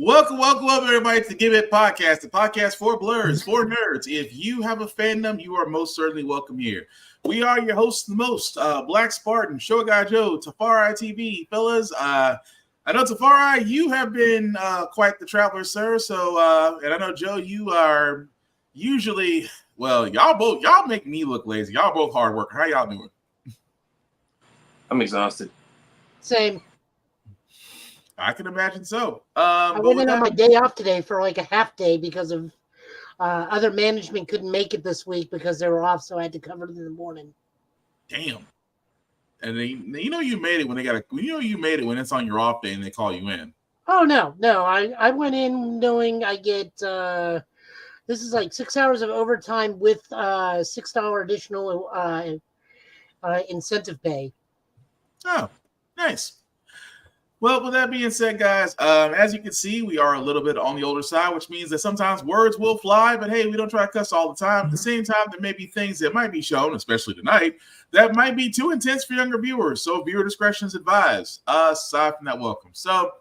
Welcome, everybody, to the Give It Podcast, the podcast for blurs, for nerds. If you have a fandom, you are most certainly welcome here. We are your hosts, the most, Black Spartan, Show Guy Joe, Tafari TV. Fellas, I know, Tafari, you have been quite the traveler, sir. So, and I know, Joe, you are usually, well, y'all make me look lazy. Y'all both hard workers. How y'all doing? I'm exhausted. Same. I can imagine so. I went in on my day off today for like a half day because of other management couldn't make it this week because they were off, so I had to cover it in the morning. Damn. And you know you made it when you made it when it's on your off day and they call you in. Oh no. I went in knowing I get this is like 6 hours of overtime with $6 additional incentive pay. Oh, nice. Well, with that being said, guys, as you can see, we are a little bit on the older side, which means that sometimes words will fly, but hey, we don't try to cuss all the time. At the same time, there may be things that might be shown, especially tonight, that might be too intense for younger viewers. So viewer discretion is advised. Aside from that, welcome. So,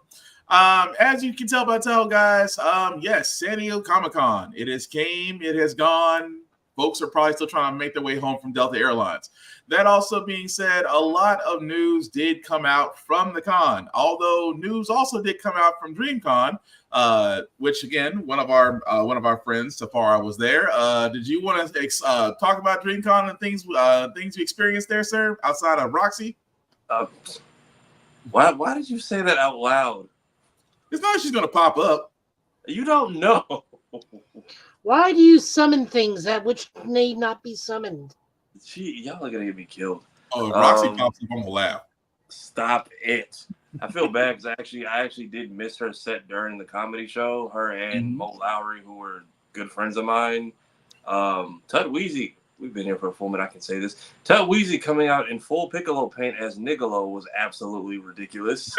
as you can tell by the title, guys, yes, San Diego Comic-Con. It has came, it has gone. Folks are probably still trying to make their way home from Delta Airlines. That also being said, a lot of news did come out from the con, although news also did come out from DreamCon, which again, one of our friends, Tafara, was there. Did you want to talk about DreamCon and things you experienced there, sir, outside of Roxy? Why did you say that out loud? It's not like she's going to pop up. You don't know. Why do you summon things that which need not be summoned? Y'all are gonna get me killed. Oh, if Roxy pops up, I'm gonna laugh. Stop it. I feel bad because I actually did miss her set during the comedy show. Her and Mo Lowry, who were good friends of mine. Tut Weezy, we've been here for a full minute. I can say this. Tut Weezy coming out in full Piccolo paint as Nigolo was absolutely ridiculous.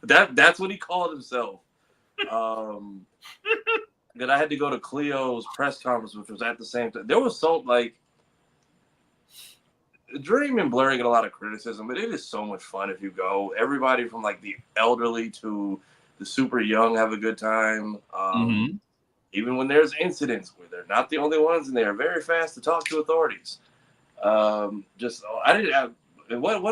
That's what he called himself. Then I had to go to Cleo's press conference, which was at the same time. There was so like. Dream and Blurry get a lot of criticism, but it is so much fun if you go. Everybody from like the elderly to the super young have a good time. Even when there's incidents where they're not the only ones and they are very fast to talk to authorities. What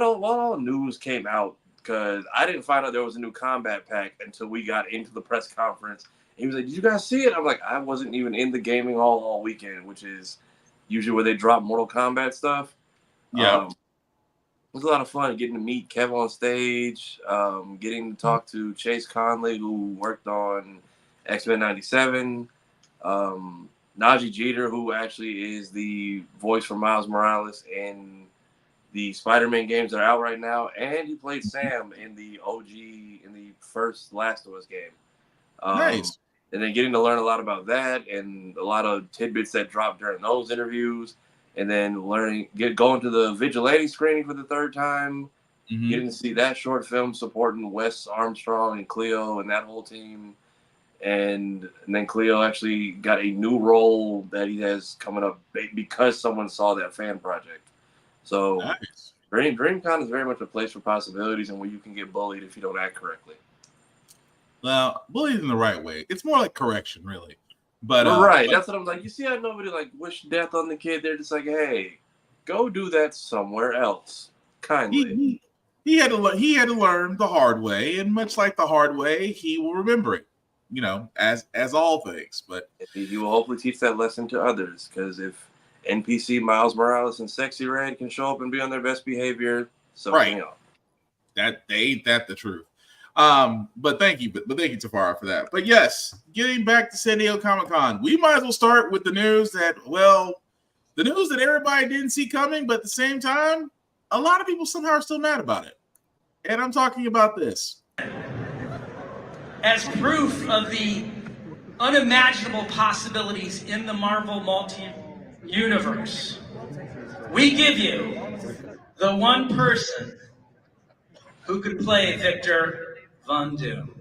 all news came out because I didn't find out there was a new combat pack until we got into the press conference. He was like, "Did you guys see it?" I'm like, "I wasn't even in the gaming hall all weekend," which is usually where they drop Mortal Kombat stuff. Yeah, it was a lot of fun getting to meet Kev on stage, getting to talk to Chase Conley, who worked on X-Men 97, Najee Jeter, who actually is the voice for Miles Morales in the Spider-Man games that are out right now, and he played Sam in the first Last of Us game. Nice. And then getting to learn a lot about that and a lot of tidbits that dropped during those interviews. And then going to the Vigilante screening for the third time, getting to see that short film supporting Wes Armstrong and Cleo and that whole team. And then Cleo actually got a new role that he has coming up because someone saw that fan project. So nice. DreamCon is very much a place for possibilities and where you can get bullied if you don't act correctly. Well, bullied in the right way. It's more like correction, really. But right, that's what I'm like. You see how nobody like wish death on the kid? They're just like, hey, go do that somewhere else. Kindly. He had to learn the hard way, and much like the hard way, he will remember it. You know, as all things. But he will hopefully teach that lesson to others. Because if NPC Miles Morales and Sexy Red can show up and be on their best behavior, so can y'all. Ain't that the truth. But thank you Tafara for that. But yes, getting back to San Diego Comic-Con, we might as well start with the news that everybody didn't see coming, but at the same time, a lot of people somehow are still mad about it. And I'm talking about this. As proof of the unimaginable possibilities in the Marvel multi-universe, we give you the one person who could play Victor Von Doom.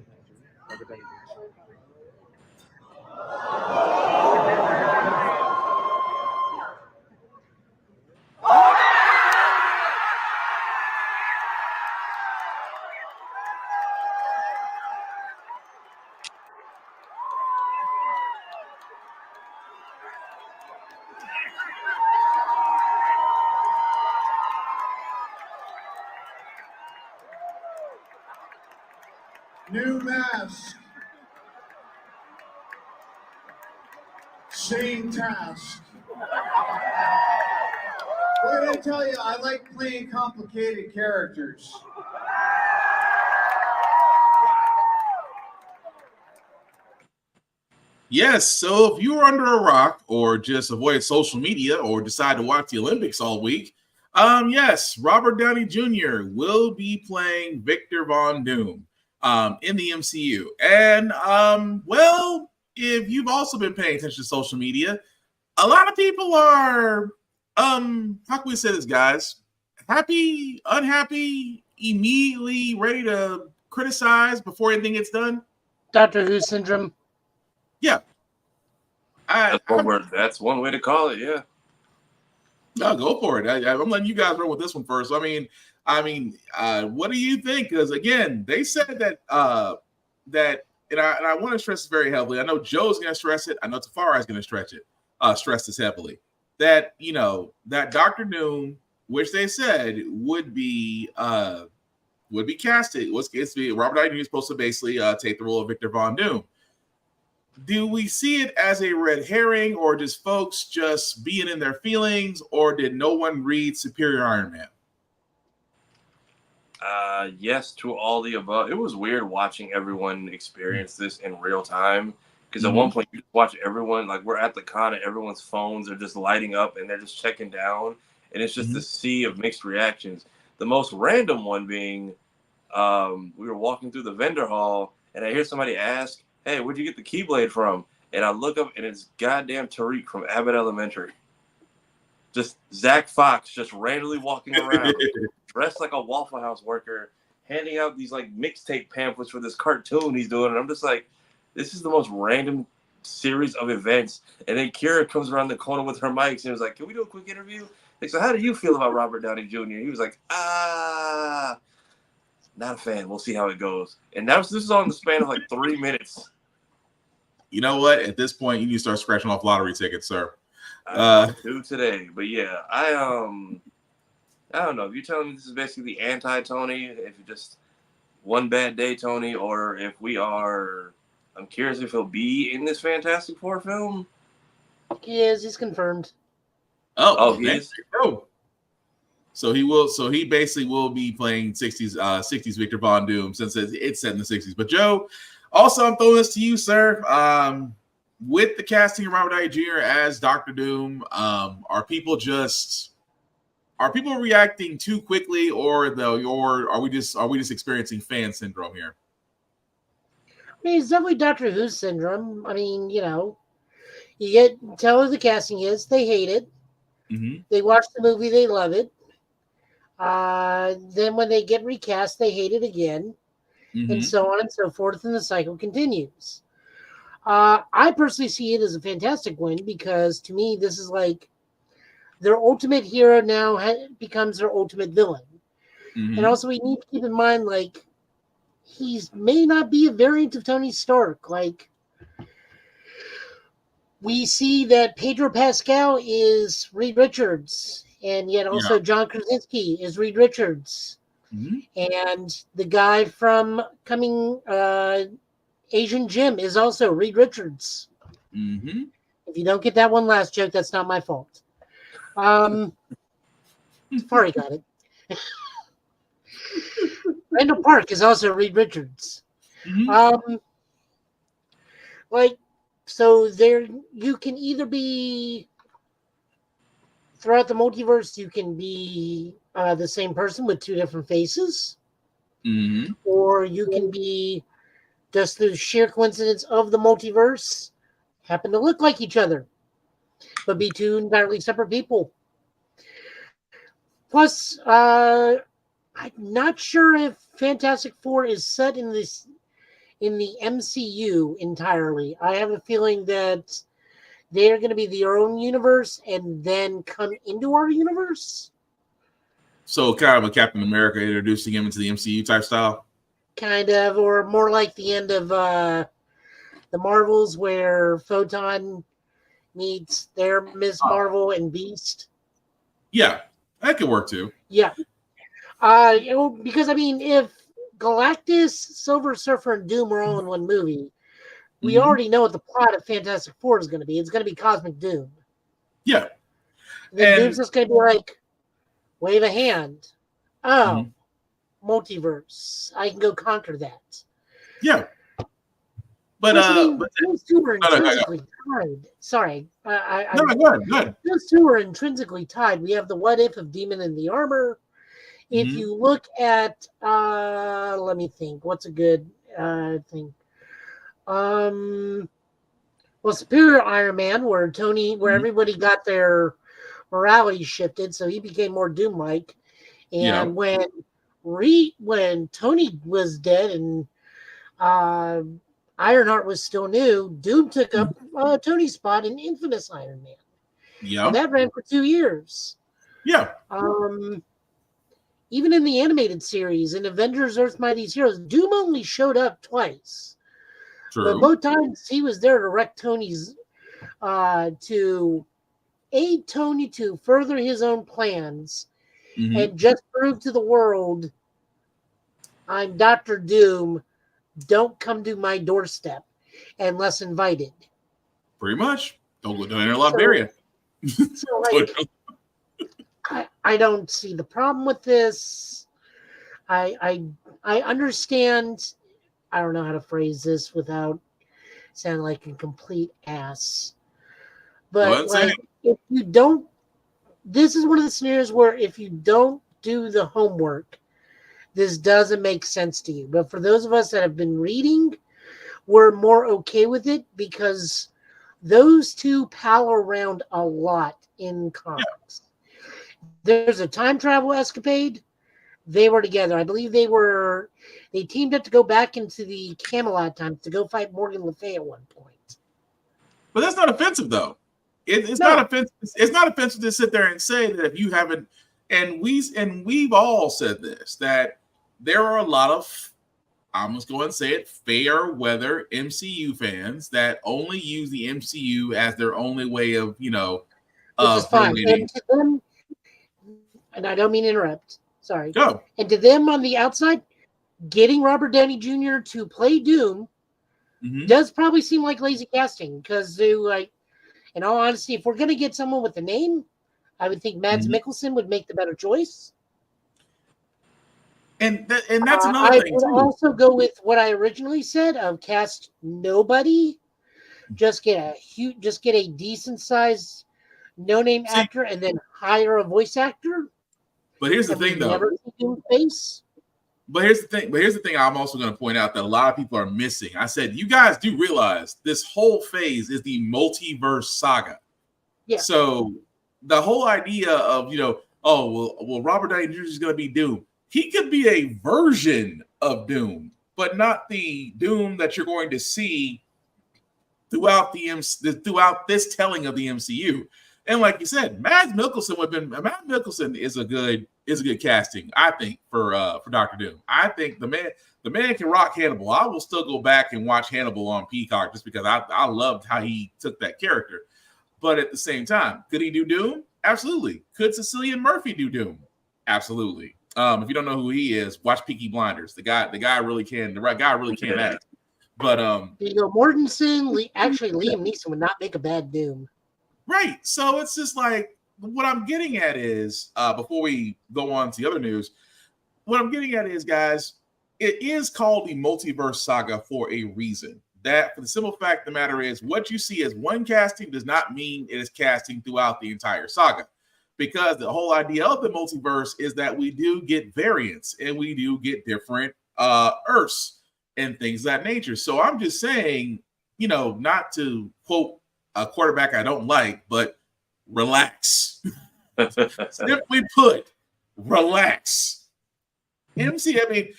New mask. Same task. What did I tell you? I like playing complicated characters. Yes, so if you were under a rock or just avoid social media or decide to watch the Olympics all week, yes, Robert Downey Jr. will be playing Victor Von Doom in the MCU. And, well, if you've also been paying attention to social media, a lot of people are, how can we say this, guys? Happy, unhappy, immediately ready to criticize before anything gets done? Doctor Who syndrome. Yeah. That's one way to call it, yeah. No, go for it. I'm letting you guys roll with this one first. I mean, what do you think? Because again, they said that and I want to stress this very heavily. I know Joe's going to stress it. I know Tafara is going to stress this heavily. That that Dr. Doom, which they said would be casted. Robert Downey Jr. is supposed to basically take the role of Victor Von Doom. Do we see it as a red herring, or just folks just being in their feelings, or did no one read Superior Iron Man? Yes to all the above. It was weird watching everyone experience this in real time, because at one point you watch everyone, like we're at the con and everyone's phones are just lighting up and they're just checking down, and it's just a sea of mixed reactions. The most random one being we were walking through the vendor hall and I hear somebody ask, "Hey, where'd you get the Keyblade from?" And I look up and it's goddamn Tariq from Abbott Elementary. Just Zach Fox just randomly walking around, dressed like a Waffle House worker, handing out these like mixtape pamphlets for this cartoon he's doing. And I'm just like, this is the most random series of events. And then Kira comes around the corner with her mics and was like, "Can we do a quick interview?" Like, "So how do you feel about Robert Downey Jr.?" He was like, not a fan. We'll see how it goes. And this is all in the span of like 3 minutes. You know what? At this point, you need to start scratching off lottery tickets, sir. I do today, but yeah, I don't know. If you're telling me this is basically the anti-Tony, if you're just one bad day Tony, or if I'm curious if he'll be in this Fantastic Four film. He is. He's confirmed. Oh, he is. So he will. So he basically will be playing 60s Victor Von Doom, since it's set in the 60s. But Joe, also I'm throwing this to you, sir. With the casting of Robert Downey Jr. as Dr. Doom, are people reacting too quickly, or are we just experiencing fan syndrome here? I mean, it's definitely Doctor Who syndrome. I mean, you get tell who the casting is. They hate it. Mm-hmm. They watch the movie. They love it. Then when they get recast, they hate it again, and so on and so forth, and the cycle continues. I personally see it as a fantastic win, because to me, this is like their ultimate hero now becomes their ultimate villain. And also, we need to keep in mind, like, he may not be a variant of Tony Stark. Like, we see that Pedro Pascal is Reed Richards, and yet also John Krasinski is Reed Richards. And the guy from Asian Jim is also Reed Richards. If you don't get that one last joke, that's not my fault. Fari got it. Randall Park is also Reed Richards. So there, you can either be throughout the multiverse, you can be the same person with two different faces, or you can be just the sheer coincidence of the multiverse happen to look like each other, but be two entirely separate people. Plus, I'm not sure if Fantastic Four is set in the MCU entirely. I have a feeling that they are going to be their own universe and then come into our universe. So kind of a Captain America introducing him into the MCU type style? Kind of, or more like the end of the Marvels, where Photon, meets their Ms. Marvel and Beast. Yeah, that could work too. Yeah. Because I mean, if Galactus, Silver Surfer, and Doom are all in one movie, we already know what the plot of Fantastic Four is going to be. It's going to be Cosmic Doom. Yeah. Then Doom's just going to be like, wave a hand. Oh, multiverse. I can go conquer that. Yeah. But those two were intrinsically tied. Sorry. Go ahead. Those two are intrinsically tied. We have the what if of Demon in the Armor. If you look at, let me think, what's a good thing? Well, Superior Iron Man, where everybody got their morality shifted, so he became more Doom-like. And when Tony was dead and Ironheart was still new, Doom took up Tony's spot in Infamous Iron Man. Yeah. And that ran for 2 years. Yeah. Even in the animated series, in Avengers Earth's Mightiest Heroes, Doom only showed up twice. True. But both times he was there to wreck Tony's, to aid Tony to further his own plans and just prove to the world, I'm Dr. Doom. Don't come to my doorstep unless invited. Pretty much. Don't go down in Liberia. So I don't see the problem with this. I understand. I don't know how to phrase this without sounding like a complete ass. But if you don't, this is one of the scenarios where if you don't do the homework, this doesn't make sense to you. But for those of us that have been reading, we're more okay with it because those two pal around a lot in comics. There's a time travel escapade. They were together. I believe they teamed up to go back into the Camelot times to go fight Morgan Le Fay at one point. But that's not offensive, though. It's not offensive. It's not offensive to sit there and say that if you haven't, and we've all said this, that there are a lot of, I'm just going to say it, fair weather MCU fans that only use the MCU as their only way of, Which is fine. And to them, and I don't mean to interrupt. Sorry. Go. And to them on the outside, getting Robert Downey Jr. to play Doom does probably seem like lazy casting because in all honesty, if we're going to get someone with a name, I would think Mads Mikkelsen would make the better choice. And that's another thing. I would also go with what I originally said of cast nobody, just get a decent sized no-name actor and then hire a voice actor. But here's the thing, though. Never see Doom's face. But here's the thing I'm also going to point out that a lot of people are missing. I said, you guys do realize this whole phase is the multiverse saga. Yeah. So the whole idea of, Robert Downey Jr. is going to be Doom. He could be a version of Doom, but not the Doom that you're going to see throughout this telling of the MCU. And like you said, Mads Mikkelsen is a good casting, I think, for Dr. Doom. I think the man can rock Hannibal. I will still go back and watch Hannibal on Peacock just because I loved how he took that character. But at the same time, could he do Doom? Absolutely. Could Cillian Murphy do Doom? Absolutely. If you don't know who he is, watch Peaky Blinders. The guy really can. The right guy really can act. But Mortensen, actually Liam Neeson would not make a bad Doom. Right. So it's just like what I'm getting at is before we go on to the other news, what I'm getting at is, guys, it is called the multiverse saga for a reason. That for the simple fact of the matter is what you see as one casting does not mean it is casting throughout the entire saga. Because the whole idea of the multiverse is that we do get variants and we do get different Earths and things of that nature. So I'm just saying, not to quote a quarterback I don't like, but relax. Simply put, relax. MCU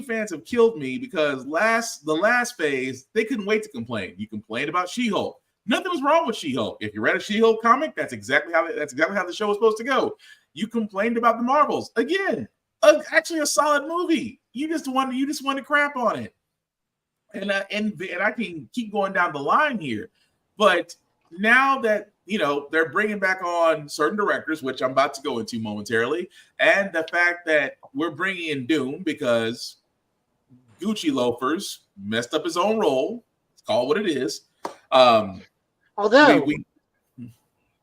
fans have killed me because the last phase, they couldn't wait to complain. You complained about She-Hulk. Nothing was wrong with She-Hulk. If you read a She-Hulk comic, that's exactly how the show was supposed to go. You complained about the Marvels. Again, actually a solid movie. You just wanted to crap on it. And I can keep going down the line here. But now that, they're bringing back on certain directors, which I'm about to go into momentarily, and the fact that we're bringing in Doom because Gucci Loafers messed up his own role. It's called what it is. Although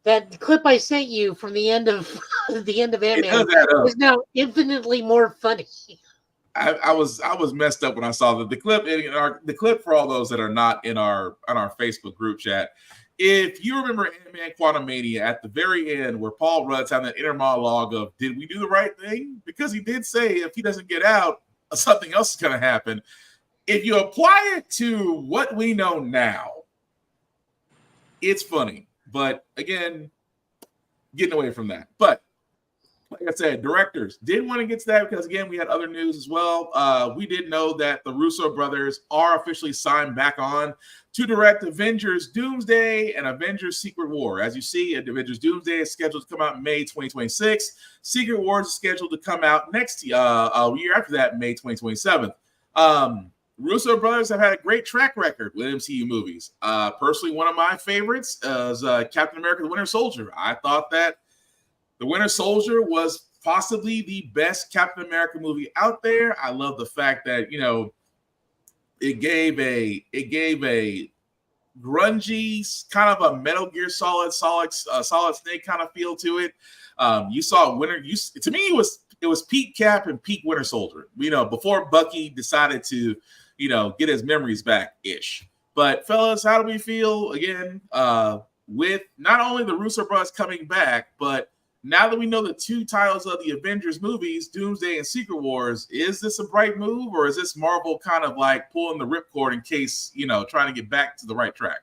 that clip I sent you from the end of Ant-Man is now infinitely more funny. I was messed up when I saw the clip. The clip for all those that are not in our Facebook group chat. If you remember Ant-Man Quantumania at the very end, where Paul Rudd's having that inner monologue of, "Did we do the right thing?" Because he did say if he doesn't get out, something else is going to happen. If you apply it to what we know now, it's funny. But again, getting away from that. But like I said, directors did want to get to that because, again, we had other news as well. We did know that the Russo brothers are officially signed back on to direct Avengers Doomsday and Avengers Secret War. As you see, Avengers Doomsday is scheduled to come out in May 2026. Secret Wars is scheduled to come out next year after that, May 2027. Russo brothers have had a great track record with MCU movies. Personally, one of my favorites is Captain America: The Winter Soldier. I thought that The Winter Soldier was possibly the best Captain America movie out there. I love the fact that, it gave a grungy kind of a Metal Gear Solid Snake kind of feel to it. You saw to me it was peak Cap and peak Winter Soldier. Before Bucky decided to, get his memories back ish. But fellas, how do we feel again with not only the Russo brothers coming back, but now that we know the two titles of the Avengers movies, Doomsday and Secret Wars, is this a bright move, or is this Marvel kind of like pulling the ripcord in case, trying to get back to the right track?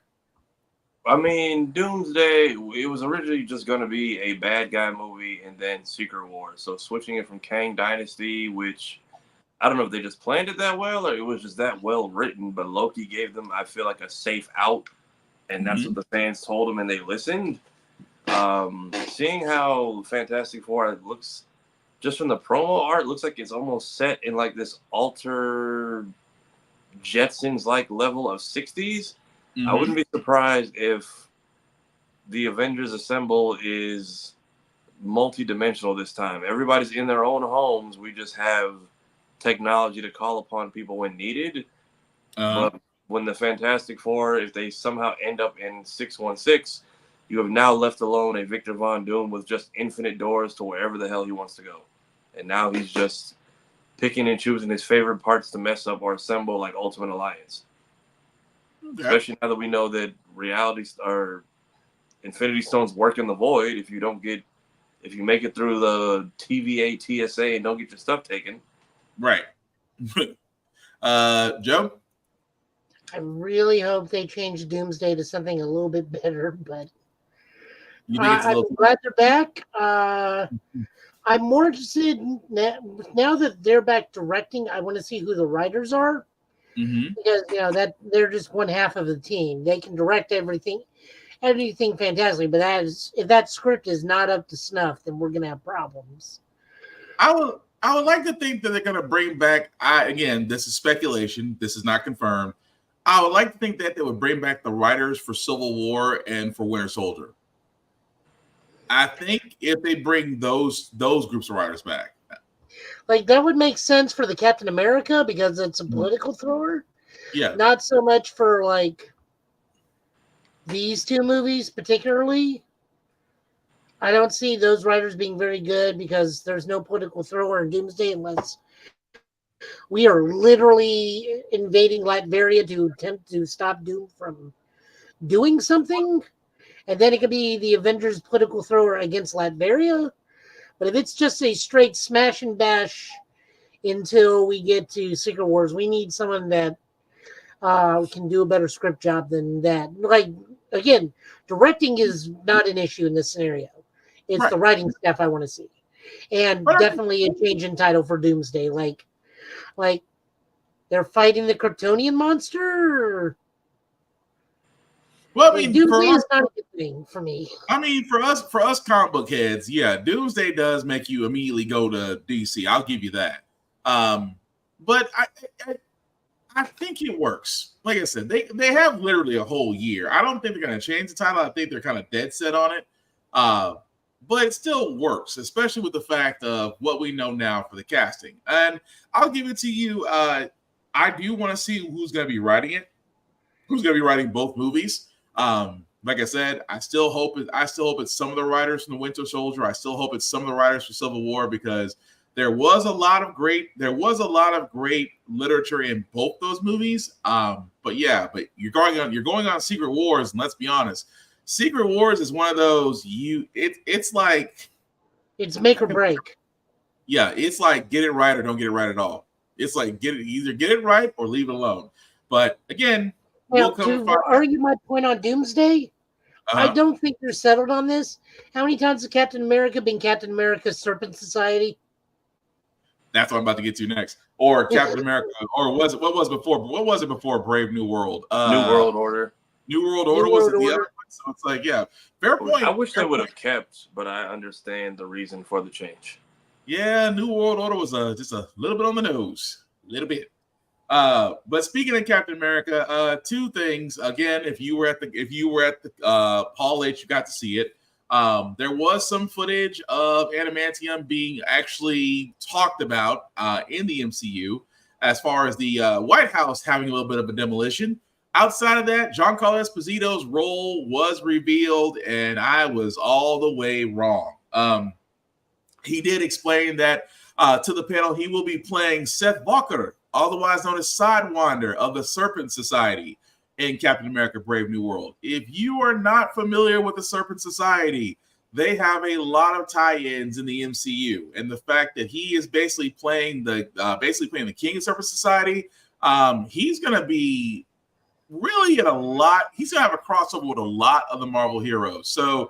I mean, Doomsday, it was originally just going to be a bad guy movie and then Secret Wars. So switching it from Kang Dynasty, which I don't know if they just planned it that well or it was just that well written, but Loki gave them, I feel like, a safe out. And that's what the fans told them and they listened. Seeing how Fantastic Four looks just from the promo art, looks like it's almost set in like this alter Jetsons like level of 60s. I wouldn't be surprised if the Avengers Assemble is multi-dimensional this time. Everybody's in their own homes. We just have technology to call upon people when needed. But when the Fantastic Four, if they somehow end up in 616, you have now left alone a Victor Von Doom with just infinite doors to wherever the hell he wants to go. And now he's just picking and choosing his favorite parts to mess up or assemble like Ultimate Alliance. Okay. Especially now that we know that Infinity Stones work in the void if you make it through the TVA, TSA and don't get your stuff taken. Right. Joe? I really hope they change Doomsday to something a little bit better, but I'm glad they're back. I'm more interested now that they're back directing. I want to see who the writers are because that they're just one half of the team. They can direct everything fantastically, but if that script is not up to snuff, then we're gonna have problems. I would like to think that they're gonna bring back. Again, this is speculation. This is not confirmed. I would like to think that they would bring back the writers for Civil War and for Winter Soldier. I think if they bring those groups of writers back, like that would make sense for the Captain America because it's a political thriller. Yeah, not so much for like these two movies particularly. I don't see those writers being very good because there's no political thriller in Doomsday unless we are literally invading Latveria to attempt to stop Doom from doing something. And then it could be the Avengers political thriller against Latveria. But if it's just a straight smash and bash until we get to Secret Wars, we need someone that can do a better script job than that. Like, again, directing is not an issue in this scenario. It's the writing staff I want to see. And definitely a change in title for Doomsday. Like they're fighting the Kryptonian monster. Well, I mean, Doomsday is not a good thing for me. I mean, for us comic book heads, yeah, Doomsday does make you immediately go to DC. I'll give you that. But I I think it works. Like I said, they have literally a whole year. I don't think they're going to change the title. I think they're kind of dead set on it. But it still works, especially with the fact of what we know now for the casting. And I'll give it to you. I do want to see who's going to be writing it, who's going to be writing both movies. Like I said, I still hope it's some of the writers from The Winter Soldier. I still hope it's some of the writers for Civil War, because there was a lot of great literature in both those movies. But you're going on Secret Wars, and let's be honest, Secret Wars is one of those it's like it's make or break. Yeah, it's like get it right or don't get it right at all. It's like either get it right or leave it alone. But again, now, to argue my point on Doomsday, I don't think they're settled on this. How many times has Captain America been Captain America's Serpent Society? That's what I'm about to get to next. Or Captain America, or what was it before Brave New World? New World Order. New World Order was the other one. So it's like, yeah, fair point. I wish they would have kept, but I understand the reason for the change. Yeah, New World Order was just a little bit on the nose. A little bit. But speaking of Captain America, two things. Again, if you were at the Hall H, you got to see it. There was some footage of adamantium being actually talked about in the MCU, as far as the White House having a little bit of a demolition. Outside of that, Giancarlo Esposito's role was revealed, and I was all the way wrong. He did explain that to the panel he will be playing Seth Walker, otherwise known as Sidewinder of the Serpent Society, in Captain America Brave New World. If you are not familiar with the Serpent Society, they have a lot of tie-ins in the MCU, and the fact that he is basically playing the King of Serpent Society, he's going to be really in a lot. He's going to have a crossover with a lot of the Marvel heroes. So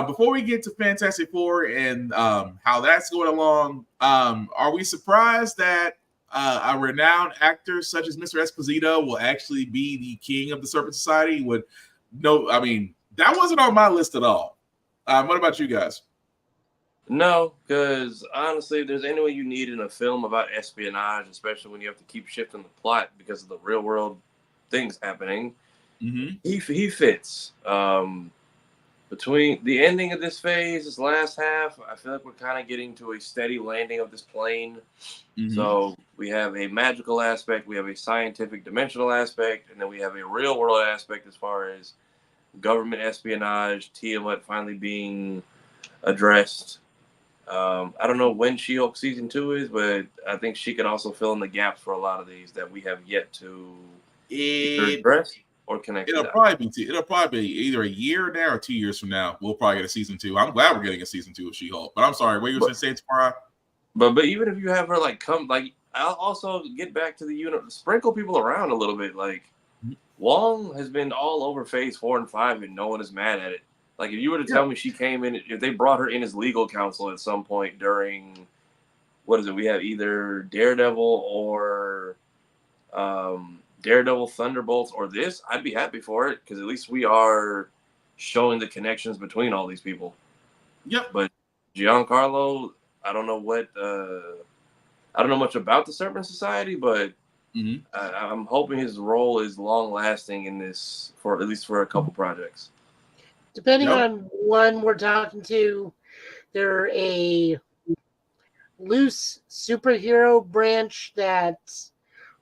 before we get to Fantastic Four and how that's going along, are we surprised that a renowned actor such as Mr. Esposito will actually be the king of the Serpent Society? That wasn't on my list at all. What about you guys? No, because honestly, if there's anyone you need in a film about espionage, especially when you have to keep shifting the plot because of the real world things happening, he fits. Between the ending of this phase, this last half, I feel like we're kind of getting to a steady landing of this plane. So we have a magical aspect, we have a scientific dimensional aspect, and then we have a real world aspect as far as government espionage, Tiamat finally being addressed. I don't know when She-Hulk season 2 is, but I think she can also fill in the gaps for a lot of these that we have yet to address or connect. It'll probably be either a year now or 2 years from now. We'll probably get a season 2. I'm glad we're getting a season 2 of She-Hulk. But I'm sorry, what you were saying, Tamara? But even if you have her I'll also get back to the sprinkle people around a little bit. Like Wong has been all over phase 4 and 5, and no one is mad at it. Like if you were to tell me she came in, if they brought her in as legal counsel at some point during, what is it? We have either Daredevil or Daredevil, Thunderbolts, or this, I'd be happy for it, because at least we are showing the connections between all these people. Yep. But Giancarlo, I don't know much about the Serpent Society, but I'm hoping his role is long lasting in this, for at least for a couple projects. Depending on one we're talking to, they're a loose superhero branch that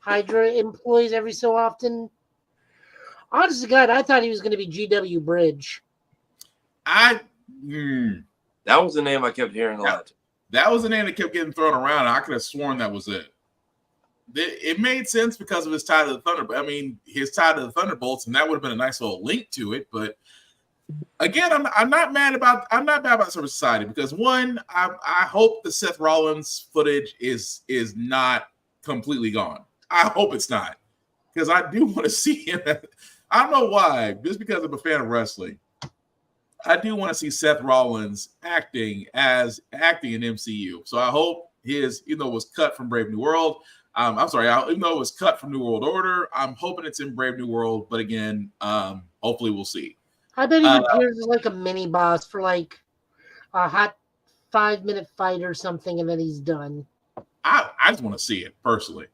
Hydra employs every so often. Honest to God, I thought he was going to be GW Bridge. That was the name I kept hearing a lot. That was the name that kept getting thrown around. I could have sworn that was it. It made sense because of his tie to the his tie to the Thunderbolts, and that would have been a nice little link to it. But again, I'm not mad about Serpent Society, because one, I hope the Seth Rollins footage is not completely gone. I hope it's not, because I do want to see him. I don't know why, just because I'm a fan of wrestling. I do want to see Seth Rollins acting in MCU. So I hope even though it was cut from Brave New World, even though it was cut from New World Order, I'm hoping it's in Brave New World. But again, hopefully we'll see. I bet he appears as like a mini boss for like a hot 5-minute fight or something, and then he's done. I just want to see it personally.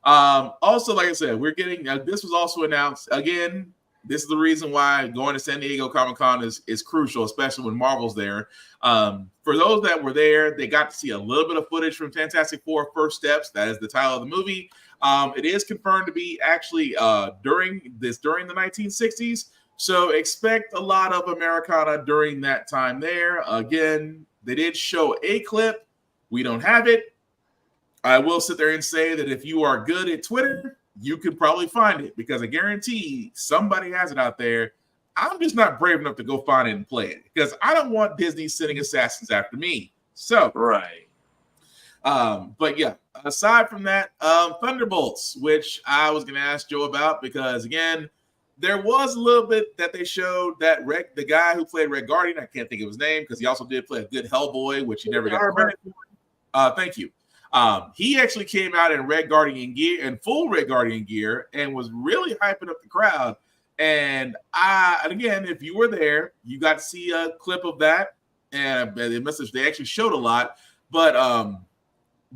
Also, like I said, we're getting this was also announced again. This is the reason why going to San Diego Comic-Con is crucial, especially when Marvel's there. For those that were there, they got to see a little bit of footage from Fantastic Four: First Steps. That is the title of the movie. It is confirmed to be actually during the 1960s. So expect a lot of Americana during that time there. Again, they did show a clip. We don't have it. I will sit there and say that if you are good at Twitter, you could probably find it because I guarantee somebody has it out there. I'm just not brave enough to go find it and play it because I don't want Disney sending assassins after me. So, right. But yeah, aside from that, Thunderbolts, which I was going to ask Joe about because again, there was a little bit that they showed that the guy who played Red Guardian, I can't think of his name because he also did play a good Hellboy, which he never got credit for. Thank you. He actually came out in Red Guardian gear and full Red Guardian gear and was really hyping up the crowd. And again, if you were there, you got to see a clip of that. And they actually showed a lot. But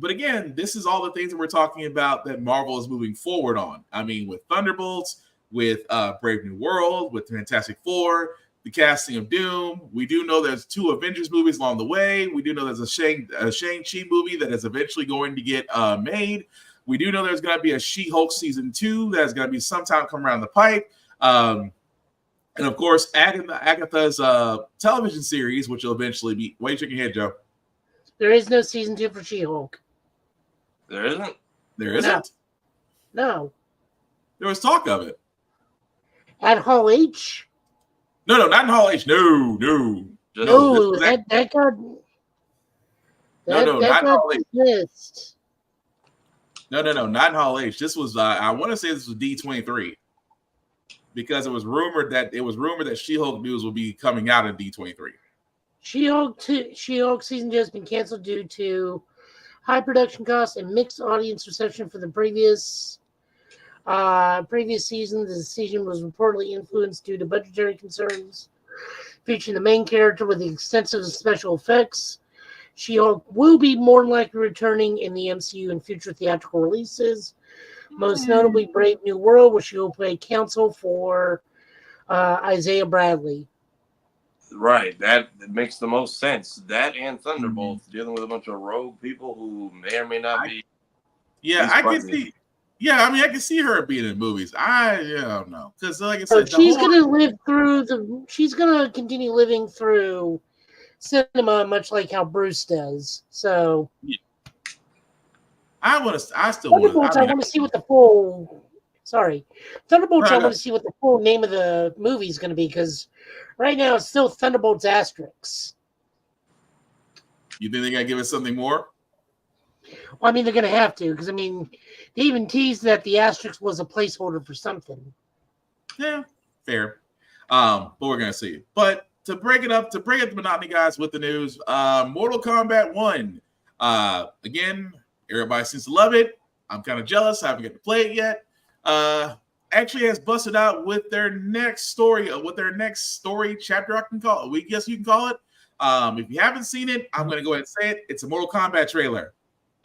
again, this is all the things that we're talking about that Marvel is moving forward on. I mean, with Thunderbolts, with Brave New World, with Fantastic Four, the casting of Doom. We do know there's 2 Avengers movies along the way. We do know there's a Shang-Chi movie that is eventually going to get made. We do know there's going to be a She-Hulk season 2 that's going to be sometime come around the pipe. And of course, Agatha's television series, which will eventually be. Why are you shaking your head, Joe? There is no season 2 for She-Hulk. There isn't? There isn't? No. There was talk of it. At Hall H? No, not in Hall H. No. That got not in Hall H. dismissed. No, not in Hall H. This was I want to say this was D23 because it was rumored that She-Hulk news will be coming out in D23. She-Hulk season 2 has been canceled due to high production costs and mixed audience reception for the previous season. The decision was reportedly influenced due to budgetary concerns. Featuring the main character with extensive special effects, She-Hulk will be more than likely returning in the MCU in future theatrical releases. Most notably, Brave New World, where she will play counsel for Isaiah Bradley. Right, that makes the most sense. That and Thunderbolts dealing with a bunch of rogue people who may or may not be. Yeah, I can see. Yeah, I mean, I can see her being in movies. I don't know because, like I said, she's gonna continue living through cinema, much like how Bruce does. So, yeah. I still want Thunderbolts. I want to see what the full. Sorry, Thunderbolts. I want to see what the full name of the movie is going to be because right now it's still Thunderbolts Asterix. You think they gotta give us something more? Well, I mean, they're going to have to because I mean, they even teased that the asterisk was a placeholder for something. Yeah, fair. But we're going to see. But to break up the monotony, guys, with the news, Mortal Kombat 1. Again, everybody seems to love it. I'm kind of jealous. I haven't got to play it yet. Actually has busted out with their next story chapter, I can call it. We guess you can call it. If you haven't seen it, I'm going to go ahead and say it. It's a Mortal Kombat trailer.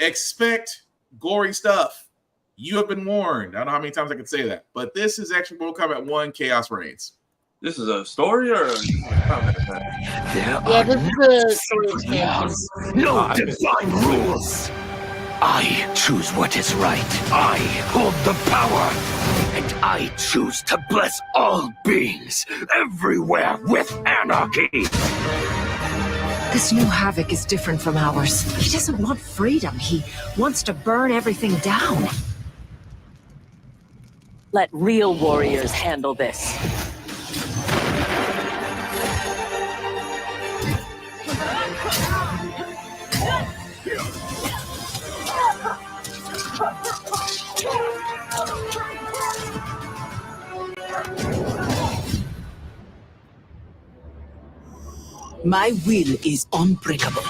Expect gory stuff. You have been warned. I don't know how many times I can say that, but this is actually Mortal Kombat 1 Chaos Reigns. This is a story or a combat attack? This is a story expansion. No divine rules. I choose what is right. I hold the power. And I choose to bless all beings everywhere with anarchy. This new Havoc is different from ours. He doesn't want freedom. He wants to burn everything down. Let real warriors handle this. My will is unbreakable.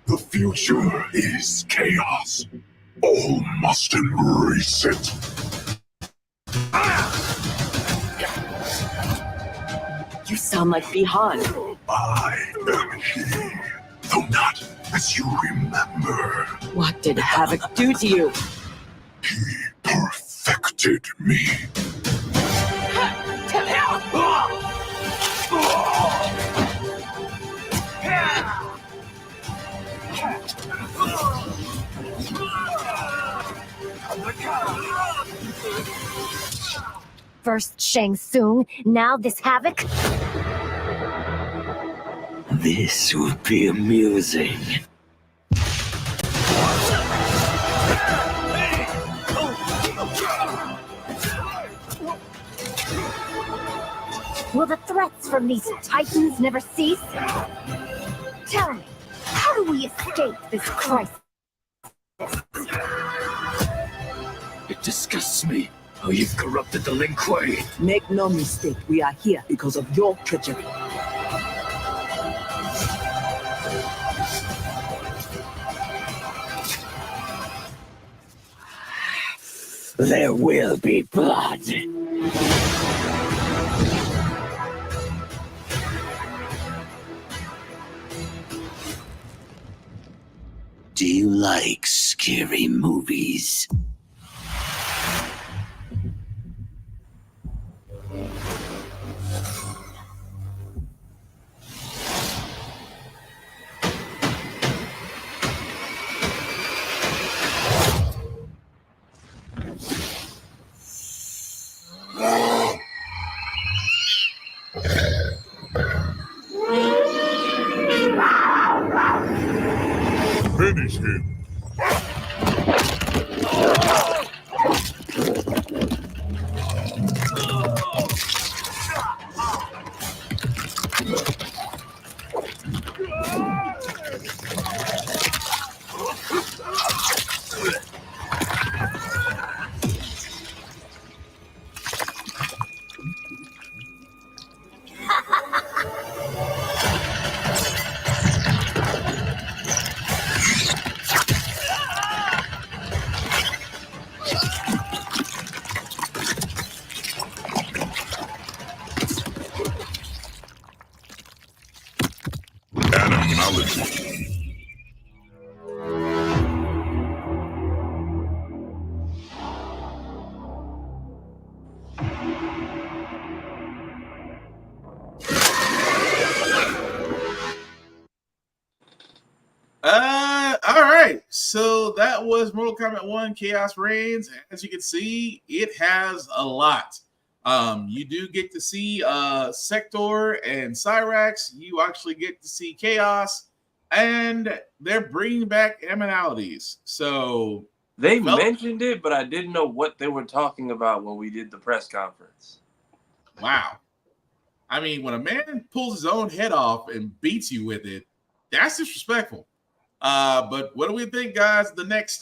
The future is chaos. All must embrace it. You sound like Bihan. I am he, though not as you remember. What did Havoc do to you? He perfected me. First Shang Tsung, now this Havoc? This would be amusing. Will the threats from these titans never cease? Tell me, how do we escape this crisis? It disgusts me how you've corrupted the Lin Kuei. Make no mistake, we are here because of your treachery. There will be blood. Do you like scary movies? Finish him. All right. So that was Mortal Kombat 1 Chaos Reigns. As you can see, it has a lot. You do get to see Sector and Cyrax. You actually get to see Chaos, and they're bringing back Emanalities. So they mentioned it, but I didn't know what they were talking about when we did the press conference. Wow. I mean, when a man pulls his own head off and beats you with it, that's disrespectful. But what do we think, guys? The next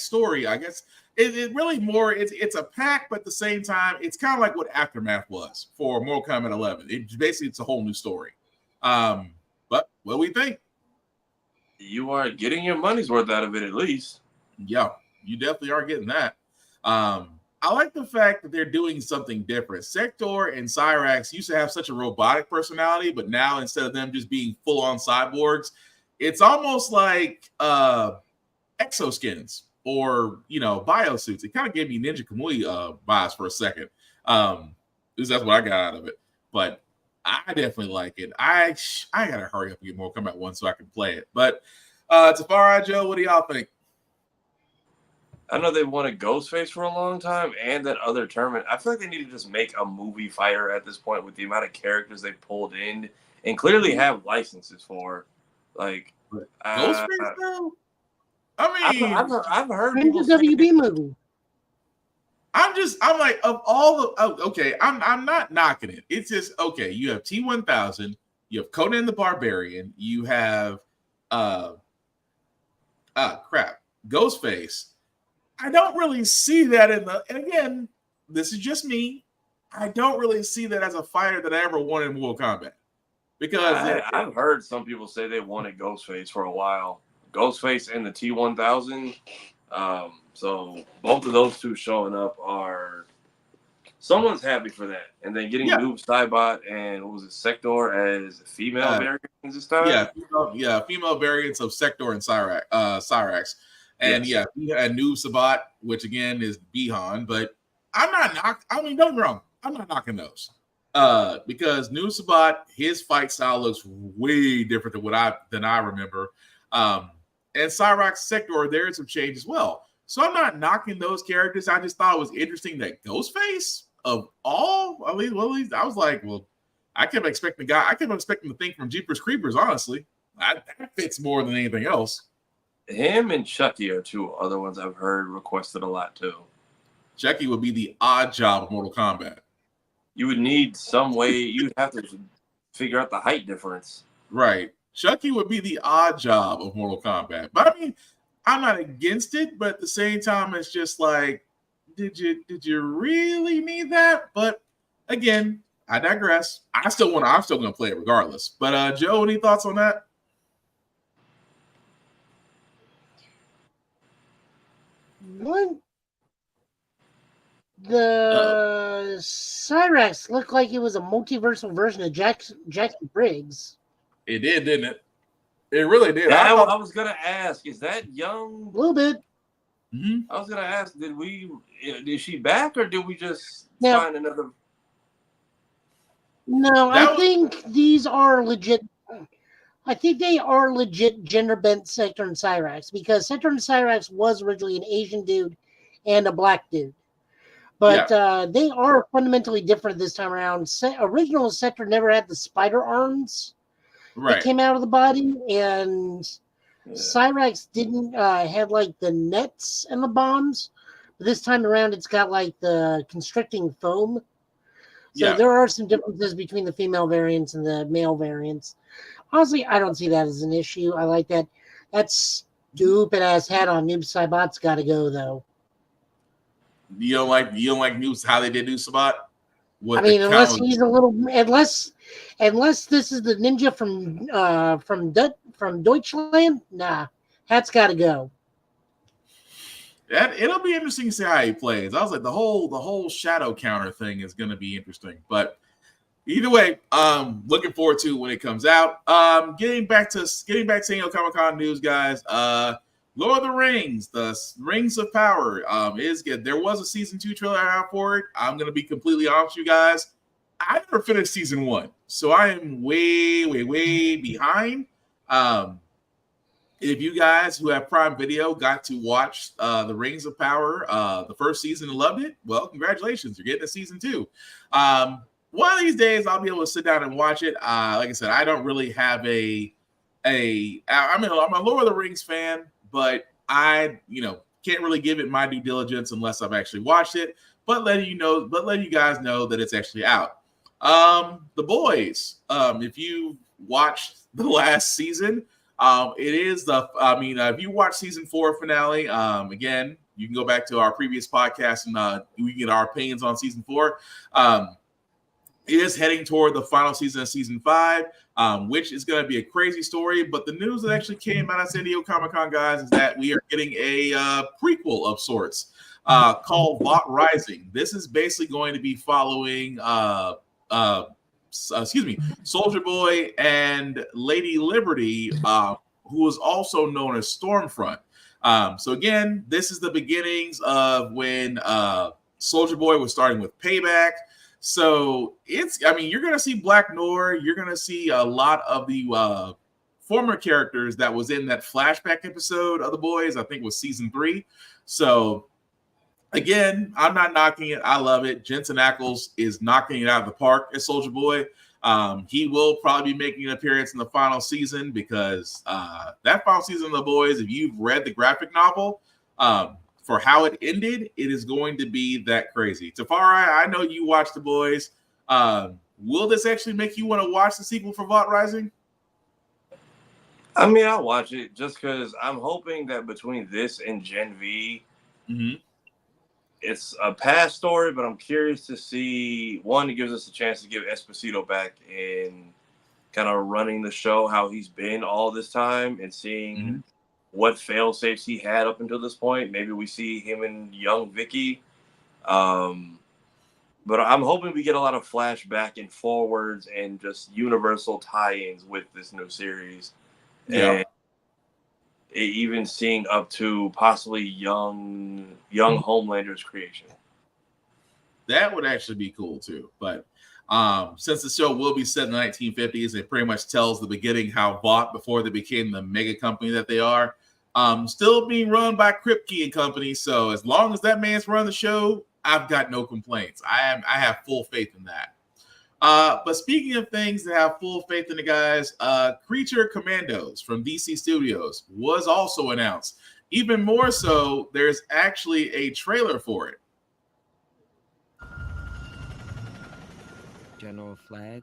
story, I guess it really more it's a pack, but at the same time, it's kind of like what Aftermath was for Mortal Kombat 11. It's a whole new story. But what do we think? You are getting your money's worth out of it, at least. Yeah, you definitely are getting that. I like the fact that they're doing something different. Sector and Cyrax used to have such a robotic personality, but now instead of them just being full-on cyborgs, it's almost like exoskins or, biosuits. It kind of gave me Ninja Kamui vibes for a second. Because that's what I got out of it. But I definitely like it. I gotta hurry up and get Mortal Kombat 1 so I can play it. But Tafari, Joe, what do y'all think? I know they wanted Ghostface for a long time and that other tournament. I feel like they need to just make a movie fighter at this point with the amount of characters they pulled in and clearly have licenses for. Like Ghostface, though? I mean, I've heard the WB movie. I'm like, of all the okay, I'm not knocking it. It's just okay. You have T-1000, you have Conan the Barbarian, you have Ghostface. I don't really see that and again, this is just me. I don't really see that as a fighter that I ever wanted in Mortal Kombat. Because I've heard some people say they wanted Ghostface for a while. Ghostface and the T-1000. So both of those two showing up are someone's happy for that, and then getting Noob Saibot and what was it, Sector as female variants this time. Female variants of Sector and Cyrax, and we had Noob Saibot, which again is Bihan, but I'm not don't get me wrong, I'm not knocking those. Because Noob Saibot, his fight style looks way different than I remember. And Cyrax Sector, there is some change as well. So I'm not knocking those characters. I just thought it was interesting that Ghostface of all, at least I was like, well, I kept expecting the thing from Jeepers Creepers, honestly. That fits more than anything else. Him and Chucky are two other ones I've heard requested a lot too. Chucky would be the odd job of Mortal Kombat. You would need some way, you'd have to figure out the height difference. Right. Chucky would be the odd job of Mortal Kombat. But I mean, I'm not against it, but at the same time, it's just like, did you really need that? But again, I digress. I'm still gonna play it regardless. But Joe, any thoughts on that? What? The Cyrax looked like it was a multiversal version of Jackson Briggs. It did, didn't it? It really did. I was gonna ask, is that young? A little bit. I was gonna ask, is she back or did we just find another? No, I think these are legit. I think they are legit gender bent Sector and Cyrax, because Sector and Cyrax was originally an Asian dude and a black dude. But they are fundamentally different this time around. Original Sector never had the spider arms that came out of the body, and Cyrax didn't have like the nets and the bombs. But this time around, it's got like the constricting foam. So there are some differences between the female variants and the male variants. Honestly, I don't see that as an issue. I like that. That stupid ass hat on Noob Saibot's got to go though. You don't like Noob, how they did Noob Saibot? I mean, unless he's a little, unless this is the ninja from Deutschland, nah, hat's got to go. It'll be interesting to see how he plays. I was like, the whole shadow counter thing is going to be interesting. But either way, looking forward to when it comes out. Getting back to San Diego Comic-Con news, guys. Lord of the Rings, the Rings of Power is good. There was a season 2 trailer out for it. I'm going to be completely honest with you guys. I never finished season 1, so I am way, way, way behind. If you guys who have Prime Video got to watch the Rings of Power, the first season and loved it, well, congratulations. You're getting a season 2. One of these days, I'll be able to sit down and watch it. Like I said, I don't really have I'm a Lord of the Rings fan, but I, can't really give it my due diligence unless I've actually watched it. But letting you guys know that it's actually out. The Boys. If you watched the last season, it is if you watch season 4 finale, again, you can go back to our previous podcast and we get our opinions on season 4. It is heading toward the final season of season 5, which is going to be a crazy story. But the news that actually came out of San Diego Comic-Con, guys, is that we are getting a prequel of sorts called Vought Rising. This is basically going to be following Soldier Boy and Lady Liberty, who is also known as Stormfront. So again, this is the beginnings of when Soldier Boy was starting with Payback. So you're going to see Black Noir. You're going to see a lot of the former characters that was in that flashback episode of The Boys. I think it was season 3. So again, I'm not knocking it. I love it. Jensen Ackles is knocking it out of the park as Soldier Boy. He will probably be making an appearance in the final season because that final season of The Boys, if you've read the graphic novel, for how it ended, it is going to be that crazy. Tafari, I know you watched The Boys. Will this actually make you want to watch the sequel for Vought Rising? I mean, I'll watch it just because I'm hoping that between this and Gen V, it's a past story, but I'm curious to see, one, it gives us a chance to give Esposito back in kind of running the show, how he's been all this time, and seeing what fail safes he had up until this point. Maybe we see him and young Vicky. But I'm hoping we get a lot of flashback and forwards and just universal tie-ins with this new series. Yeah. And even seeing up to possibly young Homelander's creation. That would actually be cool too. But since the show will be set in the 1950s, it pretty much tells the beginning how Vought, before they became the mega company that they are, still being run by Kripke and Company. So as long as that man's running the show, I've got no complaints. I have full faith in that. But speaking of things that have full faith in the guys, Creature Commandos from DC Studios was also announced. Even more so, there's actually a trailer for it. General Flag.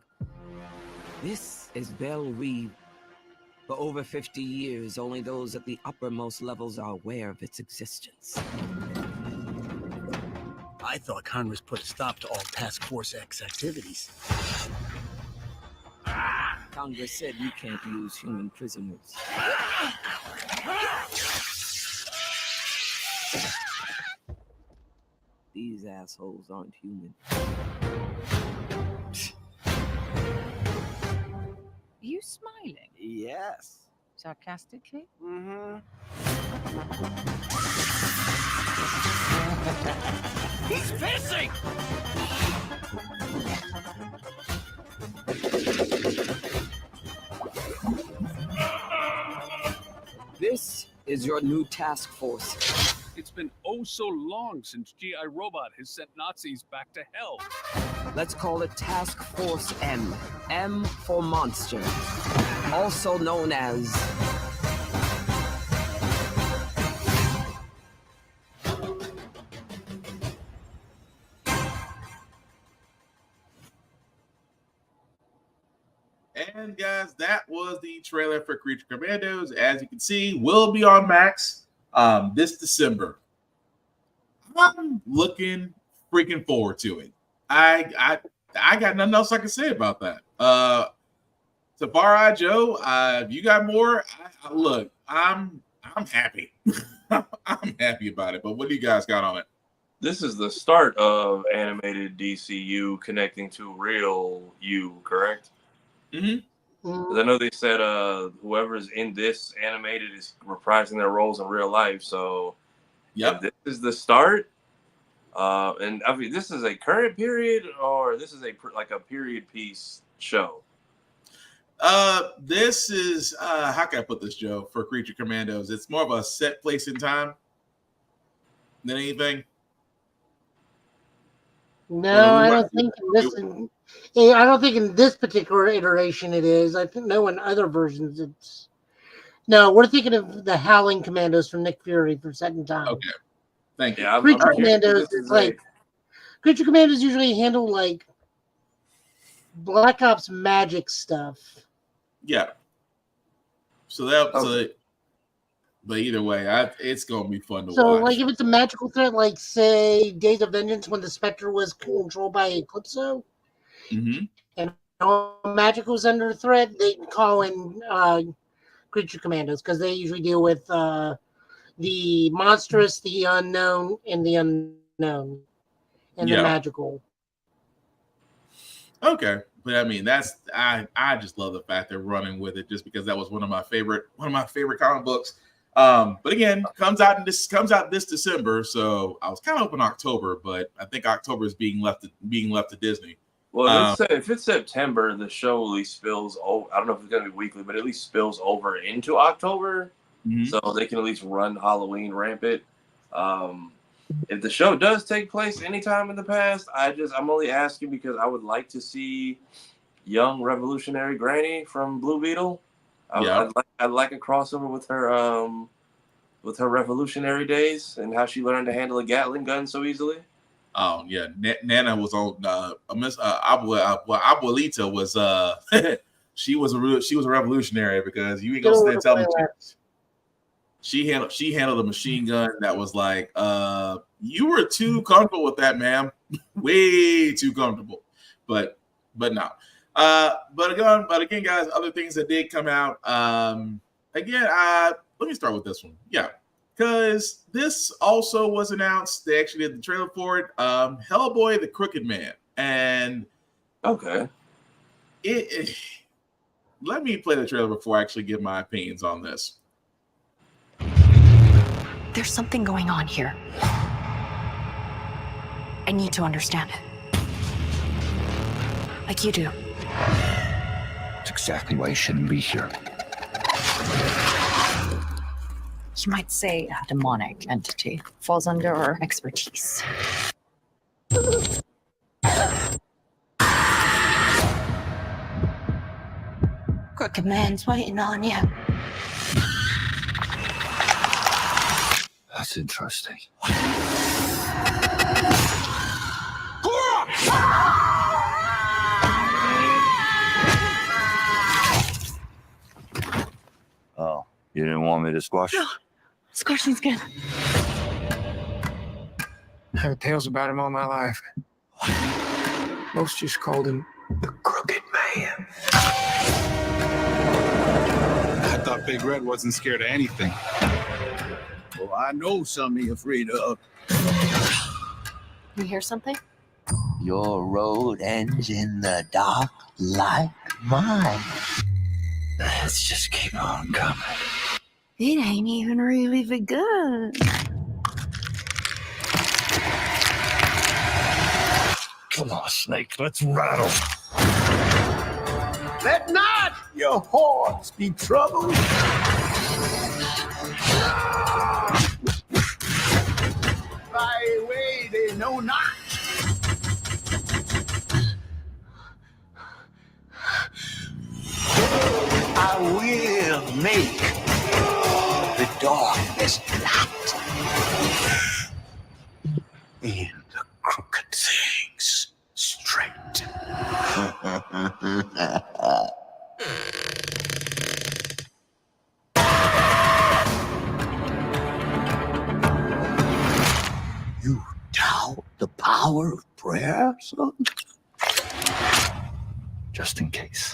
This is Belle Weave. For over 50 years, only those at the uppermost levels are aware of its existence. I thought Congress put a stop to all Task Force X activities. Congress said you can't use human prisoners. These assholes aren't human. You smiling? Yes. Sarcastically? Mm-hmm. He's pissing! This is your new task force. It's been oh so long since G.I. Robot has sent Nazis back to hell. Let's call it Task Force M. M for Monster. Also known as... And guys, that was the trailer for Creature Commandos. As you can see, will be on Max this December. I'm looking freaking forward to it. I got nothing else I can say about that. Tafari Joe, you got more? Look, I'm happy. I'm happy about it. But what do you guys got on it? This is the start of animated DCU connecting to real you, correct? Mm-hmm. I know they said whoever's in this animated is reprising their roles in real life. So, yeah, this is the start. And I mean, this is a current period, or this is a period piece show. This is how can I put this, Joe? For Creature Commandos, it's more of a set place in time than anything. No, I don't think in this. I don't think in this particular iteration it is. I think in other versions it's. No, we're thinking of the Howling Commandos from Nick Fury for Set in Time. Okay, thank you. Yeah, Creature Commandos is like Creature Commandos usually handle like Black Ops magic stuff. Yeah. So that. But either way, it's gonna be fun to watch. So, like, if it's a magical threat, like say Days of Vengeance, when the Spectre was controlled by Eclipso, and all magic was under threat, they can call in Creature Commandos because they usually deal with the monstrous, the unknown, and the unknown, and the magical. Okay, but I mean I just love the fact they're running with it, just because that was one of my favorite comic books. But again, comes out this December, so I was kind of hoping October, but I think October is being left to Disney. Well, if it's September, the show at least spills. I don't know if it's going to be weekly, but at least spills over into October, so they can at least run Halloween rampant. If the show does take place anytime in the past, I'm only asking because I would like to see young revolutionary Granny from Blue Beetle. I'd like a crossover with her revolutionary days and how she learned to handle a Gatling gun so easily. Oh yeah, Nana was on. Abuelita was. She was a revolutionary, because you ain't gonna stand telling me. She handled a machine gun that was like, you were too comfortable with that, ma'am. Way too comfortable. But no. But again, guys, other things that did come out. Again, let me start with this one. Yeah, because this also was announced. They actually did the trailer for it. Hellboy: The Crooked Man, and okay, let me play the trailer before I actually give my opinions on this. There's something going on here. I need to understand it. Like you do. It's exactly why you shouldn't be here. You might say a demonic entity falls under our expertise. Crooked Man's waiting on you. That's interesting. Oh, you didn't want me to squash? No, squashing's good. I heard tales about him all my life. Most just called him the Crooked Man. I thought Big Red wasn't scared of anything. Well, I know something you're afraid of. You hear something? Your road ends in the dark like mine. Let's just keep on coming. It ain't even really begun. Come on, Snake, let's rattle. Let not your horns be troubled. By way they know not. I will make the darkness light. And the crooked things straight. You doubt the power of prayer, son? Just in case.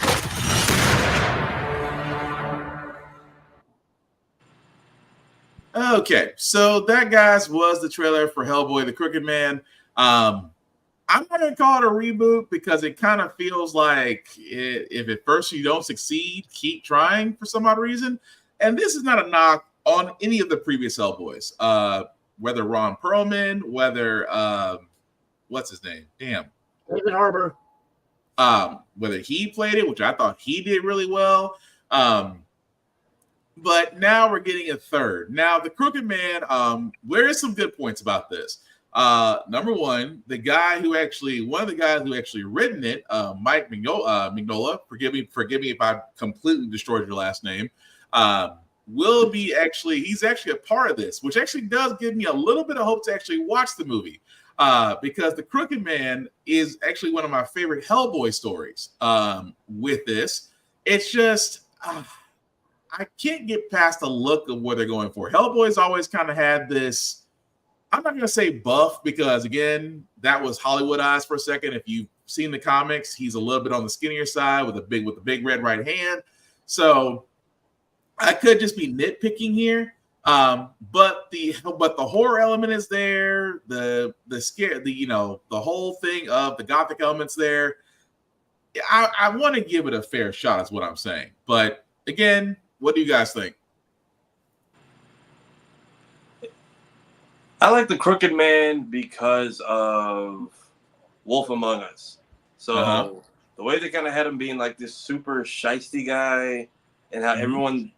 Okay, so that, guys, was the trailer for Hellboy: The Crooked Man. I'm not going to call it a reboot because it kind of feels like if at first you don't succeed, keep trying for some odd reason. And this is not a knock on any of the previous Hellboys, whether Ron Perlman, whether what's his name? Damn, David Harbour. Whether he played it, which I thought he did really well. But now we're getting a third. Now, The Crooked Man, there is some good points about this. Number one, one of the guys who actually written it, Mike Mignola, forgive me if I completely destroyed your last name, he's actually a part of this, which actually does give me a little bit of hope to actually watch the movie. Because The Crooked Man is actually one of my favorite Hellboy stories. With this, it's just I can't get past the look of what they're going for. Hellboy's always kind of had this. I'm not going to say buff because, again, that was Hollywoodized for a second. If you've seen the comics, he's a little bit on the skinnier side with the big red right hand. So I could just be nitpicking here. But the horror element is there. The whole thing of the gothic elements there. I want to give it a fair shot, is what I'm saying. But again, what do you guys think? I like The Crooked Man because of Wolf Among Us. So the way they kind of had him being like this super shisty guy, and how everyone,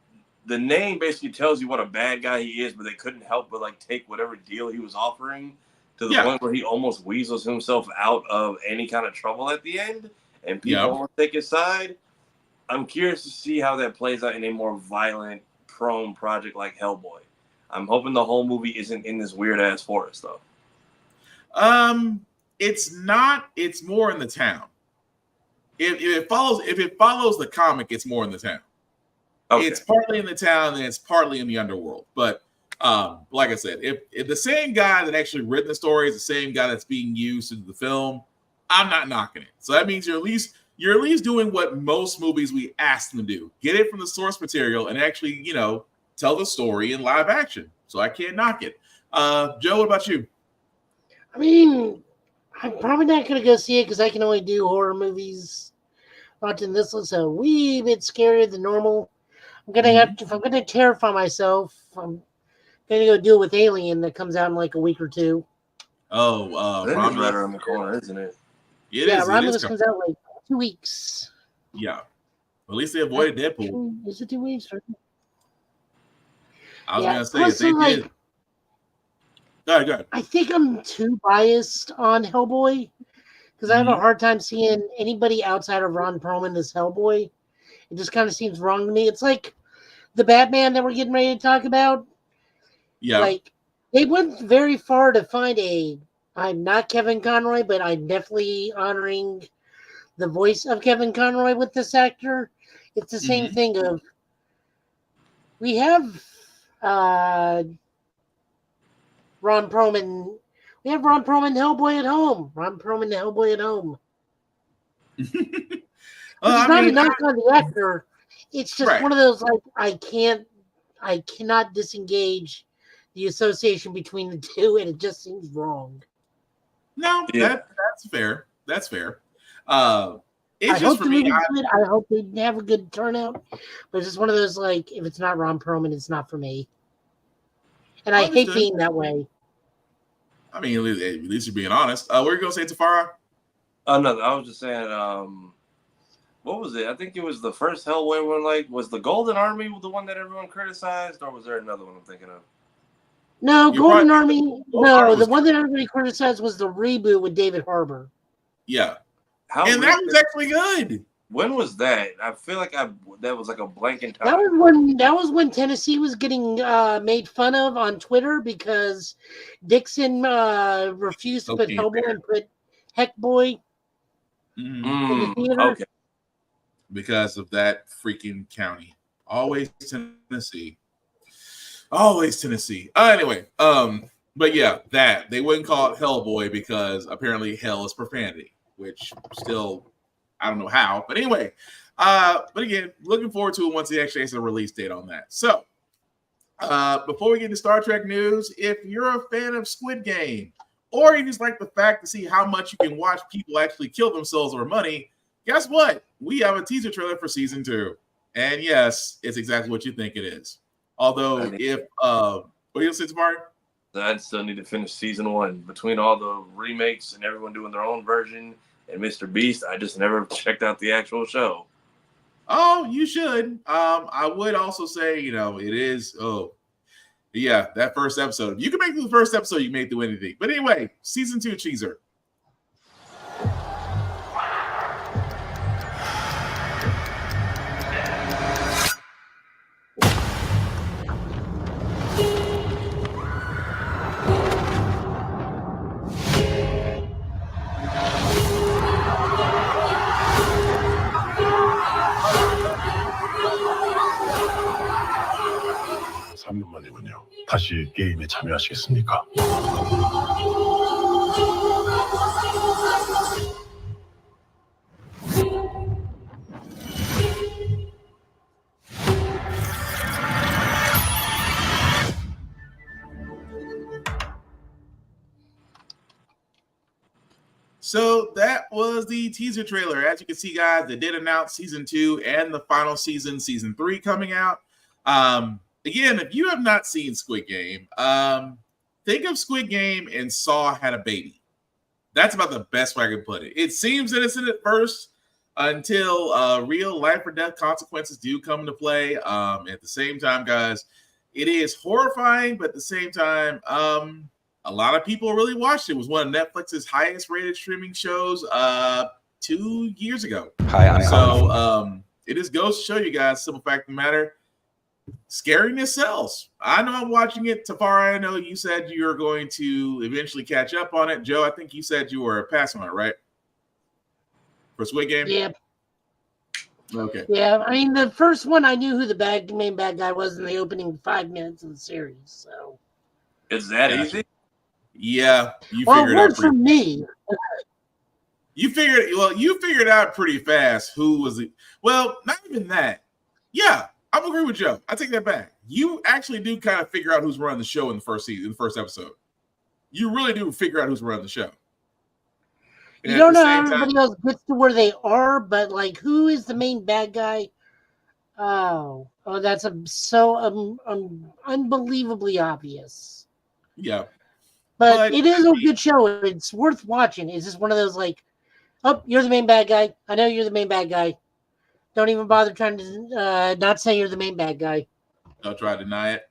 the name basically tells you what a bad guy he is, but they couldn't help but like take whatever deal he was offering to the point where he almost weasels himself out of any kind of trouble at the end, and people won't take his side. I'm curious to see how that plays out in a more violent, prone project like Hellboy. I'm hoping the whole movie isn't in this weird ass forest though. It's not. It's more in the town. If it follows the comic, it's more in the town. Okay. It's partly in the town and it's partly in the underworld. But like I said, if the same guy that actually written the story is the same guy that's being used in the film, I'm not knocking it. So that means you're at least doing what most movies we ask them to do: get it from the source material and actually, tell the story in live action. So I can't knock it. Joe, what about you? I mean, I'm probably not going to go see it because I can only do horror movies. Watching this looks a wee bit scarier than normal. I'm going to have to, if I'm going to terrify myself, I'm going to go do it with Alien that comes out in like a week or two. Oh, that is right around the corner, isn't it? Romulus comes out like 2 weeks. Yeah. At least they avoided Deadpool. Is it 2 weeks? I was gonna say if they did. Go ahead. I think I'm too biased on Hellboy because I have a hard time seeing anybody outside of Ron Perlman as Hellboy. It just kind of seems wrong to me. It's like the Batman that we're getting ready to talk about. Yeah. Like they went very far to find I'm not Kevin Conroy, but I'm definitely honoring the voice of Kevin Conroy with this actor. It's the same thing of we have Ron Perlman. We have Ron Perlman Hellboy at home. Ron Perlman Hellboy at home. It's not a knock on the actor. It's just one of those like I cannot disengage the association between the two, and it just seems wrong. No, that's fair. That's fair. It's I just hope for the me. movie's good. I hope they have a good turnout. But it's just one of those like, if it's not Ron Perlman, it's not for me. And I hate being that way. I mean, at least you're being honest. What are you gonna say, Tafara? No, I was just saying. What was it? I think it was the first Hellboy one. Like, was the Golden Army the one that everyone criticized, or was there another one I'm thinking of? No, Golden Army. No, the one that everybody criticized was the reboot with David Harbour. Yeah, and that was actually good. When was that? I feel like that was like a blank in time. That was when Tennessee was getting made fun of on Twitter because Dixon refused to put Hellboy and put Heckboy in the theater. Okay. Because of that freaking county. Always Tennessee. Always Tennessee. Anyway, but yeah, that they wouldn't call it Hellboy because apparently hell is profanity, which still I don't know how, but anyway. But again, looking forward to it once he actually has a release date on that. So before we get into Star Trek news, if you're a fan of Squid Game, or you just like the fact to see how much you can watch people actually kill themselves over money, guess what? We have a teaser trailer for season 2. And yes, it's exactly what you think it is. Although if what do you say, Tamari? I still need to finish season 1. Between all the remakes and everyone doing their own version and Mr. Beast, I just never checked out the actual show. Oh, you should. I would also say, it is that first episode. If you can make it through the first episode, you can make it through anything. But anyway, season 2 teaser. 다시 게임에 참여하시겠습니까? So that was the teaser trailer. As you can see, guys, they did announce season 2 and the final season 3 coming out. Again, if you have not seen Squid Game, think of Squid Game and Saw had a baby. That's about the best way I can put it. It seems innocent at first until real life or death consequences do come into play. At the same time, guys, it is horrifying, but at the same time, a lot of people really watched it. It was one of Netflix's highest rated streaming shows 2 years ago. It just goes to show you guys, simple fact of the matter, scariness sells. I know I'm watching it. Tafara, I know you said you're going to eventually catch up on it. Joe, I think you said you were passing on it, right? For Squid Game? Yeah. Okay. Yeah, I mean, the first one, I knew who the main bad guy was in the opening 5 minutes of the series. So is that easy? Yeah, you figured it out for me. You figured out pretty fast who was it. Well, not even that. Yeah, I'm agree with Joe. I take that back. You actually do kind of figure out who's running the show in the first season, in the first episode. You really do figure out who's running the show. And you don't know how everybody else gets to where they are, but like, who is the main bad guy? Oh, that's so unbelievably obvious. Yeah, but it is a good show. It's worth watching. It's just one of those like, oh, you're the main bad guy. I know you're the main bad guy. Don't even bother trying to not say you're the main bad guy. Don't try to deny it.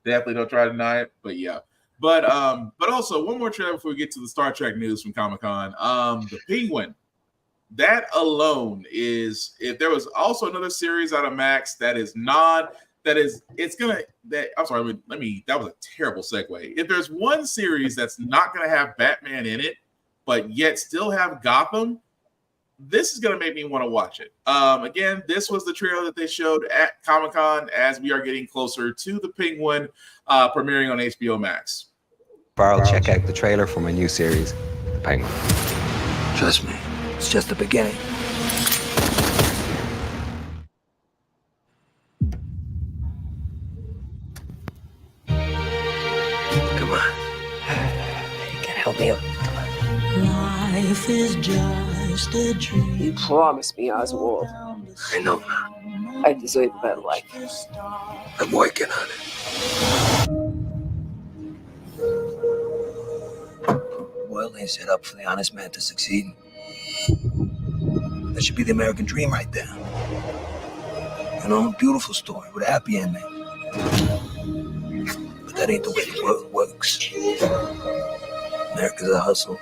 Definitely don't try to deny it. But yeah. But also one more trailer before we get to the Star Trek news from Comic-Con. The Penguin. That alone is, if there was also another series out of Max that is that was a terrible segue. If there's one series that's not gonna have Batman in it, but yet still have Gotham, this is gonna make me want to watch it. Again, this was the trailer that they showed at Comic-Con as we are getting closer to the Penguin premiering on HBO Max. Check out the trailer for my new series, The Penguin. Trust me, it's just the beginning. Come on. You gotta help me out. Life is just a dream. You promised me, Oswald. I know. I deserve a better life. I'm working on it. Well, they set up for the honest man to succeed. That should be the American dream right there. You know, beautiful story with a happy ending. But that ain't the way the world works. America's a hustle.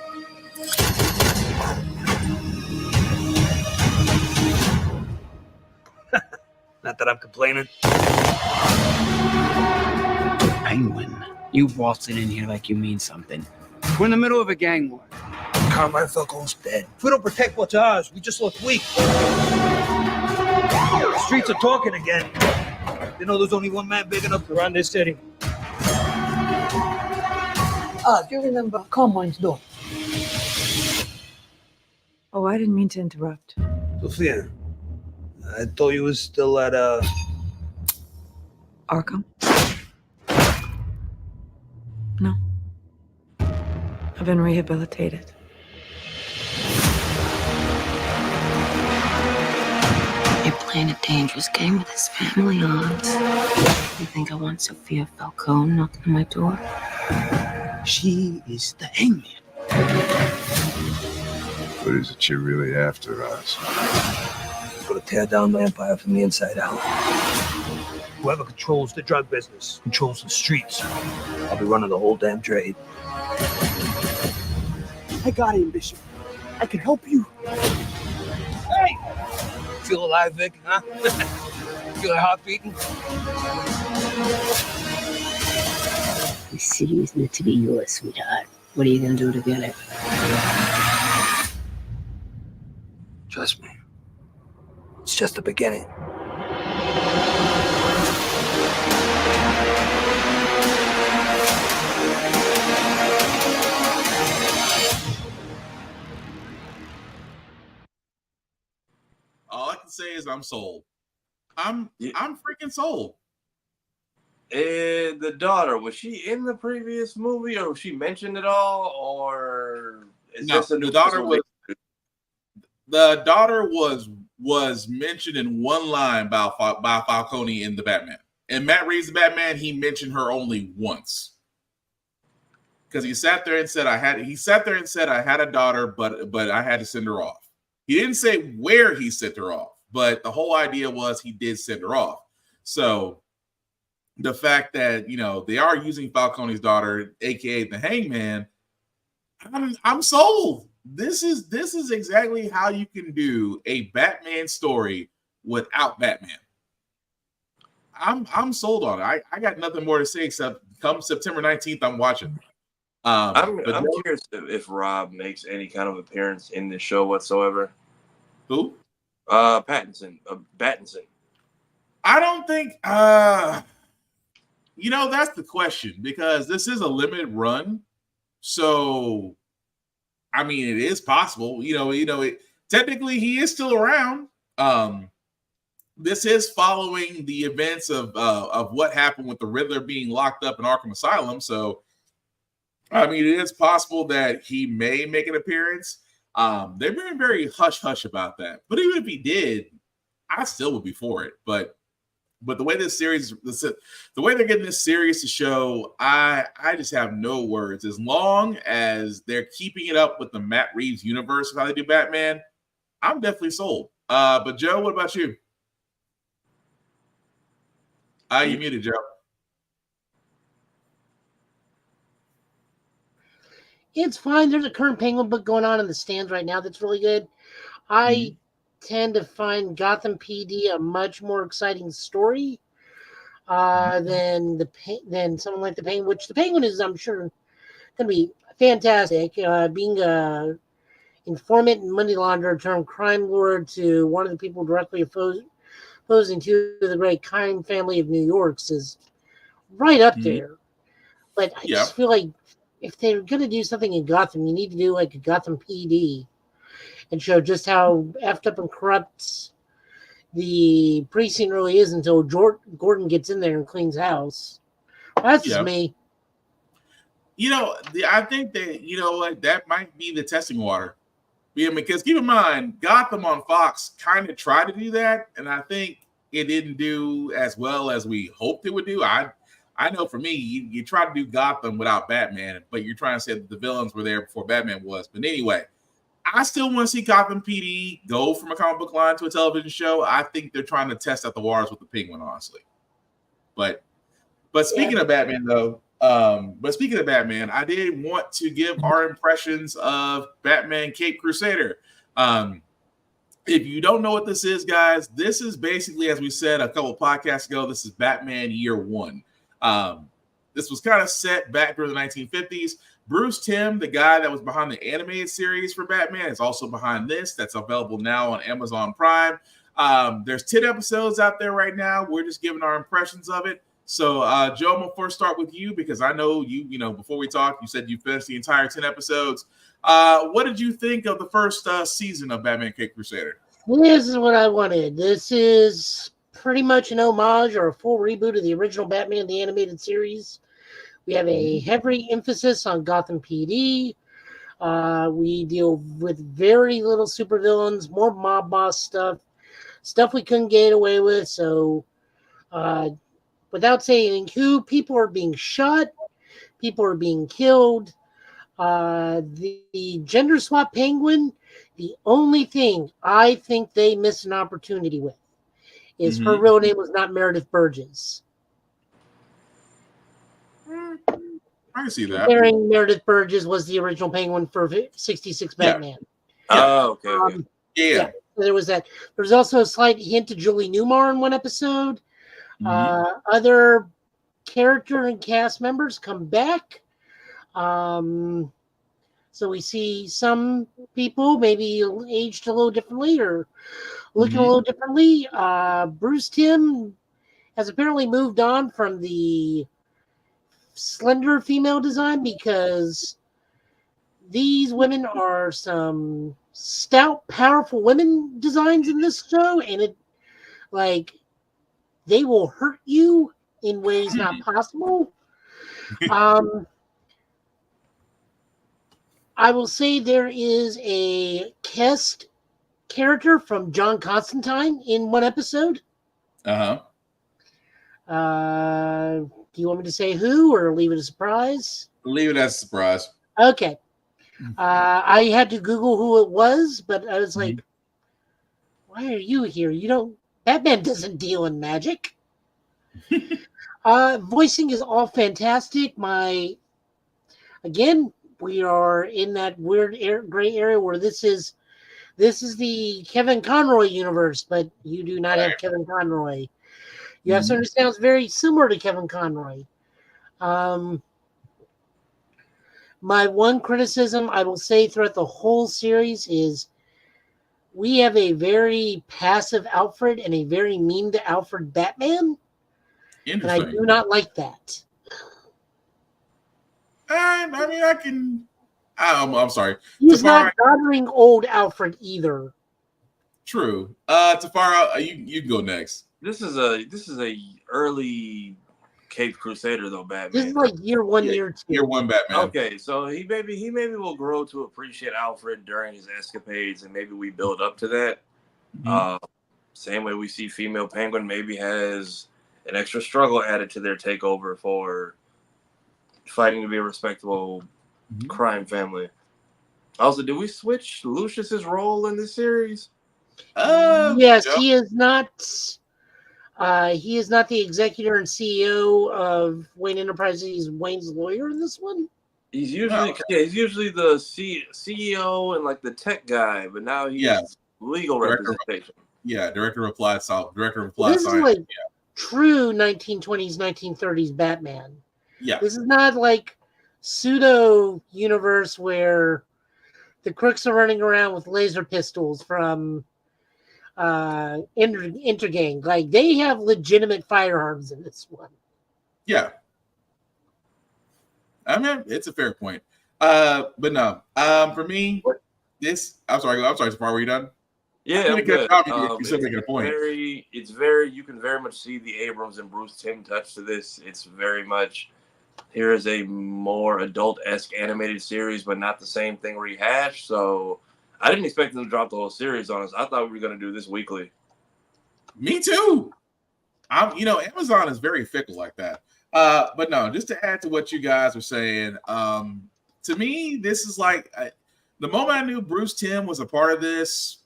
Not that I'm complaining. Penguin, you waltzing in here like you mean something. We're in the middle of a gang war. Carmine Falcone's dead. If we don't protect what's ours, we just look weak. The streets are talking again. They know there's only one man big enough to run this city. Do you remember Carmine's door? Oh, I didn't mean to interrupt. Sophia, I thought you was still at, Arkham? No. I've been rehabilitated. You're playing a dangerous game with this family, Hans. You think I want Sophia Falcone knocking on my door? She is the hangman. What is it you're really after, us? I'm gonna tear down the empire from the inside out. Whoever controls the drug business controls the streets. I'll be running the whole damn trade. I got ambition. I can help you. Hey! Feel alive, Vic, huh? Feel your heart beating? This city is meant to be yours, sweetheart. What are you gonna do to get it? Trust me. It's just the beginning. All I can say is I'm sold. I'm freaking sold. The daughter, was she in the previous movie, or was she mentioned at all, or is No, this a new the daughter movie? was mentioned in one line by Falcone in the Batman. And Matt Reeves' the Batman, he mentioned her only once. Because he sat there and said I had a daughter, but I had to send her off. He didn't say where he sent her off, but the whole idea was he did send her off. So the fact that, you know, they are using Falcone's daughter, aka the Hangman, I'm sold. This is exactly how you can do a Batman story without Batman. I'm sold on it. I got nothing more to say except come September 19th, I'm watching. I'm curious if Rob makes any kind of appearance in this show whatsoever. Who? Battinson. I don't think. You know, that's the question, because this is a limited run. So, I mean, it is possible. Technically, he is still around. this is following the events of what happened with the Riddler being locked up in Arkham Asylum. So, I mean, it is possible that he may make an appearance. They're being very hush hush about that. But even if he did, I still would be for it. But the way this series, the way they're getting this series to show, I just have no words. As long as they're keeping it up with the Matt Reeves universe of how they do Batman, I'm definitely sold. But Joe, what about you? You muted, Joe. It's fine. There's a current Penguin book going on in the stands right now that's really good. I tend to find Gotham PD a much more exciting story than something like the Penguin, which the Penguin is, I'm sure, going to be fantastic. Being a informant and money launderer turned crime lord to one of the people directly opposing to the great crime family of New York's is right up there. But I just feel like if they're going to do something in Gotham, you need to do like a Gotham PD and show just how effed up and corrupt the precinct really is until Gordon gets in there and cleans house. That's just me. You know, I think that, you know, like that might be the testing water. Yeah, because keep in mind, Gotham on Fox kind of tried to do that, and I think it didn't do as well as we hoped it would do. I know for me, you try to do Gotham without Batman, but you're trying to say that the villains were there before Batman was. But anyway, I still want to see Gotham PD go from a comic book line to a television show. I think they're trying to test out the waters with the Penguin, honestly. But speaking of Batman, though, I did want to give our impressions of Batman Cape Crusader. If you don't know what this is, guys, this is basically, as we said a couple of podcasts ago, this is Batman Year One. This was kind of set back during the 1950s. Bruce Timm, the guy that was behind the animated series for Batman, is also behind this. That's available now on Amazon Prime. There's 10 episodes out there right now. We're just giving our impressions of it. So, Joe, I'm going to first start with you because I know you know, before we talked, you said you finished the entire 10 episodes. What did you think of the first season of Batman Cape Crusader? This is what I wanted. This is pretty much an homage or a full reboot of the original Batman the Animated Series. We have a heavy emphasis on Gotham PD. We deal with very little supervillains, more mob boss stuff we couldn't get away with. So, without saying who, people are being shot, people are being killed. The gender swap Penguin, the only thing I think they missed an opportunity with is her real name was not Meredith Burgess. I can see that. Meredith Burgess was the original Penguin for 66 Batman. Oh, okay. Yeah. So there was that. There's also a slight hint to Julie Newmar in one episode. Other character and cast members come back. So we see some people maybe aged a little differently or looking a little differently. Bruce Timm has apparently moved on from the slender female design because these women are some stout, powerful women designs in this show, and it they will hurt you in ways not possible. I will say there is a guest character from John Constantine in one episode. Do you want me to say who or leave it a surprise? Leave it as a surprise. Okay. I had to Google who it was, but I was like, why are you here? Batman doesn't deal in magic. Voicing is all fantastic. Again, we are in that weird gray area where this is the Kevin Conroy universe, but you do not have Kevin Conroy. You have somebody who sounds very similar to Kevin Conroy. My one criticism I will say throughout the whole series is we have a very passive Alfred and a very mean to Alfred Batman. And I do not like that. I'm sorry. He's not bothering old Alfred either. True. Tafara, you can go next. This is a early Cape Crusader though, Batman. This is like year one, year two. Year one Batman. Okay, so he maybe will grow to appreciate Alfred during his escapades, and maybe we build up to that. Same way we see female Penguin maybe has an extra struggle added to their takeover for fighting to be a respectable crime family. Also, did we switch Lucius's role in this series? Yes, he is not. He is not the executor and CEO of Wayne Enterprises. He's Wayne's lawyer in this one. He's usually he's usually the CEO and like the tech guy, but now he's legal representation. Director of Applied Science. This is like true 1920s, 1930s Batman. Yeah, this is not like pseudo universe where the crooks are running around with laser pistols from Intergang. Like they have legitimate firearms in this one. Yeah, I mean it's a fair point. But no, for me, this. I'm sorry. So far, were you done? Yeah, I'm good. You're still making a point. It's very. You can very much see the Abrams and Bruce Timm touch to this. It's very much. Here is a more adult-esque animated series, but not the same thing rehashed. So I didn't expect them to drop the whole series on us. I thought we were going to do this weekly. Me too. Amazon is very fickle like that. But no, just to add to what you guys are saying, to me, this is like the moment I knew Bruce Timm was a part of this,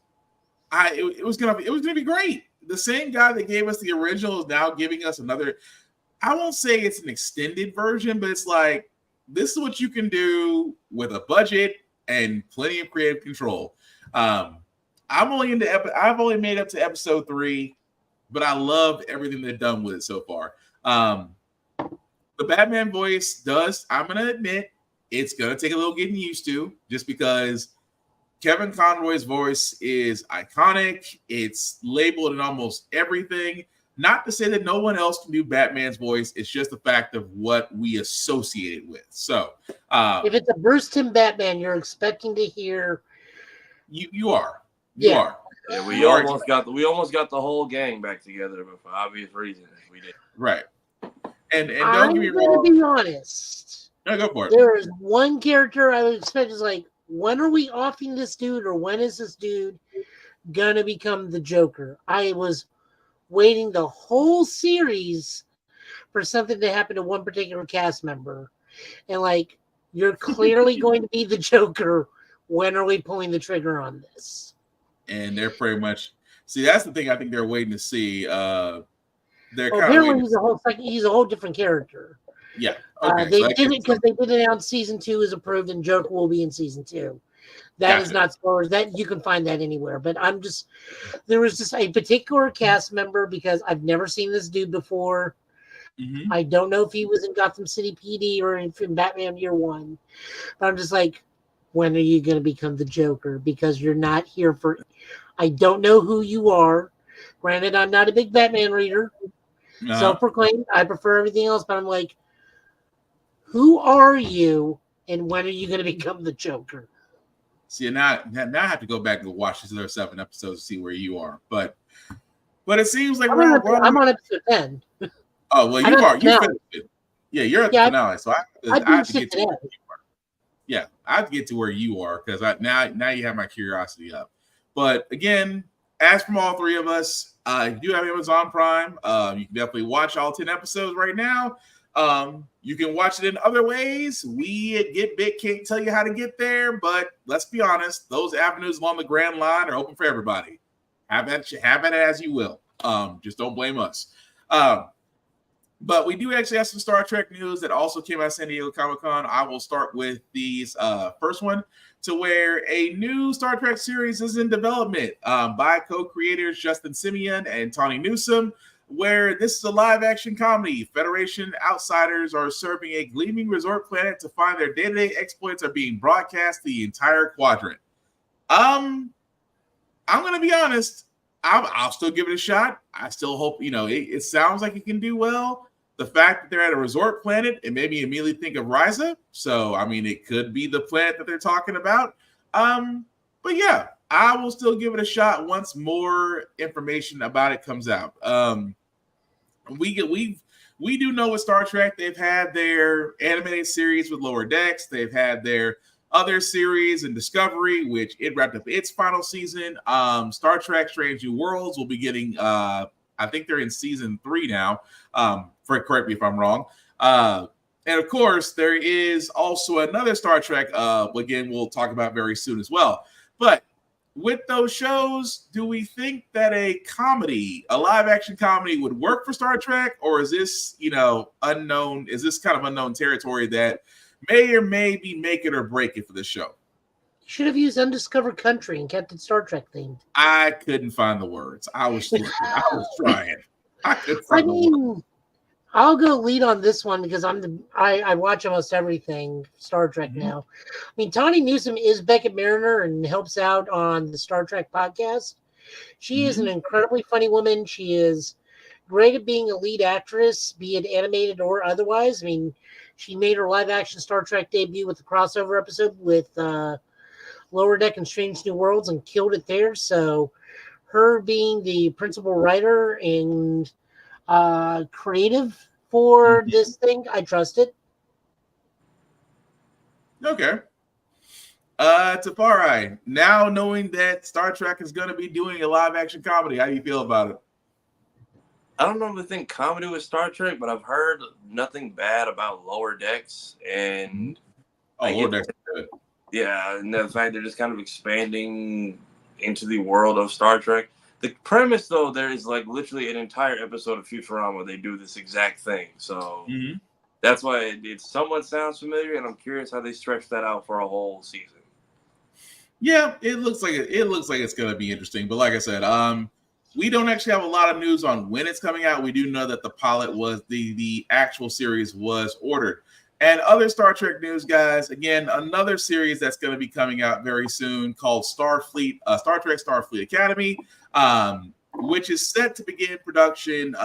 it was gonna be great. The same guy that gave us the original is now giving us another. I won't say it's an extended version, but it's like this is what you can do with a budget and plenty of creative control. I've only made up to episode 3, but I love everything they've done with it so far. The Batman voice does, I'm gonna admit, it's gonna take a little getting used to, just because Kevin Conroy's voice is iconic. It's labeled in almost everything. Not to say that no one else can do Batman's voice. It's just the fact of what we associate it with. So, if it's a Bruce Timm Batman, you're expecting to hear. You are. Yeah, we almost got the whole gang back together, but for obvious reasons, we did. Right. And don't get me wrong. I'm going to be honest. No, go for it. There is one character I would expect is like, when are we offing this dude, or when is this dude gonna become the Joker? I was waiting the whole series for something to happen to one particular cast member. And like, you're clearly going to be the Joker. When are we pulling the trigger on this? And they're pretty much, see, that's the thing I think they're waiting to see. They're apparently he's a whole different character. Yeah. Okay, they did it because they did announce season 2 is approved and Joker will be in season 2. That is not spoilers. That you can find that anywhere. But there was just a particular cast member, because I've never seen this dude before. Mm-hmm. I don't know if he was in Gotham City PD or in Batman Year One. But I'm just like, when are you going to become the Joker? Because you're not here for. I don't know who you are. Granted, I'm not a big Batman reader. Self-proclaimed. I prefer everything else, but I'm like, who are you, and when are you going to become the Joker? See, now I have to go back and watch these other 7 episodes to see where you are. But it seems like I'm on episode 10. Oh, well, you are. You finished it. Yeah, you're at the finale. So I have to get to where you are. Yeah, I have to get to where you are, because now you have my curiosity up. But again, as from all 3 of us, if you do have Amazon Prime, you can definitely watch all 10 episodes right now. You can watch it in other ways. We at Get Bit can't tell you how to get there, but let's be honest, those avenues along the Grand Line are open for everybody. Have it as you will. Just don't blame us. But we do actually have some Star Trek news that also came out of San Diego Comic-Con. I will start with these first one, to where a new Star Trek series is in development by co-creators Justin Simeon and Tawny Newsome, where this is a live-action comedy. Federation outsiders are serving a gleaming resort planet to find their day-to-day exploits are being broadcast to the entire quadrant. I'm going to be honest. I'll still give it a shot. I still hope, it sounds like it can do well. The fact that they're at a resort planet, it made me immediately think of Ryza. So, I mean, it could be the planet that they're talking about. But yeah, I will still give it a shot once more information about it comes out. We do know with Star Trek, they've had their animated series with Lower Decks. They've had their other series in Discovery, which it wrapped up its final season. Star Trek Strange New Worlds will be getting, I think they're in season 3 now. Correct me if I'm wrong. And of course, there is also another Star Trek, again, we'll talk about very soon as well. But with those shows, do we think that a live action comedy would work for Star Trek? Or is this, unknown? Is this kind of unknown territory that may or may be make it or break it for this show? You should have used Undiscovered Country and kept it Star Trek themed. I couldn't find the words. I was looking. I was trying. I couldn't find the words. I'll go lead on this one because I watch almost everything Star Trek now. I mean, Tawny Newsome is Beckett Mariner and helps out on the Star Trek podcast. She is an incredibly funny woman. She is great at being a lead actress, be it animated or otherwise. I mean, she made her live action Star Trek debut with the crossover episode with Lower Deck and Strange New Worlds and killed it there. So her being the principal writer and creative for this thing, I trust it. Okay. Tafari, now knowing that Star Trek is going to be doing a live action comedy, how do you feel about it? I don't normally think comedy with Star Trek, but I've heard nothing bad about Lower Decks, and Lower Decks is good. Yeah, and the fact they're just kind of expanding into the world of Star Trek. The premise, though, there is like literally an entire episode of Futurama. They do this exact thing, so that's why it somewhat sounds familiar, and I'm curious how they stretch that out for a whole season. Yeah, it looks like it's going to be interesting. But like I said, we don't actually have a lot of news on when it's coming out. We do know that the pilot was the actual series was ordered. And other Star Trek news, guys, again, another series that's going to be coming out very soon called Star Trek Starfleet Academy, which is set to begin production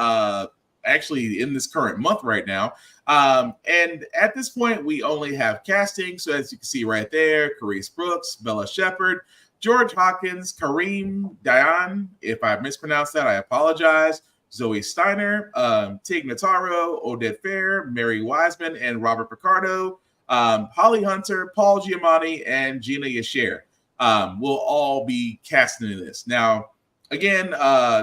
actually in this current month right now. And at this point, we only have casting. So as you can see right there, Carice Brooks, Bella Shepherd, George Hawkins, Kareem Dayan. If I mispronounced that, I apologize. Zoe Steiner, Tig Notaro, Odette Fair, Mary Wiseman, and Robert Picardo, Holly Hunter, Paul Giamatti, and Gina Yasher will all be casting in this. Now, again,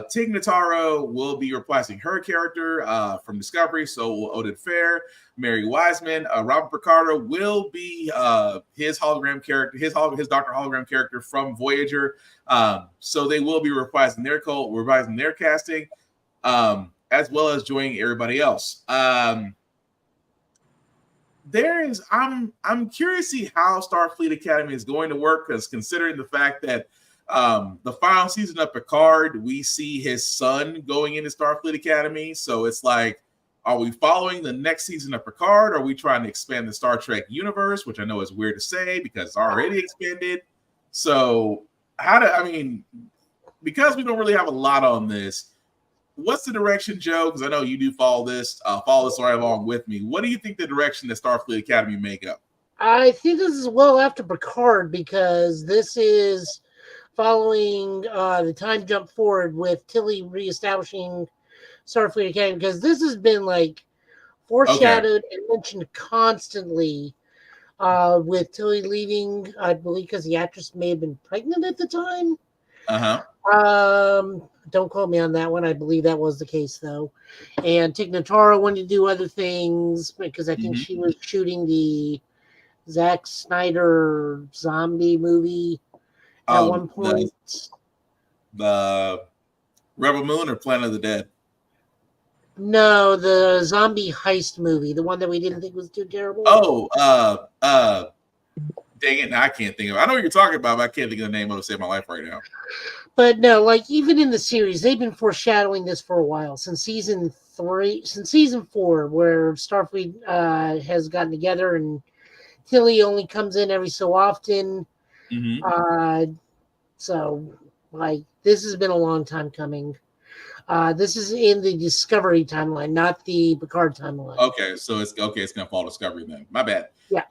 Tig Notaro will be replacing her character from Discovery, so will Odette Fair. Mary Wiseman, Robert Picardo will be his hologram character, his Dr. Hologram character from Voyager. So they will be revising their casting. As well as joining everybody else. I'm curious to see how Starfleet Academy is going to work, because considering the fact that the final season of Picard, we see his son going into Starfleet Academy. So it's like, are we following the next season of Picard? Or are we trying to expand the Star Trek universe, which I know is weird to say because it's already expanded. So because we don't really have a lot on this, what's the direction, Joe? Because I know you do follow this right along with me. What do you think the direction that Starfleet Academy may go? I think this is well after Picard, because this is following the time jump forward with Tilly reestablishing Starfleet Academy, because this has been like foreshadowed and mentioned constantly with Tilly leaving, I believe, because the actress may have been pregnant at the time. Don't quote me on that one. I believe that was the case, though. And Tig Notaro wanted to do other things because I think she was shooting the Zack Snyder zombie movie at one point. The Rebel Moon or Planet of the Dead? No, the zombie heist movie, the one that we didn't think was too terrible. Dang it, I can't think of it. I know what you're talking about, but I can't think of the name of it to save my life right now. But no, like even in the series, they've been foreshadowing this for a while, since season 4, where Starfleet has gotten together and Tilly only comes in every so often. So like this has been a long time coming. This is in the Discovery timeline, not the Picard timeline. Okay, so it's gonna fall Discovery then. My bad. Yeah.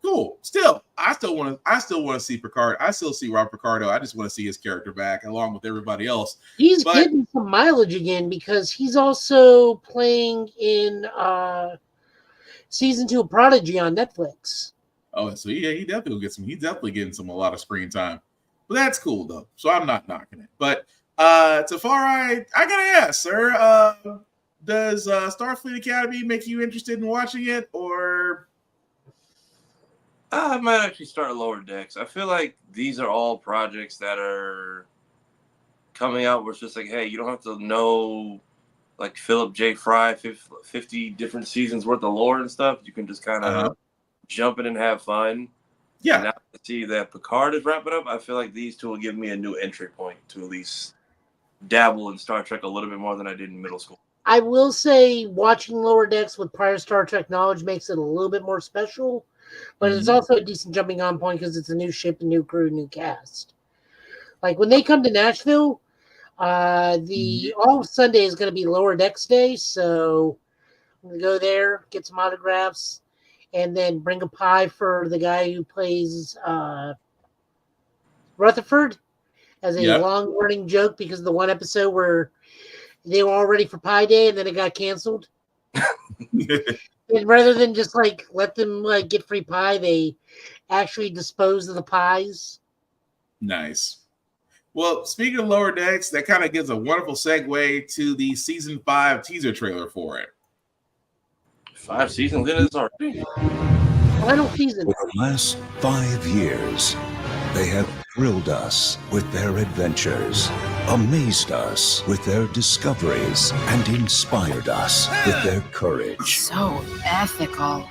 Cool. Still, I still want to see Picard. I still see Robert Picardo. I just want to see his character back along with everybody else. He's getting some mileage again because he's also playing in season 2 of Prodigy on Netflix. Oh, so yeah, he definitely will get some. He's definitely getting a lot of screen time. But that's cool though. So I'm not knocking it. But Tafari, I gotta ask, sir, does Starfleet Academy make you interested in watching it, or? I might actually start Lower Decks. I feel like these are all projects that are coming out where it's just like, hey, you don't have to know like Philip J. Fry 50 different seasons worth of lore and stuff. You can just kind of jump in and have fun. Yeah. And now to see that Picard is wrapping up, I feel like these two will give me a new entry point to at least dabble in Star Trek a little bit more than I did in middle school. I will say watching Lower Decks with prior Star Trek knowledge makes it a little bit more special. But it's also a decent jumping on point because it's a new ship, a new crew, new cast. Like when they come to Nashville, all Sunday is going to be Lower Decks Day, so I'm going to go there, get some autographs, and then bring a pie for the guy who plays Rutherford as a long running joke because of the one episode where they were all ready for Pie Day and then it got canceled. And rather than just like let them like get free pie, they actually dispose of the pies. Nice. Well, speaking of Lower Decks, that kind of gives a wonderful segue to the season 5 teaser trailer for it. 5 seasons in this already. Final season. For the last 5 years, they have thrilled us with their adventures, amazed us with their discoveries, and inspired us with their courage. So ethical.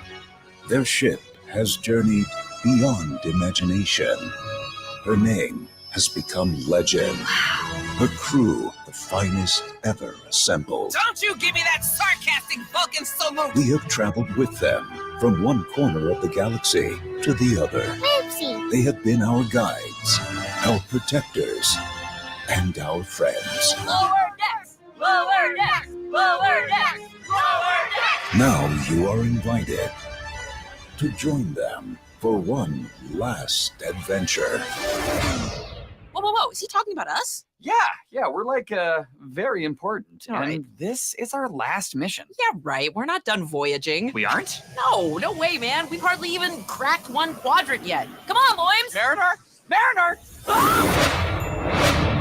Their ship has journeyed beyond imagination. Her name has become legend. Her crew, the finest ever assembled. Don't you give me that sarcastic Vulcan salute! We have traveled with them from one corner of the galaxy to the other. Oopsie. They have been our guides, our protectors, and our friends. Lower Decks! Lower Decks! Lower Decks! Lower Decks! Now you are invited to join them for one last adventure. Whoa, is he talking about us? Yeah, we're like very important. All right. This is our last mission. Yeah, right. We're not done voyaging. We aren't? No way, man. We've hardly even cracked one quadrant yet. Come on, Loims! Mariner!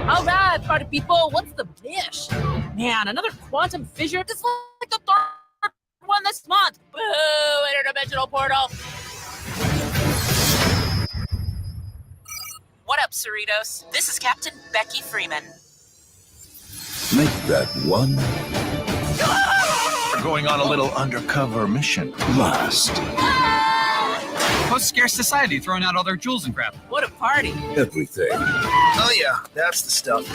All right, party people, what's the dish? Man, another quantum fissure? Just like the third one this month. Boo, interdimensional portal. What up, Cerritos? This is Captain Becky Freeman. Make that one We're going on a little undercover mission. last. Post-scarce society throwing out all their jewels and crap. What a party. Everything. Oh yeah, that's the stuff.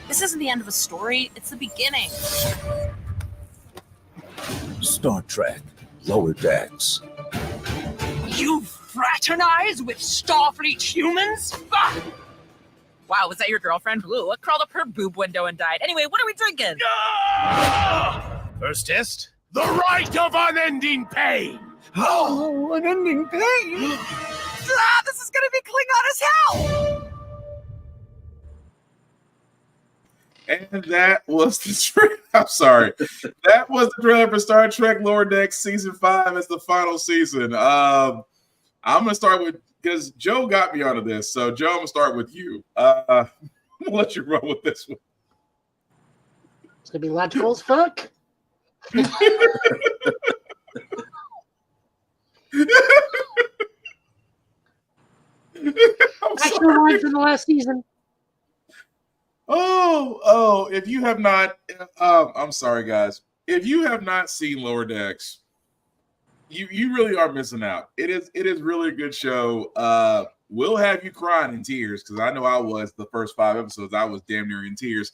This isn't the end of a story, it's the beginning. Star Trek Lower Decks. You fraternize with Starfleet humans? Ah! Wow, was that your girlfriend? Blue, what crawled up her boob window and died? Anyway, what are we drinking? First test: the right of unending pain. Oh, unending pain! This is gonna be Klingon as hell! And that was the trailer. I'm sorry. That was the trailer for Star Trek Lower Decks Season 5 as the final season. I'm going to start with, because Joe got me onto this. So, Joe, I'm going to start with you. I'm going to let you run with this one. It's going to be logical as fuck. Actual line from the last season. If you have not, I'm sorry, guys. If you have not seen Lower Decks, you really are missing out. It is really a good show. Will have you crying in tears, because I know I was the first 5 episodes. I was damn near in tears.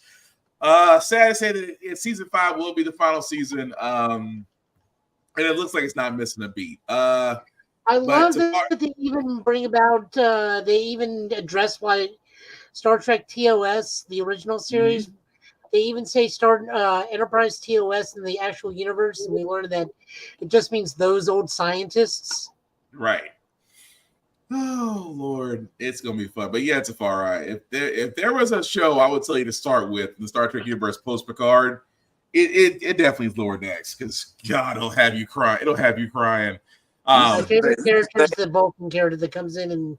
Sad to say that season 5 will be the final season. And it looks like it's not missing a beat. I love that they even bring about, they even address why Star Trek TOS, the original series, they even say Enterprise TOS in the actual universe, and we learned that it just means those old scientists. Right. Oh Lord, it's gonna be fun. But yeah, Tafari, if there was a show I would tell you to start with the Star Trek universe post Picard, it definitely is Lower Decks, because God, it'll have you cry. It'll have you crying. My favorite character is the Vulcan character that comes in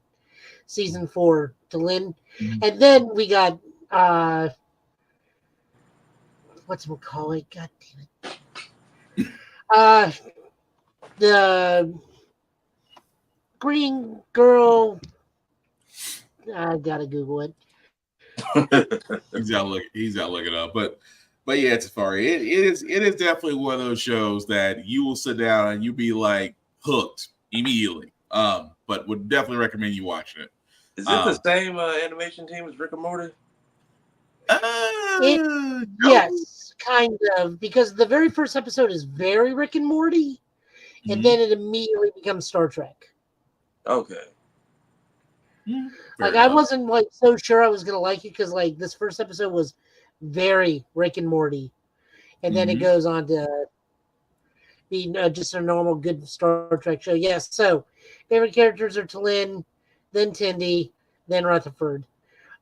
season 4, T'Lyn. And then we got whatchamacallit, god damn it. The green girl, I gotta Google it. He's gotta look it up. But yeah, Tafari, it is definitely one of those shows that you will sit down and you be like hooked immediately. But would definitely recommend you watching it. Is it the same animation team as Rick and Morty? Yes, kind of, because the very first episode is very Rick and Morty, and then it immediately becomes Star Trek. Okay. Like, I wasn't like so sure I was gonna like it because like this first episode was very Rick and Morty, and then it goes on to be just a normal good Star Trek show. Yes, so favorite characters are T'Lyn, then Tendi, then Rutherford.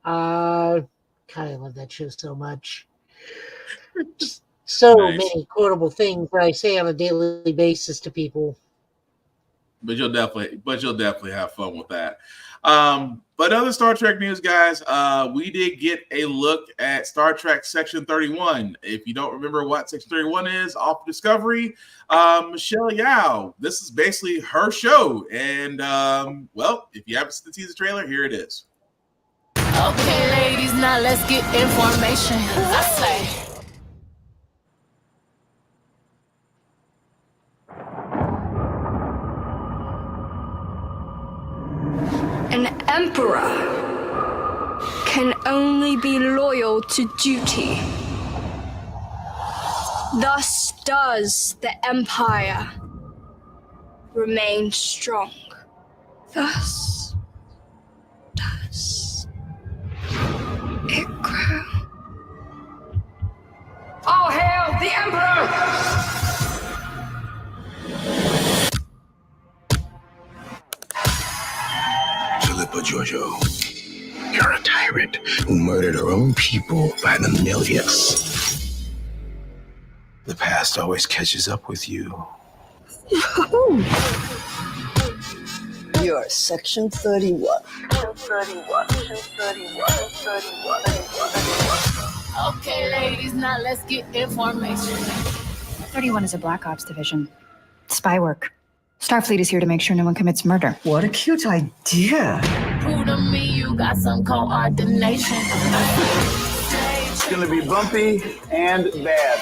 God, I love that show so much. Just so many quotable things that I say on a daily basis to people. But you'll definitely have fun with that. But other Star Trek news, guys, we did get a look at Star Trek Section 31. If you don't remember what Section 31 is, off Discovery, Michelle Yeoh, this is basically her show. And, well, if you haven't seen the teaser trailer, here it is. Okay, ladies, now let's get information. I say. An emperor can only be loyal to duty. Thus does the empire remain strong. Thus does it grow. All hail the emperor! Philippa Giorgio, you're a tyrant who murdered her own people by the millions. The past always catches up with you. You're Section 31. Okay, ladies, now let's get information. 31 is a Black Ops division. Spy work. Starfleet is here to make sure no one commits murder. What a cute idea. Prove to me you got some coordination. It's gonna be bumpy and bad.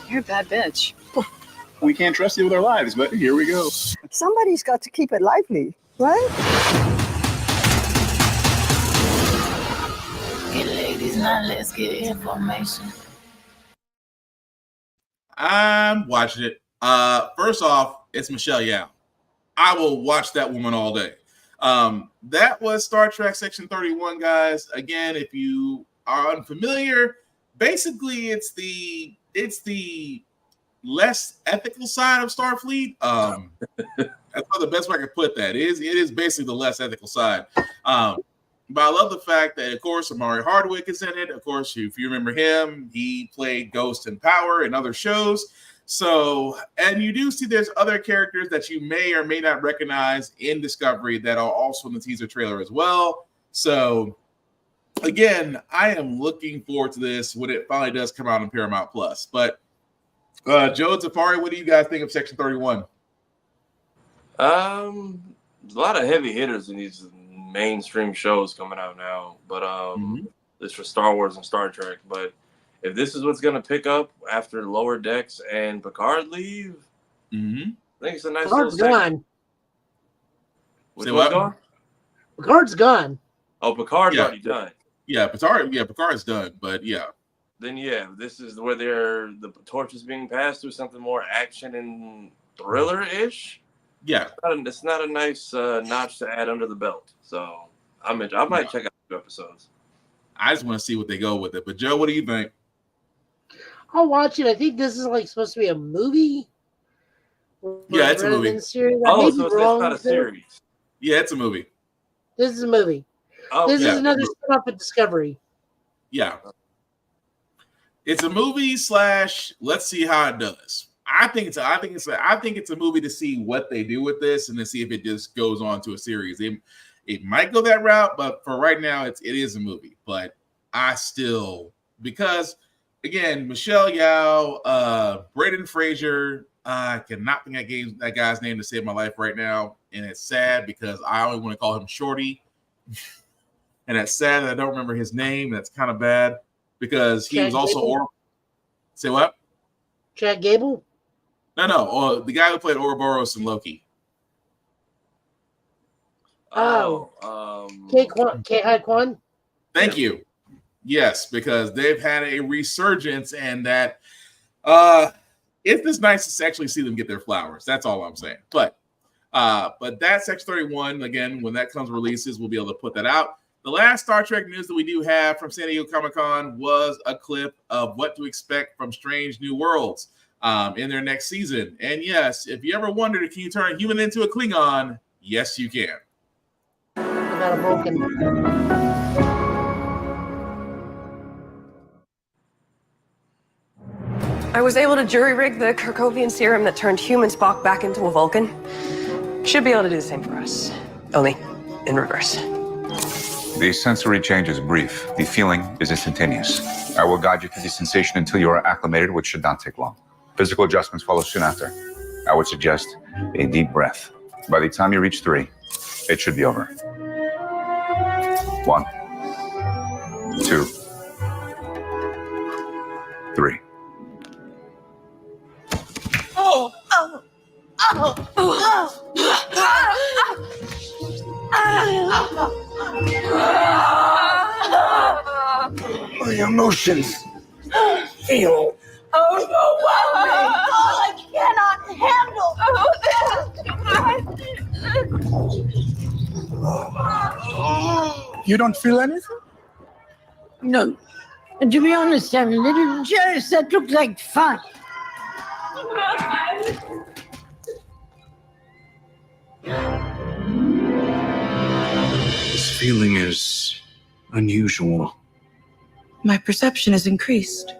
You're a bad bitch. We can't trust you with our lives, but here we go. Somebody's got to keep it lively, right? Okay, ladies, now let's get information. I'm watching it. First off, it's Michelle Yeoh. I will watch that woman all day. That was Star Trek Section 31, guys. Again, if you are unfamiliar, basically it's the less ethical side of Starfleet. That's probably the best way I can put that. It is basically the less ethical side. But I love the fact that, of course, Amari Hardwick is in it. Of course, if you remember him, he played Ghost in Power and other shows. So, and you do see there's other characters that you may or may not recognize in Discovery that are also in the teaser trailer as well. So, again, I am looking forward to this when it finally does come out on Paramount Plus. But, Joe, Tafari, what do you guys think of Section 31? A lot of heavy hitters in these mainstream shows coming out now, but it's for Star Wars and Star Trek. But if this is what's going to pick up after Lower Decks and Picard leave, I think it's a nice Picard's little gone. Which one's gone? Picard's gone. Oh, Picard's already done. Yeah, Picard's done. But yeah. Then yeah, this is where the torch is being passed through something more action and thriller-ish. Yeah, it's not a nice notch to add under the belt. So I might check out 2 episodes. I just want to see what they go with it. But Joe, what do you think? I'll watch it. I think this is like supposed to be a movie. Yeah, it's a movie. Oh, so it's not a series. Yeah, it's a movie. This is a movie. Oh, this yeah. is another spin-off of Discovery. Yeah. It's a movie / let's see how it does. I think it's a movie to see what they do with this and to see if it just goes on to a series. It might go that route, but for right now, it is a movie. But I still, because again, Michelle Yeoh, Brendan Fraser, I cannot think I gave that guy's name to save my life right now, and it's sad because I only want to call him Shorty, and it's sad that I don't remember his name. That's kind of bad because he was also say what? Chad Gable? No, the guy who played Ouroboros in Loki. K-Hai Kwan? Thank you. Yes, because they've had a resurgence, and that it's just nice to actually see them get their flowers. That's all I'm saying. But that Section 31, again, when that comes releases, we'll be able to put that out. The last Star Trek news that we do have from San Diego Comic-Con was a clip of what to expect from Strange New Worlds in their next season. And yes, if you ever wondered, can you turn a human into a Klingon? Yes, you can. Without a Vulcan. I was able to jury-rig the Kerkovian serum that turned human Spock back into a Vulcan. Should be able to do the same for us, only in reverse. The sensory change is brief. The feeling is instantaneous. I will guide you through the sensation until you are acclimated, which should not take long. Physical adjustments follow soon after. I would suggest a deep breath. By the time you reach 3, it should be over. 1, 2, 3. My emotions feel overwhelming. I cannot handle. You don't feel anything? No. And to be honest, I'm a little jealous. That looked like fun. This feeling is unusual. My perception has increased.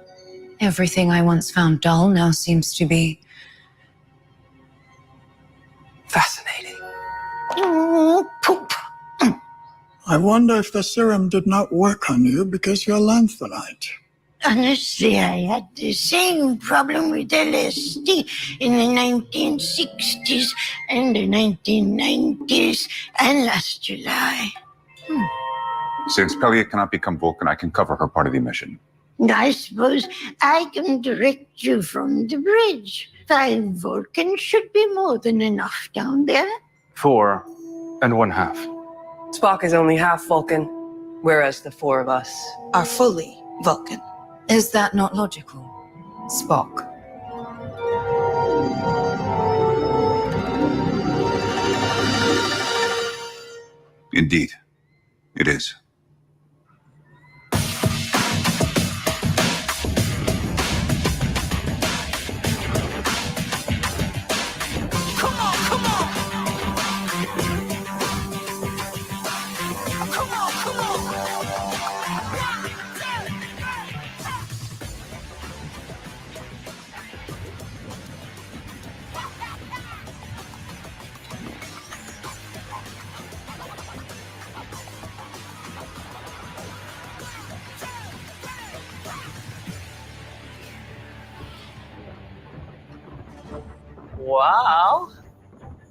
Everything I once found dull now seems to be fascinating. Oh, poop. I wonder if the serum did not work on you because you're lanthanite. Honestly, I had the same problem with LSD in the 1960s and the 1990s and last July. Since Pelia cannot become Vulcan, I can cover her part of the mission. I suppose I can direct you from the bridge. 5 Vulcans should be more than enough down there. 4 1/2. Spock is only half Vulcan, whereas the 4 of us are fully Vulcan. Is that not logical, Spock? Indeed, it is. Wow.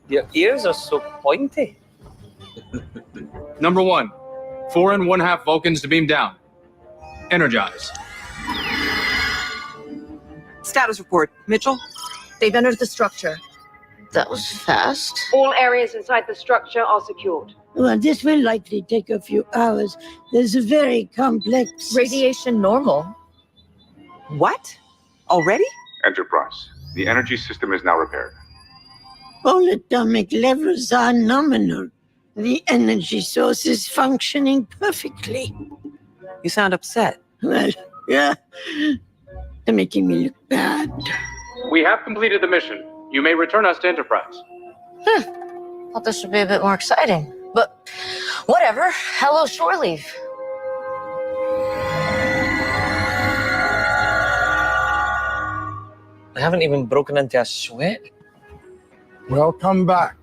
Your ears are so pointy. Number 1, 4 1/2 Vulcans to beam down. Energize. Status report. Mitchell, they've entered the structure. That was fast. All areas inside the structure are secured. Well, this will likely take a few hours. There's a very complex... Radiation normal. What? Already? Enterprise, the energy system is now repaired. All atomic levels are nominal. The energy source is functioning perfectly. You sound upset. Well, yeah. They're making me look bad. We have completed the mission. You may return us to Enterprise. Thought this would be a bit more exciting. But whatever. Hello, shore leave. I haven't even broken into a sweat. Welcome back.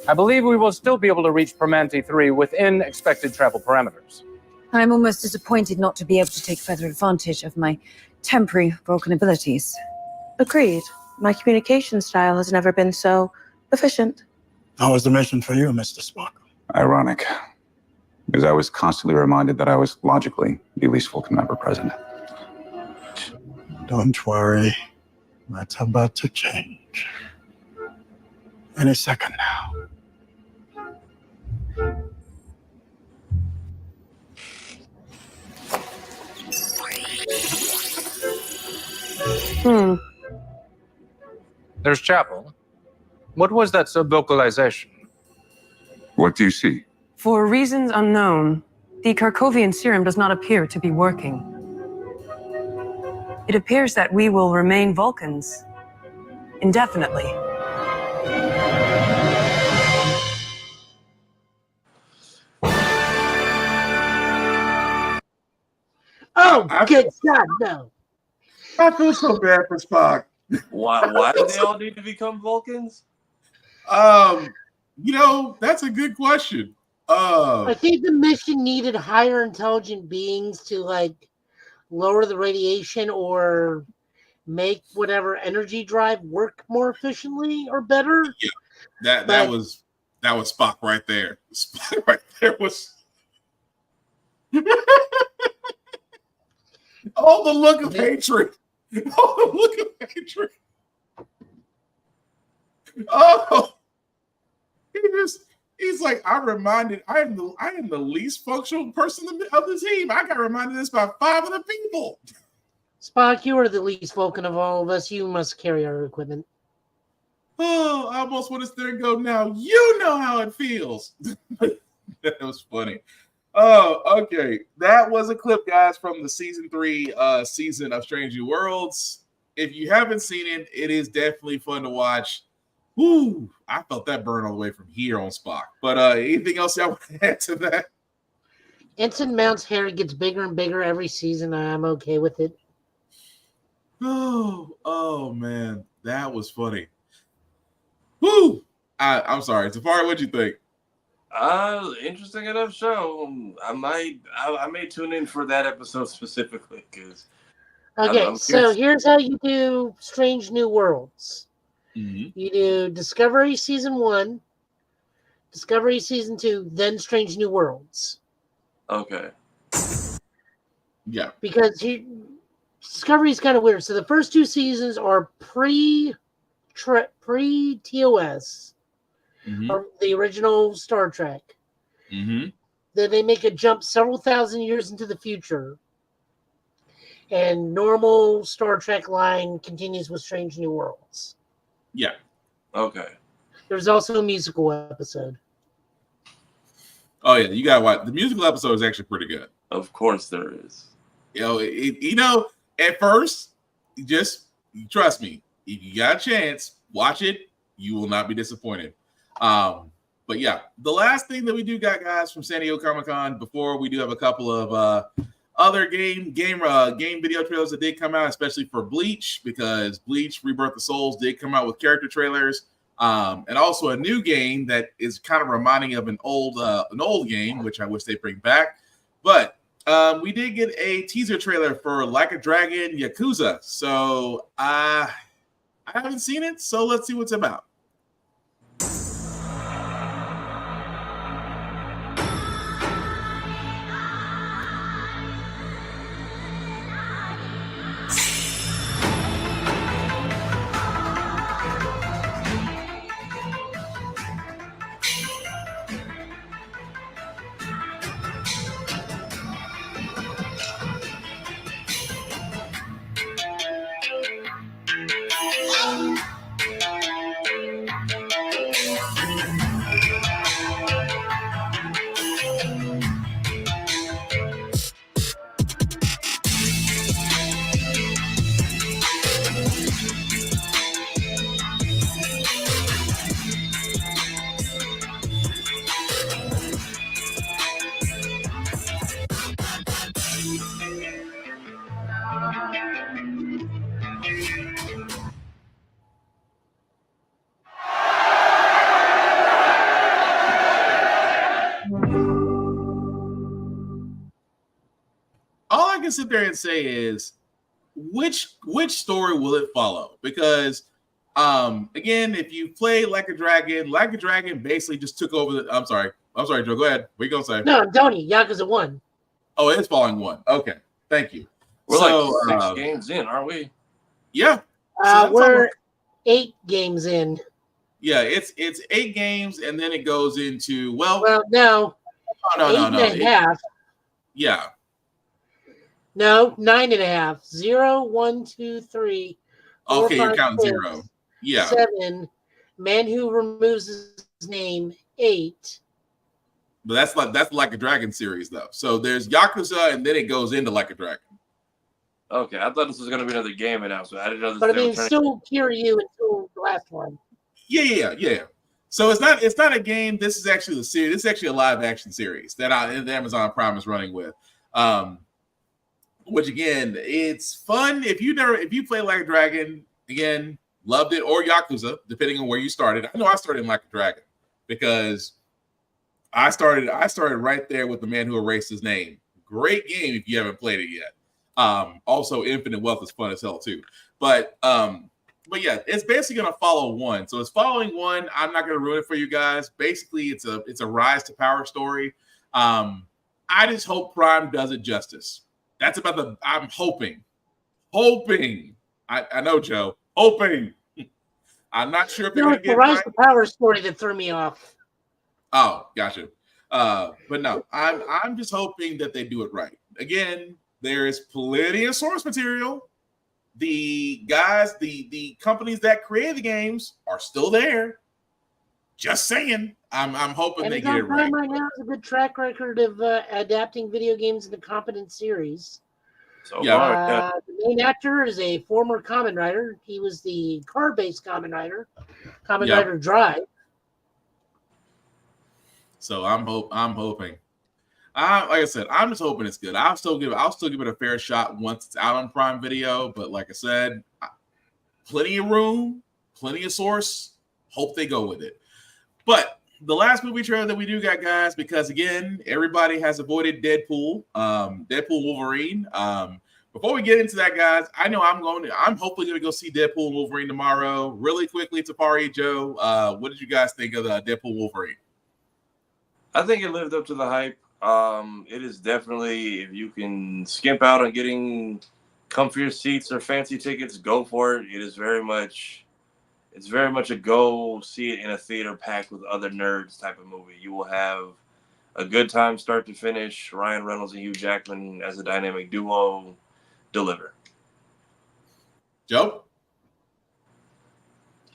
I believe we will still be able to reach Permanente 3 within expected travel parameters. I'm almost disappointed not to be able to take further advantage of my temporary Vulcan abilities. Agreed. My communication style has never been so efficient. How was the mission for you, Mr. Spock? Ironic, because I was constantly reminded that I was logically the least Vulcan member present. Don't worry. That's about to change. Any second now. There's Chapel. What was that subvocalization? What do you see? For reasons unknown, the Karkovian serum does not appear to be working. It appears that we will remain Vulcans indefinitely. Oh, good God, no. I feel so bad for Spock. Why do they all need to become Vulcans? That's a good question. I think the mission needed higher intelligent beings to lower the radiation or make whatever energy drive work more efficiently or better. Yeah, that was Spock right there. Spock right there was. Oh, the look of hatred. Oh, the look of hatred. Oh, he's like, I am the least functional person of the team. I got reminded of this by 5 other people. Spock, you are the least Vulcan of all of us. You must carry our equipment. Oh, I almost want to sit there and go, now you know how it feels. That was funny. Oh, okay. That was a clip, guys, from the season 3 season of Strange New Worlds. If you haven't seen it, it is definitely fun to watch. Woo! I felt that burn all the way from here on Spock. But anything else I want to add to that? Ensign Mount's hair gets bigger and bigger every season. I'm okay with it. Oh man, that was funny. Woo! I'm sorry, Tafari. What'd you think? Interesting enough show. I may tune in for that episode specifically because. Okay, so here's how you do Strange New Worlds. Mm-hmm. You do Discovery Season 1, Discovery Season 2, then Strange New Worlds. Okay. Yeah. Because Discovery is kind of weird. So the first 2 seasons are pre-TOS, or the original Star Trek. Mm-hmm. Then they make a jump several thousand years into the future. And normal Star Trek line continues with Strange New Worlds. Yeah. Okay. There's also a musical episode. Oh yeah, you gotta watch. The musical episode is actually pretty good. Of course there is. At first, just trust me. If you got a chance, watch it. You will not be disappointed. But yeah, the last thing that we do got, guys, from San Diego Comic-Con before we do have a couple of other game video trailers that did come out, especially for Bleach, because Bleach Rebirth of Souls did come out with character trailers, and also a new game that is kind of reminding of an old game, which I wish they bring back. But we did get a teaser trailer for Like a Dragon Yakuza, so I haven't seen it, so let's see what's about. can sit there and say is which story will it follow? Because again, if you play Like a Dragon basically just took over the. I'm sorry, Joe. Go ahead. What are you gonna say? No, Tony. Yakuza 1. Oh, it's following 1. Okay, thank you. We're like 6 games in, aren't we? Yeah. We're 8 games in. Yeah, it's 8 games, and then it goes into no. 8.5. Yeah. No, 9.5. 0, 1, 2, 3. 4, Okay, 5, you're counting 6, 0. Yeah. 7. Man who removes his name. 8. But that's like a Dragon series though. So there's Yakuza, and then it goes into Like a Dragon. Okay, I thought this was gonna be another game announcement. I didn't know this. But I mean, still Kiryu until the last one. Yeah. So it's not a game. This is actually the series. This is actually a live action series that Amazon Prime is running with. Which again, it's fun if you play Like a Dragon. Again, loved it, or Yakuza, depending on where you started. I know I started in Like a Dragon because I started right there with the Man Who Erased His Name. Great game if you haven't played it yet. Also, Infinite Wealth is fun as hell too. But yeah, it's basically gonna follow 1. So it's following 1. I'm not gonna ruin it for you guys. Basically, it's a rise to power story. I just hope Prime does it justice. That's about I'm hoping. I know, Joe. Hoping. I'm not sure if they're gonna get the rise to power story that threw me off. Oh, gotcha. But no, I'm just hoping that they do it right. Again, there is plenty of source material. The guys, the companies that create the games are still there. Just saying. I'm hoping they get it right. Right now has a good track record of adapting video games into competent series. So the main actor is a former Kamen Rider. He was the car-based Kamen Rider, Kamen Rider Drive. So I'm hoping. Like I said, I'm just hoping it's good. I'll still give it a fair shot once it's out on Prime Video. But like I said, plenty of room, plenty of source. Hope they go with it. But the last movie trailer that we do got, guys, because again, everybody has avoided Deadpool, Wolverine. Before we get into that, guys, I know I'm hopefully going to go see Deadpool and Wolverine tomorrow. Really quickly, Tafari, Joe, what did you guys think of Deadpool Wolverine? I think it lived up to the hype. It is definitely, if you can skimp out on getting comfier seats or fancy tickets, go for it. It's very much a go see it in a theater packed with other nerds type of movie. You will have a good time start to finish. Ryan Reynolds and Hugh Jackman as a dynamic duo deliver. Joe?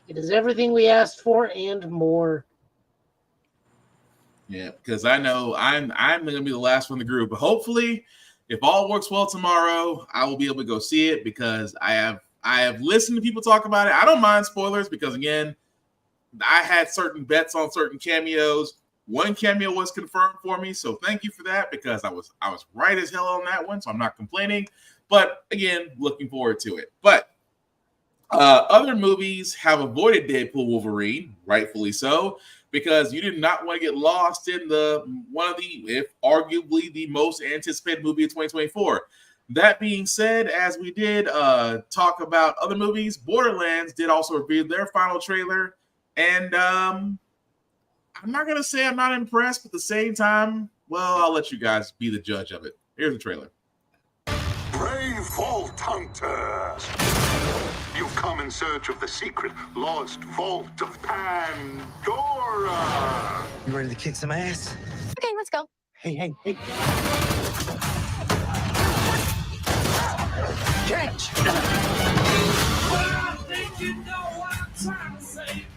It is everything we asked for and more. Yeah, because I know I'm going to be the last one in the group. But hopefully, if all works well tomorrow, I will be able to go see it because I have listened to people talk about it. I don't mind spoilers because, again, I had certain bets on certain cameos. One cameo was confirmed for me, so thank you for that because I was right as hell on that one, so I'm not complaining. But, again, looking forward to it. But other movies have avoided Deadpool Wolverine, rightfully so, because you did not want to get lost in one of the, if arguably the most anticipated movie of 2024. That being said, as we did talk about other movies, Borderlands did also reveal their final trailer. And I'm not going to say I'm not impressed, but at the same time, well, I'll let you guys be the judge of it. Here's the trailer. Brave Vault Hunters! You've come in search of the secret lost vault of Pandora! You ready to kick some ass? Okay, let's go. Hey. Catch!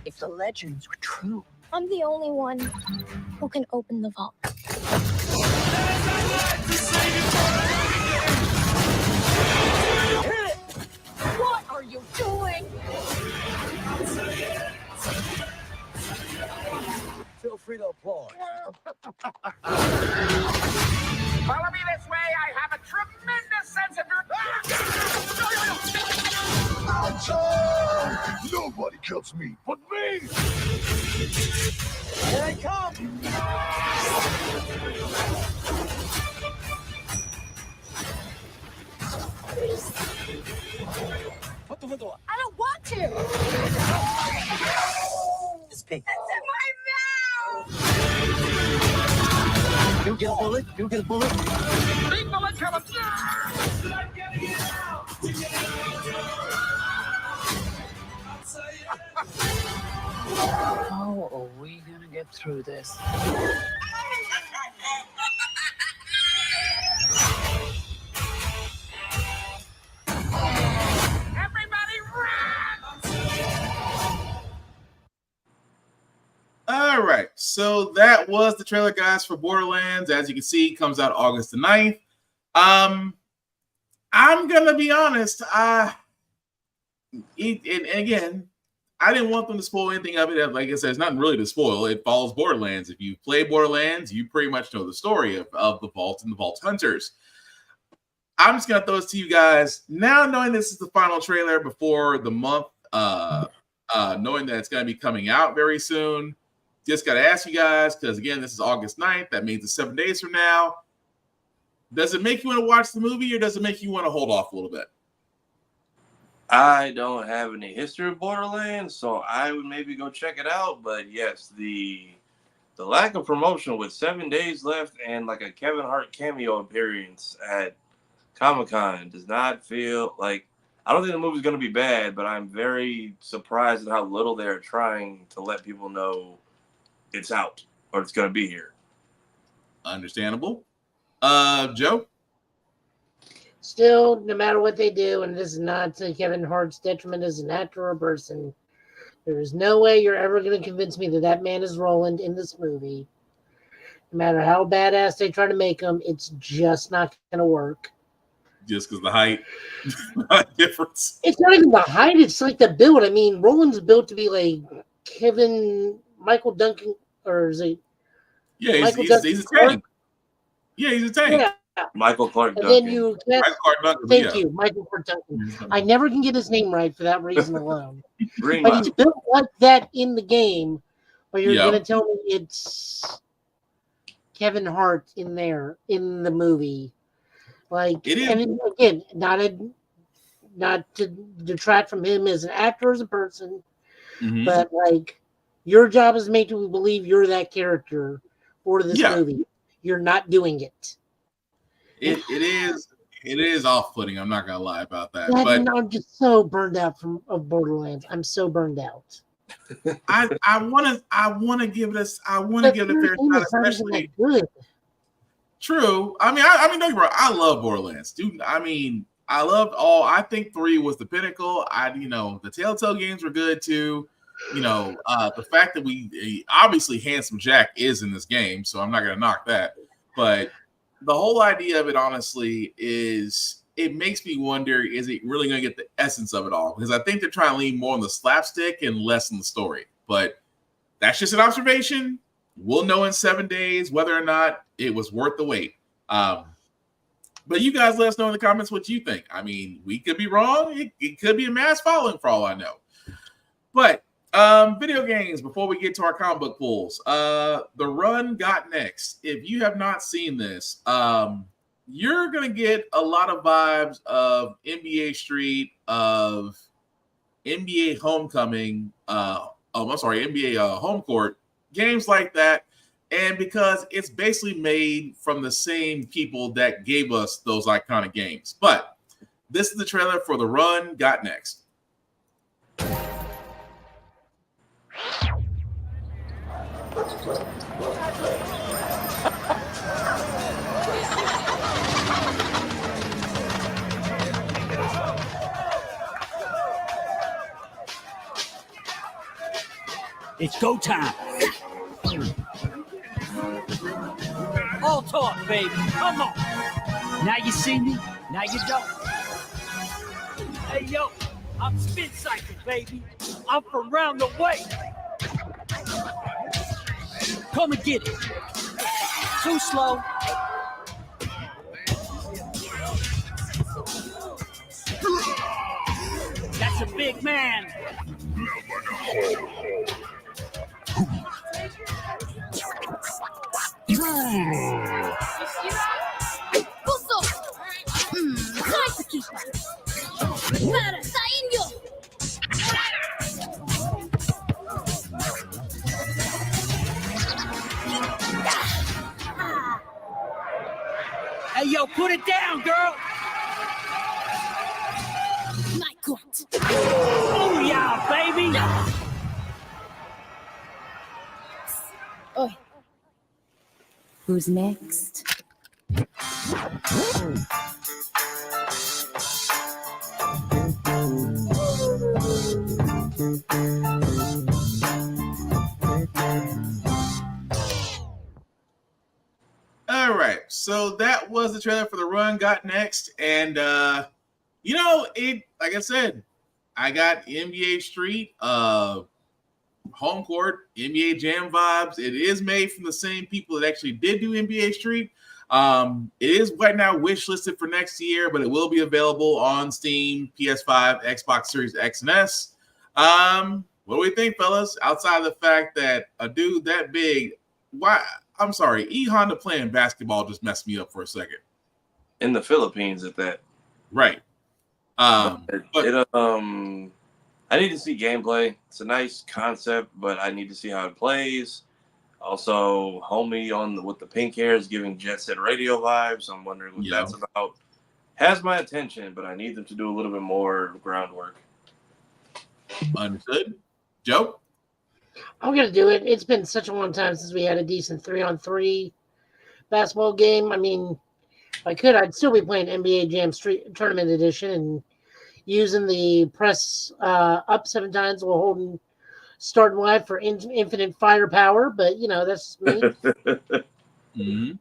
If the legends were true, I'm the only one who can open the vault. What are you doing? Feel free to applaud. Follow me this way. I have a tremendous sense of Nobody kills me but me! Here I come! Put the window up. I don't want to. It's pink. It's in my mouth. You get a bullet. You get a bullet. Big bullet coming. How are we gonna get through this? Everybody run! All right, so that was the trailer, guys, for Borderlands. As you can see, it comes out August the 9th. I'm gonna be honest. And again, I didn't want them to spoil anything of it. Like I said, it's not really to spoil. It follows Borderlands. If you play Borderlands, you pretty much know the story of the Vault and the Vault Hunters. I'm just gonna throw this to you guys now, knowing this is the final trailer before the month, knowing that it's gonna be coming out very soon. Just gotta ask you guys, because again, this is August 9th. That means it's 7 days from now. Does it make you want to watch the movie, or does it make you want to hold off a little bit? I don't have any history of Borderlands, so I would maybe go check it out. But yes, the lack of promotion with 7 days left and like a Kevin Hart cameo appearance at Comic-Con does not feel like. I don't think the movie's going to be bad, but I'm very surprised at how little they're trying to let people know it's out or it's going to be here. Understandable. Joe? Still, no matter what they do, and this is not to Kevin Hart's detriment as an actor or person, there is no way you're ever going to convince me that that man is Roland in this movie. No matter how badass they try to make him, it's just not going to work. Just because the height difference. It's not even the height, it's like the build. I mean, Roland's built to be like Michael Duncan, or is it? Yeah, he's a tank. Yeah, he's a tank. Yeah. Michael Clark Duncan. And then you thank yeah. you, Michael Clark Duncan. I never can get his name right for that reason alone. Green But light. he's built like that in the game, but you're Yeah. going to tell me it's Kevin Hart in there in the movie. Like, It is. and again, not to detract from him as an actor, as a person, Mhm. but like your job is to make people believe you're that character for this Yeah. movie. You're not doing it. It is off-putting. I'm not gonna lie about that. That- But I'm just so burned out of Borderlands. I'm so burned out. I want to give it a fair shot, especially. Good. True. I mean, don't get me wrong. I love Borderlands, dude. I mean, I loved all. I think 3 was the pinnacle. The Telltale games were good too. The fact that obviously Handsome Jack is in this game, so I'm not gonna knock that. But the whole idea of it, honestly, is it makes me wonder: is it really gonna get the essence of it all? Because I think they're trying to lean more on the slapstick and less on the story. But that's just an observation. We'll know in 7 days whether or not it was worth the wait. But you guys let us know in the comments what you think. I mean, we could be wrong. It could be a mass following for all I know. But video games, before we get to our comic book pulls, The Run got next. If you have not seen this, you're going to get a lot of vibes of NBA Street, of NBA Homecoming, NBA Home Court, games like that. And because it's basically made from the same people that gave us those iconic games. But this is the trailer for The Run got next. It's go time. All talk, baby. Come on. Now you see me, now you don't. Hey, yo, I'm spin cycling, baby. I'm from round the way. Come and get it. Too slow. That's a big man. Hey, yo, put it down, girl. My God. Oh, yeah, baby. Oh. Who's next? All right, so that was the trailer for The Run Got Next, and it, like I said, I got NBA Street, home court, NBA Jam vibes. It is made from the same people that actually did do NBA Street. It is right now wish listed for next year, but it will be available on Steam, PS5, Xbox Series X and S. What do we think, fellas? Outside of the fact that a dude that big, why? I'm sorry, E Honda playing basketball just messed me up for a second. In the Philippines, at that. Right. I need to see gameplay. It's a nice concept, but I need to see how it plays. Also, homie with the pink hair is giving Jet Set Radio vibes. I'm wondering what that's about. Has my attention, but I need them to do a little bit more groundwork. Understood. Joe? I'm going to do it. It's been such a long time since we had a decent 3-on-3 basketball game. I mean, if I could, I'd still be playing NBA Jam Street Tournament Edition and using the press up 7 times while holding start live for infinite firepower. But, that's me. Mm-hmm.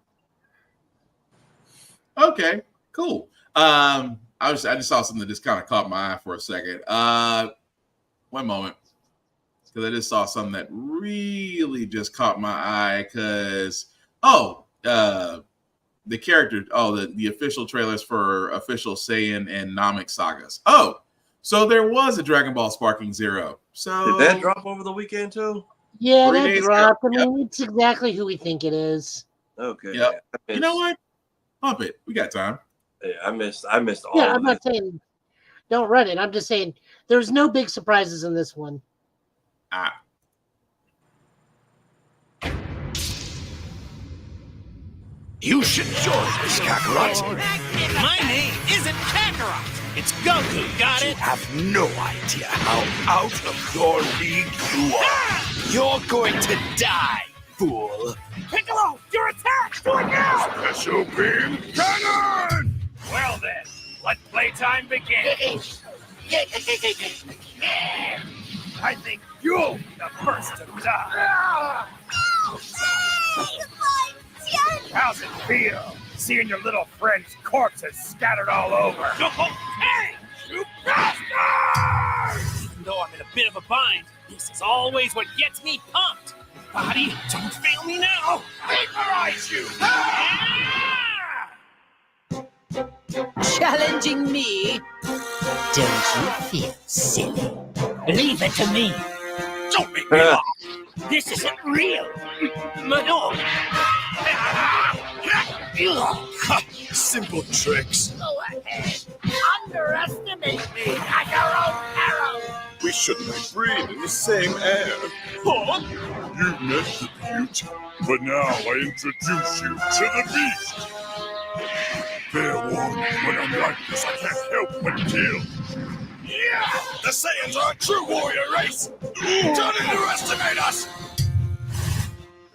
Okay, cool. I just saw something that just kind of caught my eye for a second. One moment. Because I just saw something that really just caught my eye. Because the character, the official trailers for official Saiyan and Namek sagas. Oh, so there was a Dragon Ball Sparking Zero. So did that drop over the weekend too? Yeah, that dropped. I mean, it's exactly who we think it is. Okay. Yep. You know what? Pump it. We got time. Yeah, I missed all. Yeah, I'm not saying don't run it. I'm just saying there's no big surprises in this one. You should join this, Kakarot. My name isn't Kakarot. It's Goku, got it? You have no idea how out of your league you are. You're going to die, fool. Piccolo, your attack! Do it now! Special beam cannon! Well then, let playtime begin. I think you'll be the first to die. How's it feel, seeing your little friend's corpses scattered all over? Hey, you bastards! Even though I'm in a bit of a bind, this is always what gets me pumped. Body, don't fail me now. Vaporize you! Challenging me? Don't you feel silly? Leave it to me. Don't make me laugh. This isn't real. No. Simple tricks. Go ahead. Underestimate me at your own peril. We shouldn't be breathing the same air. Huh? You met the beauty, but now I introduce you to the beast. Fair warning, when I'm like this, I can't help but kill. Yeah! The Saiyans are a true warrior race! Don't underestimate us!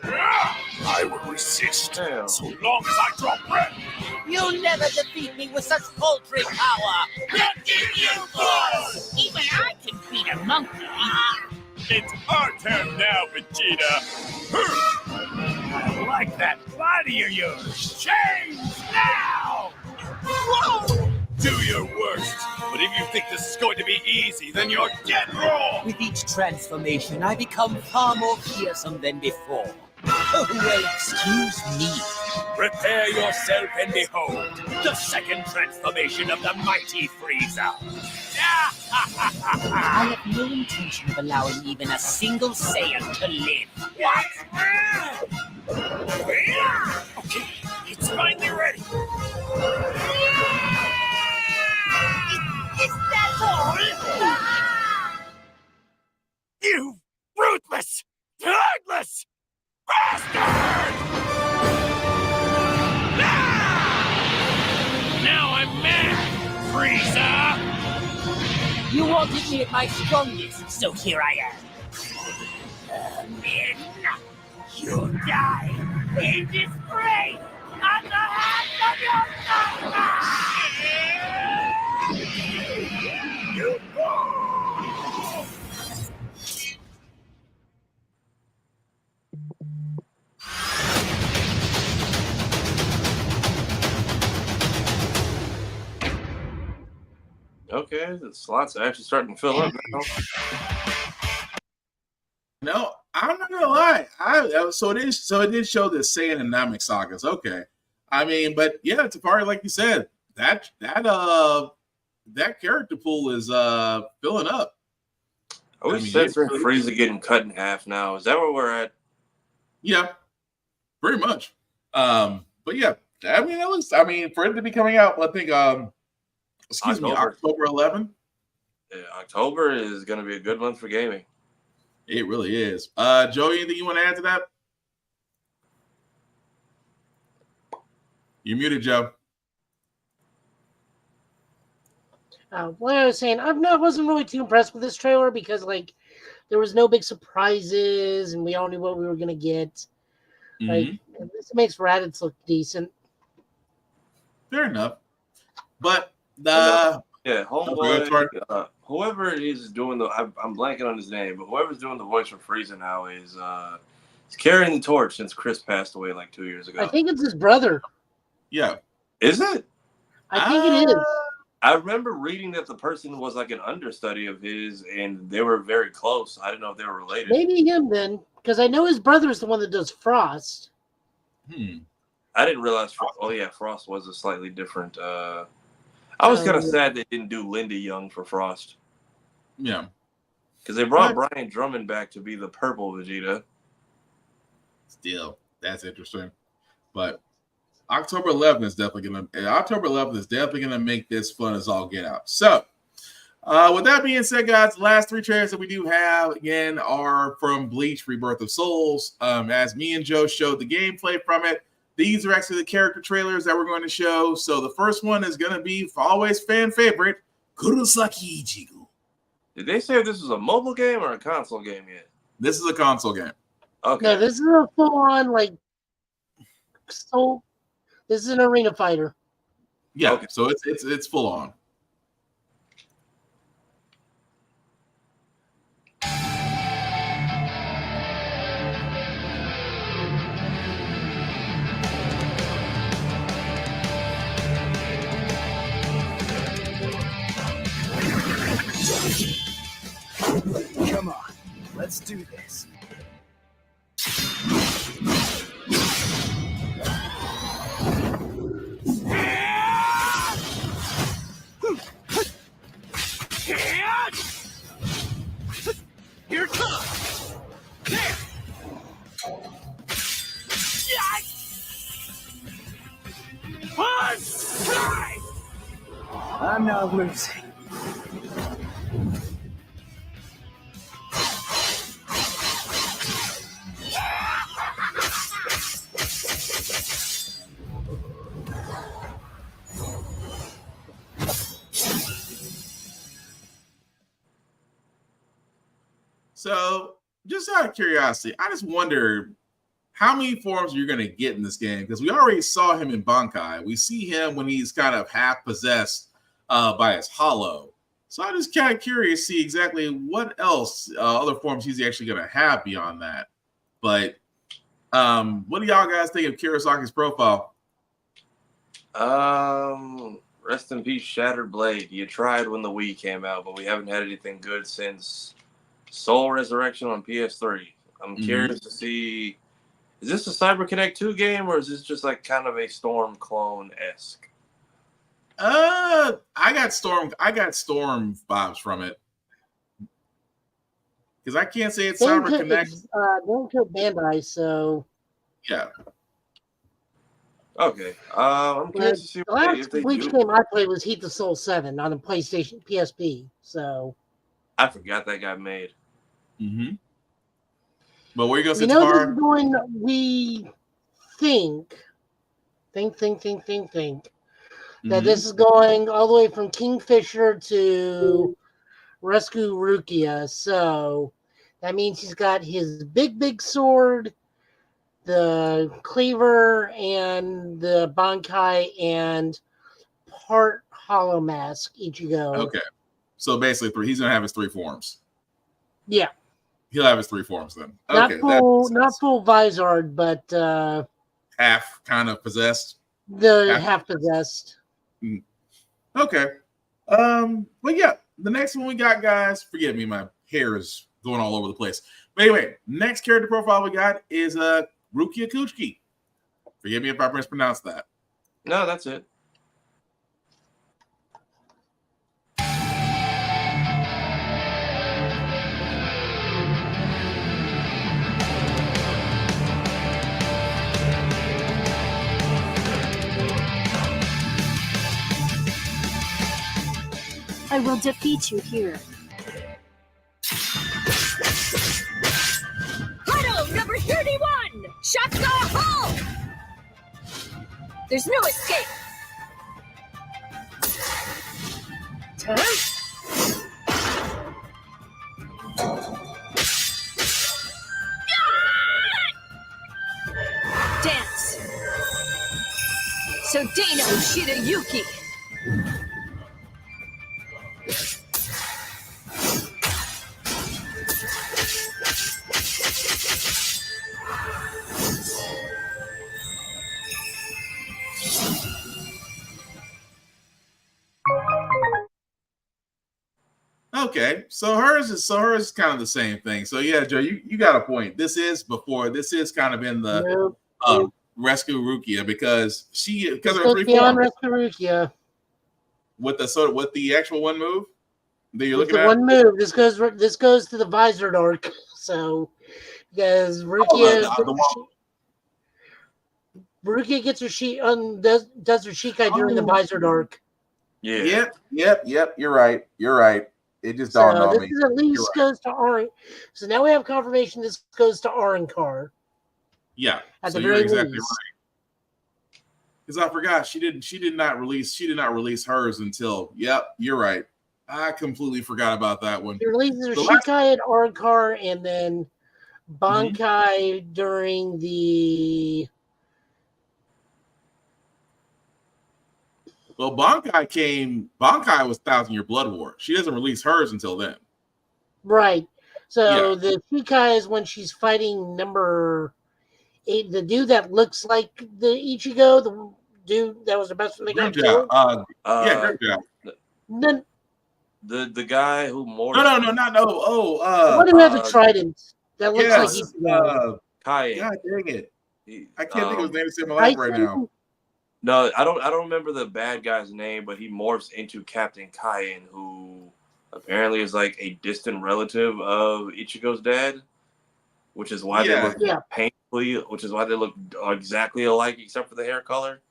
I will resist, so long as I draw breath. You'll never defeat me with such paltry power. Look at you, boys! Even I can beat a monkey. It's our turn now, Vegeta. I like that body of yours. Change now! Whoa! Do your worst, but if you think this is going to be easy, then you're dead wrong! With each transformation, I become far more fearsome than before. Oh, well, excuse me. Prepare yourself and behold the second transformation of the mighty Frieza. I have no intention of allowing even a single Saiyan to live. What? Okay, it's finally ready. Is that all? You ruthless, heartless bastard! me at my strongest, so here I am. Min, you'll die in disgrace at the hands of your nightmare! You Okay, the slots are actually starting to fill up now. No, I'm not gonna lie. So it did show the Saiyan and Namek sagas. Okay, I mean, but yeah, Tafari, like you said, that character pool is filling up. Are we censoring Frieza getting cut in half now? Is that where we're at? Yeah, pretty much. But yeah, I mean, at least for it to be coming out, I think October 11th. Yeah, October is going to be a good month for gaming. It really is. Joey, anything you want to add to that? You're muted, Joe. What I was saying, wasn't really too impressed with this trailer because there was no big surprises and we all knew what we were gonna get. This makes Raditz look decent. Fair enough, but homeboy, whoever is doing I'm blanking on his name, but whoever's doing the voice for Frieza now is carrying the torch since Chris passed away like 2 years ago. I think it's his brother. Yeah, is it? I think it is. I remember reading that the person was like an understudy of his, and they were very close. I didn't know if they were related. Maybe him then, because I know his brother is the one that does Frost. I didn't realize. Frost was a slightly different. I was kind of sad they didn't do Linda Young for Frost. Yeah, because they brought Brian Drummond back to be the purple Vegeta. Still, that's interesting, but October 11th is definitely gonna make this fun as all get out. So, with that being said, guys, the last 3 trailers that we do have again are from Bleach: Rebirth of Souls. As me and Joe showed the gameplay from it, these are actually the character trailers that we're going to show. So the first one is going to be, for always fan favorite, Kurosaki Ichigo. Did they say if this was a mobile game or a console game yet? This is a console game. Okay. No, this is a full-on this is an arena fighter. Yeah, okay. So it's full on. Come on, let's do this. Here it comes! There! I'm not losing. So, just out of curiosity, I just wonder how many forms you're going to get in this game, because we already saw him in Bankai. We see him when he's kind of half possessed by his hollow. So I'm just kind of curious to see exactly what else other forms he's actually going to have beyond that. But what do y'all guys think of Kurosaki's profile? Rest in peace, Shattered Blade. You tried when the Wii came out, but we haven't had anything good since Soul Resurrection on PS3. I'm curious to see, is this a Cyber Connect 2 game, or is this just like kind of a Storm clone-esque? I got Storm vibes from it. Because I can't say it's Cyber Connect. Don't kill Bandai, so yeah. Okay. I'm curious to see the last Bleach game I played was Heat the Soul 7 on the PlayStation PSP. So I forgot that got made. But where you gonna say, this is going, we think that this is going all the way from Kingfisher to rescue Rukia. So that means he's got his big sword, the cleaver, and the Bankai, and part hollow mask Ichigo. Okay. So basically, he's going to have his 3 forms. Yeah. He'll have his 3 forms then. Not Okay. not full Vizard, but half kind of possessed. Half possessed. Okay. But yeah, the next one we got, guys. Forgive me, my hair is going all over the place. But anyway, next character profile we got is Rukia Kuchiki. Forgive me if I mispronounced that. No, that's it. I will defeat you here. Huddle number 31! Shots Hall! There's no escape. Dance. So Dano Shirayuki. Okay, so hers is kind of the same thing. So yeah, Joe, you got a point. This is kind of in the Rescue Rukia because of her 3 beyond forms. Rescue Rukia. With the actual one move that you're looking the at. One move. This goes to the Vizard arc. So because Rukia Rukia gets her does her Shikai during the Vizard arc. Yeah. Yep. You're right. It just dawned on me. This is at least goes to Arin. So now we have confirmation this goes to Arankar. Yeah. At so the you're very exactly least. right. Because I forgot she did not release hers until. Yep, you're right. I completely forgot about that one. She releases her Shikai at Arankar and then Bankai during the. Well, Bankai was 1,000-Year Blood War. She doesn't release hers until then. Right. So the Shikai is when she's fighting number 8, the dude that looks like the Ichigo, the dude that was the best one they got killed. Grimjow. Then the guy who more No. Oh, what do we have the trident that looks like Ichigo? Kai. God dang it. I can't think of his name to save my life right now. No, I don't remember the bad guy's name, but he morphs into Captain Kaien, who apparently is like a distant relative of Ichigo's dad, which is why they look painfully, which is why they look exactly alike except for the hair color.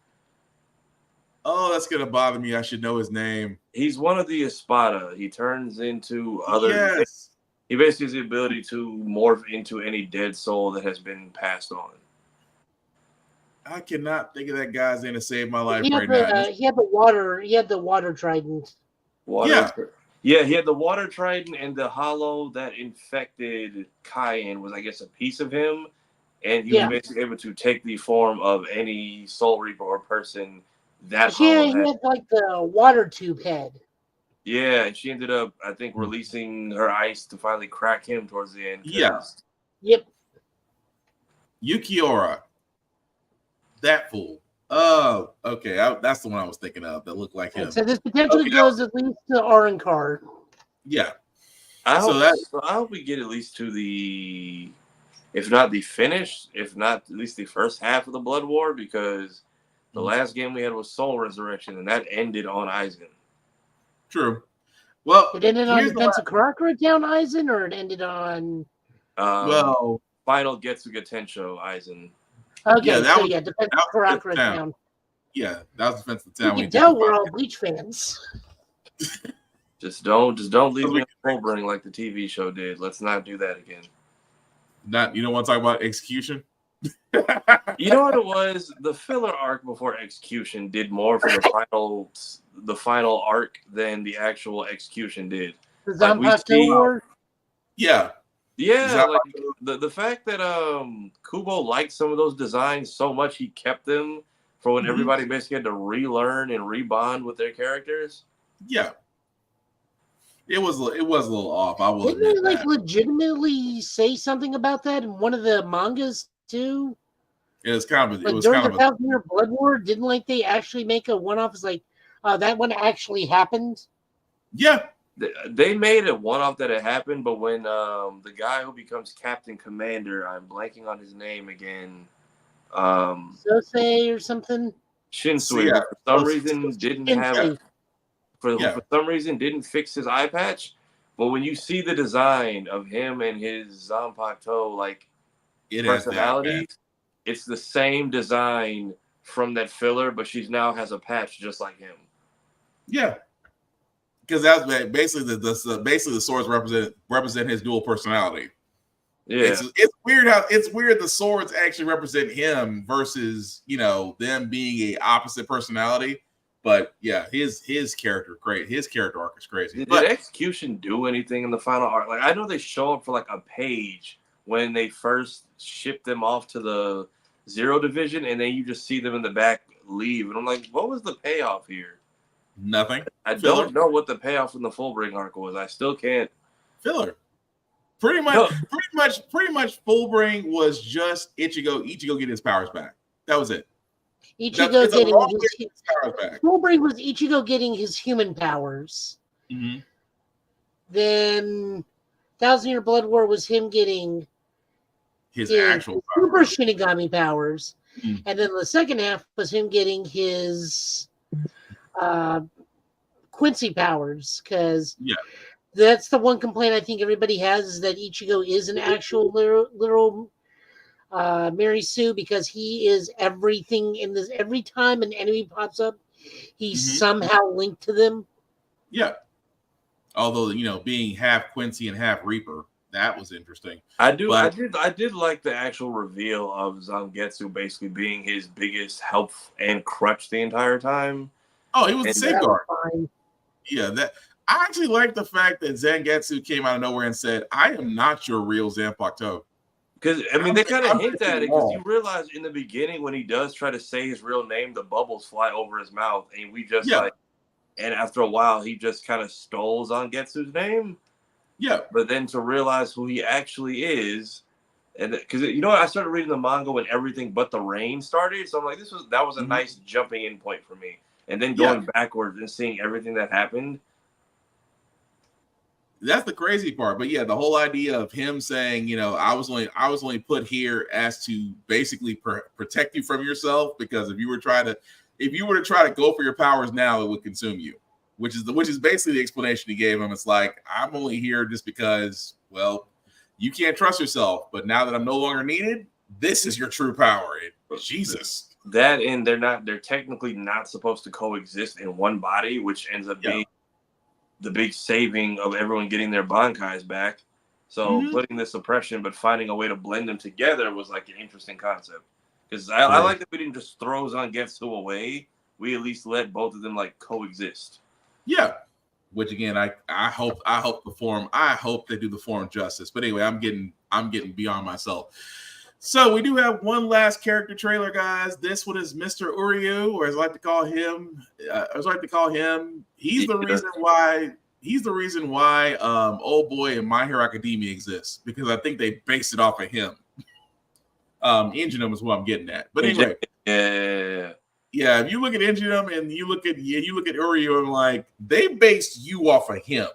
Oh, that's gonna bother me. I should know his name. He's one of the Espada. He turns into other. Yes. He basically has the ability to morph into any dead soul that has been passed on. I cannot think of that guy's name to save my life He had the water trident. Yeah, he had the water trident, and the hollow that infected Kaien was, I guess, a piece of him, and he was basically able to take the form of any Soul Reaper or person that hollow he had like the water tube head. Yeah, and she ended up, I think, releasing her ice to finally crack him towards the end. Yeah. Yep. Yukiora. That fool. Oh, okay. That's the one I was thinking of that looked like him. So this potentially goes at least to Arankar. Yeah. I hope we get at least to the, if not the finish, if not at least the first half of the Blood War, because the last game we had was Soul Resurrection, and that ended on Aizen. True. Well, it ended on Defense of Karakura down Aizen, or it ended on final Getsuga Tensho Aizen. Okay, Defense of Karakura down. Yeah, that was Defense of the Town. You can tell we're all Bleach fans. Just don't leave me hovering like the TV show did. Let's not do that again. You don't want to talk about Execution? You know what it was? The filler arc before Execution did more for the final arc than the actual Execution did. The Like we Zanpakuto see, War? Yeah. yeah, like the fact that Kubo liked some of those designs so much he kept them for when everybody basically had to relearn and rebond with their characters. Yeah. It was a little off. I will Didn't admit they like that. legitimately say something about that in one of the mangas too? It was kind of Like during the 1,000-Year Blood War, didn't like they actually make a one-off? It's like that one actually happened. Yeah, they made it one-off that it happened, but when the guy who becomes Captain Commander, I'm blanking on his name again, Sosei or something. Shinsui, Yeah. for some reason didn't have Shinsei. for some reason didn't fix his eye patch. But when you see the design of him and his Zanpakuto like It has that, personalities, it's the same design from that filler, but she now has a patch just like him. Yeah, because that's basically the swords represent his dual personality. Yeah, it's weird how the swords actually represent him versus them being a opposite personality. But yeah, his character great. His character arc is crazy. Did Execution do anything in the final arc? Like I know they show up for like a page when they first ship them off to the Zero Division, and then you just see them in the back leave, and I'm like, what was the payoff here? Nothing. I don't know what the payoff from the Fullbring arc was. I still can't. Filler. Pretty much Fullbring was just Ichigo get his powers back. That was it. Ichigo getting his powers back. Fullbring was Ichigo getting his human powers. Mm-hmm. Then 1,000-Year Blood War was him getting his actual super Shinigami powers. Mm. And then the second half was him getting his Quincy powers, because that's the one complaint I think everybody has, is that Ichigo is an actual literal Mary Sue, because he is everything in this. Every time an enemy pops up, he's somehow linked to them. Yeah. Although, being half Quincy and half Reaper, that was interesting. I did like the actual reveal of Zangetsu basically being his biggest help and crutch the entire time. Oh, he was a safeguard. Yeah, I actually like the fact that Zangetsu came out of nowhere and said, "I am not your real Zanpakuto." Because they kind of hint at it, because you realize in the beginning when he does try to say his real name, the bubbles fly over his mouth, and we just and after a while he just kind of stole Zangetsu's name. Yeah. But then to realize who he actually is, and because I started reading the manga when everything but the rain started, so I'm like, that was a nice jumping in point for me. And then going backwards and seeing everything that happened. That's the crazy part. But yeah, the whole idea of him saying, I was only put here as to basically protect you from yourself, because if you were to try to go for your powers now, it would consume you. Which is basically the explanation he gave him. It's like, I'm only here just because, well, you can't trust yourself, but now that I'm no longer needed, this is your true power. Jesus. That, and they're technically not supposed to coexist in one body, which ends up being the big saving of everyone getting their Bankais back. So putting the suppression but finding a way to blend them together was like an interesting concept. Because I like that we didn't just throw Zangetsu away. We at least let both of them like coexist. Yeah, which again, I hope they do the form justice. But anyway, I'm getting beyond myself. So we do have one last character trailer, guys. This one is Mr. Uryu, or as I like to call him. He's the reason why Old Boy and My Hero Academia exists, because I think they based it off of him. Ingenum is what I'm getting at. But anyway, yeah. If you look at Ingenum and you look at Uryu, I'm like, they based you off of him.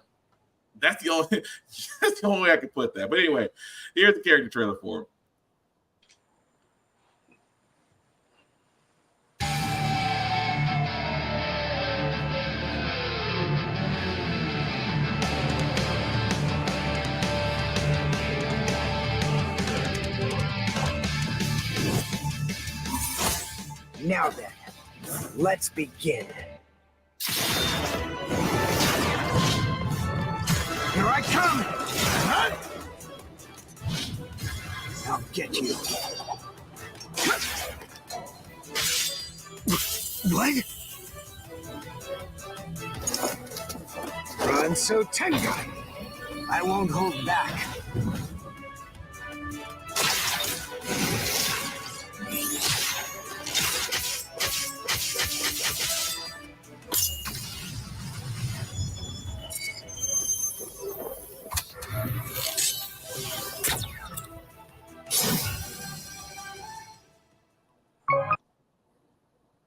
That's the only way I could put that. But anyway, here's the character trailer for him. Now then, let's begin. Here I come! Huh? I'll get you. What? Run so Tengai! I won't hold back.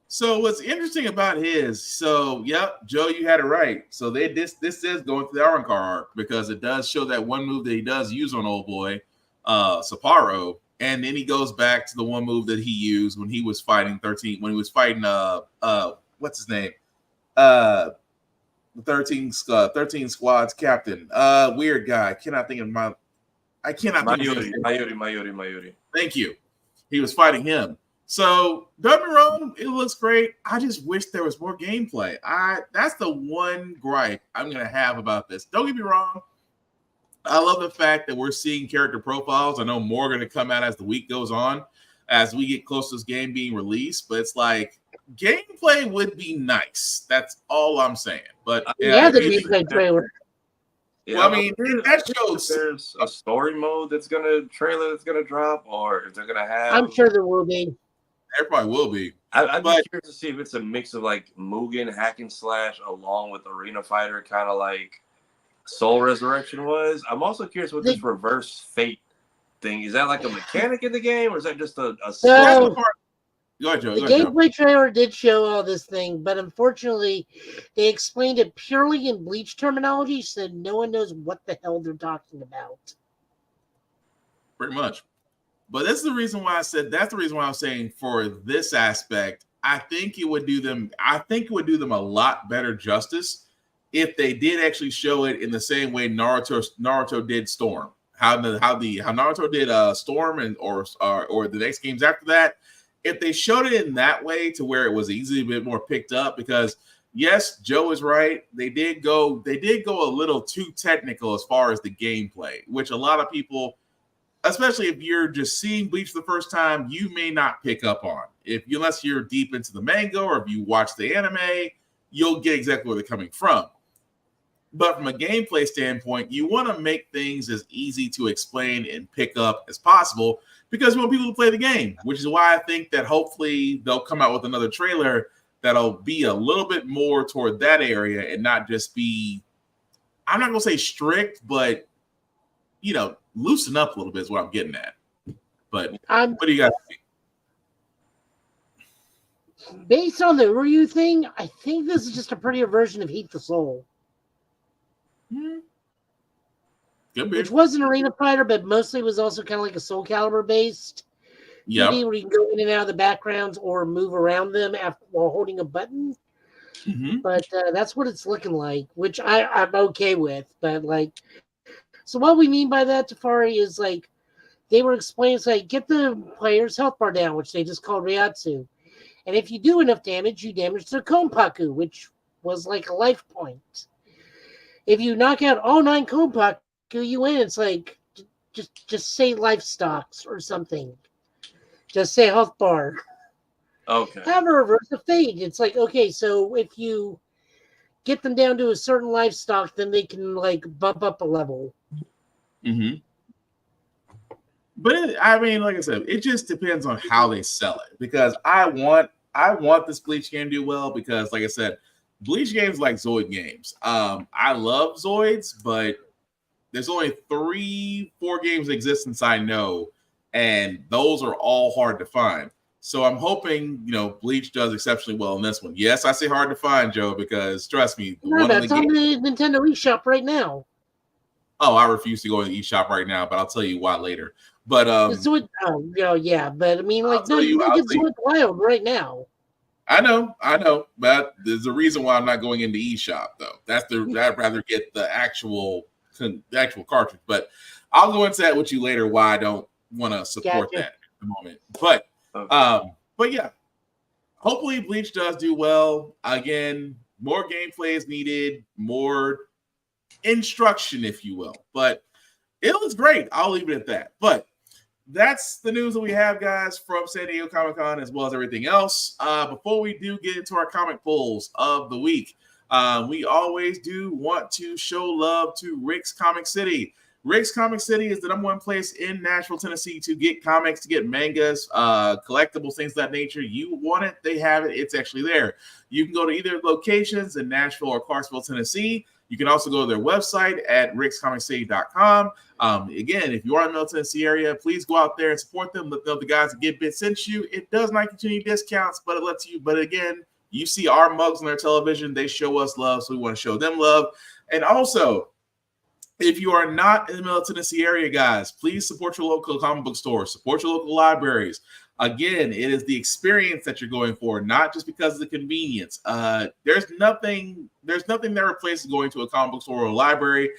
So what's interesting about yep, Joe, you had it right. So this is going through the Arunkar arc because it does show that one move that he does use on old boy, Sapporo, and then he goes back to the one move that he used when he was fighting 13, when he was fighting what's his name? The 13 squad's captain. Weird guy. I cannot think of Mayuri. Thank you. He was fighting him. So don't get me wrong, it looks great. I just wish there was more gameplay. That's the one gripe I'm gonna have about this. Don't get me wrong. I love the fact that we're seeing character profiles. I know more are gonna come out as the week goes on, as we get close to this game being released. But it's like gameplay would be nice. That's all I'm saying. But the gameplay trailer. Yeah, well, I mean, that shows there's a story mode that's gonna drop, or if they're gonna have. I'm sure there will be. There probably will be. I'd be curious to see if it's a mix of like Mugen hack and slash along with Arena Fighter, kind of like Soul Resurrection was. I'm also curious what this reverse fate thing is. That like a mechanic in the game, or is that just a So, Go ahead, Joe. The gameplay trailer did show all this thing, but unfortunately, they explained it purely in Bleach terminology, so no one knows what the hell they're talking about. Pretty much. But that's the reason why I was saying for this aspect, I think it would do them a lot better justice if they did actually show it in the same way Naruto did Storm. How Naruto did Storm and or the next games after that. If they showed it in that way to where it was easily a bit more picked up, because yes, Joe is right. They did go a little too technical as far as the gameplay, which a lot of people, especially if you're just seeing Bleach for the first time, you may not pick up on. Unless you're deep into the manga or if you watch the anime, you'll get exactly where they're coming from. But from a gameplay standpoint, you want to make things as easy to explain and pick up as possible because you want people to play the game, which is why I think that hopefully they'll come out with another trailer that'll be a little bit more toward that area and not just be, I'm not going to say strict, but, loosen up a little bit is what I'm getting at. But what do you guys think? Based on the Ryu thing, I think this is just a prettier version of Heat the Soul. Which was an arena fighter, but mostly was also kind of like a Soul Calibur based. Yeah, where you can go in and out of the backgrounds or move around them while holding a button. Mm-hmm. But that's what it's looking like, which I'm okay with. But so what we mean by that, Tafari, is they were explaining, it's like get the player's health bar down, which they just called Ryatsu. And if you do enough damage, you damage their Konpaku, which was like a life point. If you knock out all 9 Konpaku, you win. It's like, just say life stocks or something. Just say health bar. Okay. Have a reverse of fate. It's like, okay, so if you get them down to a certain life stock, then they can bump up a level. Mm-hmm. But like I said, it just depends on how they sell it. Because I want this Bleach game to do well because, like I said, Bleach games like Zoid games. I love Zoids, but there's only 3-4 games in existence I know, and those are all hard to find. So I'm hoping, Bleach does exceptionally well in this one. Yes, I say hard to find, Joe, because trust me, That's on the Nintendo eShop right now. Oh, I refuse to go in the eShop right now, but I'll tell you why later. But yeah, but you can get Zoid Wild right now. I know, but there's a reason why I'm not going into eShop though. I'd rather get the actual cartridge. But I'll go into that with you later. Why I don't want to support that at the moment. But yeah, hopefully Bleach does do well. Again, more gameplay is needed, more instruction, if you will. But it looks great. I'll leave it at that. But that's the news that we have, guys, from San Diego Comic-Con, as well as everything else. Before we do get into our comic polls of the week, We always do want to show love to Rick's Comic City. Rick's Comic City is the #1 place in Nashville, Tennessee to get comics, to get mangas, collectibles, things of that nature. You want it, they have it. It's actually there. You can go to either locations in Nashville or Clarksville, Tennessee. You can also go to their website at rickscomiccity.com. Again, if you are in the Middle Tennessee area, please go out there and support them. Let them know the guys at Get Bit sent you. It does not continue discounts, but it lets you. But again, you see our mugs on their television. They show us love, so we want to show them love. And also, if you are not in the Middle Tennessee area, guys, please support your local comic book stores, support your local libraries. Again, it is the experience that you're going for, not just because of the convenience. There's nothing that replaces going to a comic book store or a library,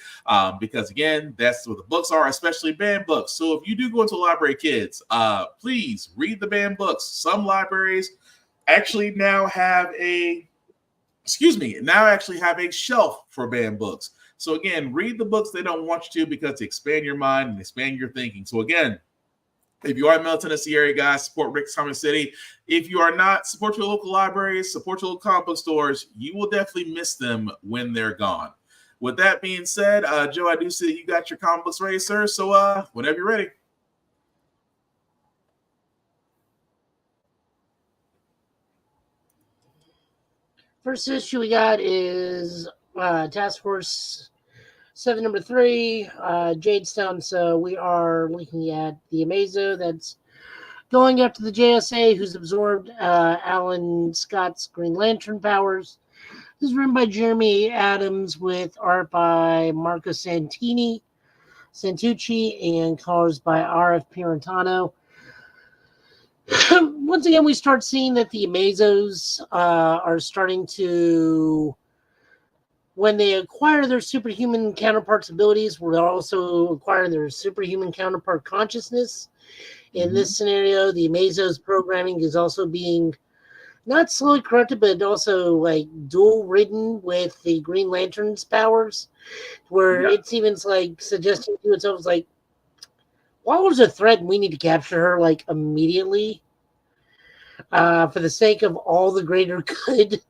because again, that's where the books are, especially banned books. So if you do go into a library, kids, please read the banned books. Some libraries actually now have a shelf for banned books. So again, read the books they don't want you to, because they expand your mind and expand your thinking. So again, if you are in the Middle Tennessee area, guys, support Rick's Comic City. If you are not, support your local libraries, support your local comic book stores. You will definitely miss them when they're gone. With that being said, Joe, I do see that you got your comic books ready, sir. So whenever you're ready. First issue we got is Task Force 7 #3, Jadestone. So we are looking at the Amazo that's going after the JSA, who's absorbed Alan Scott's Green Lantern powers. This is written by Jeremy Adams with art by Marco Santucci, and colors by R.F. Pirantano. Once again, we start seeing that the Amazos are starting to, when they acquire their superhuman counterparts' abilities, we're also acquiring their superhuman counterpart consciousness. In this scenario, the Amazos programming is also being not slowly corrupted, but also like dual ridden with the Green Lantern's powers, where it's even like suggesting to itself, like, Waller's a threat and we need to capture her like immediately for the sake of all the greater good.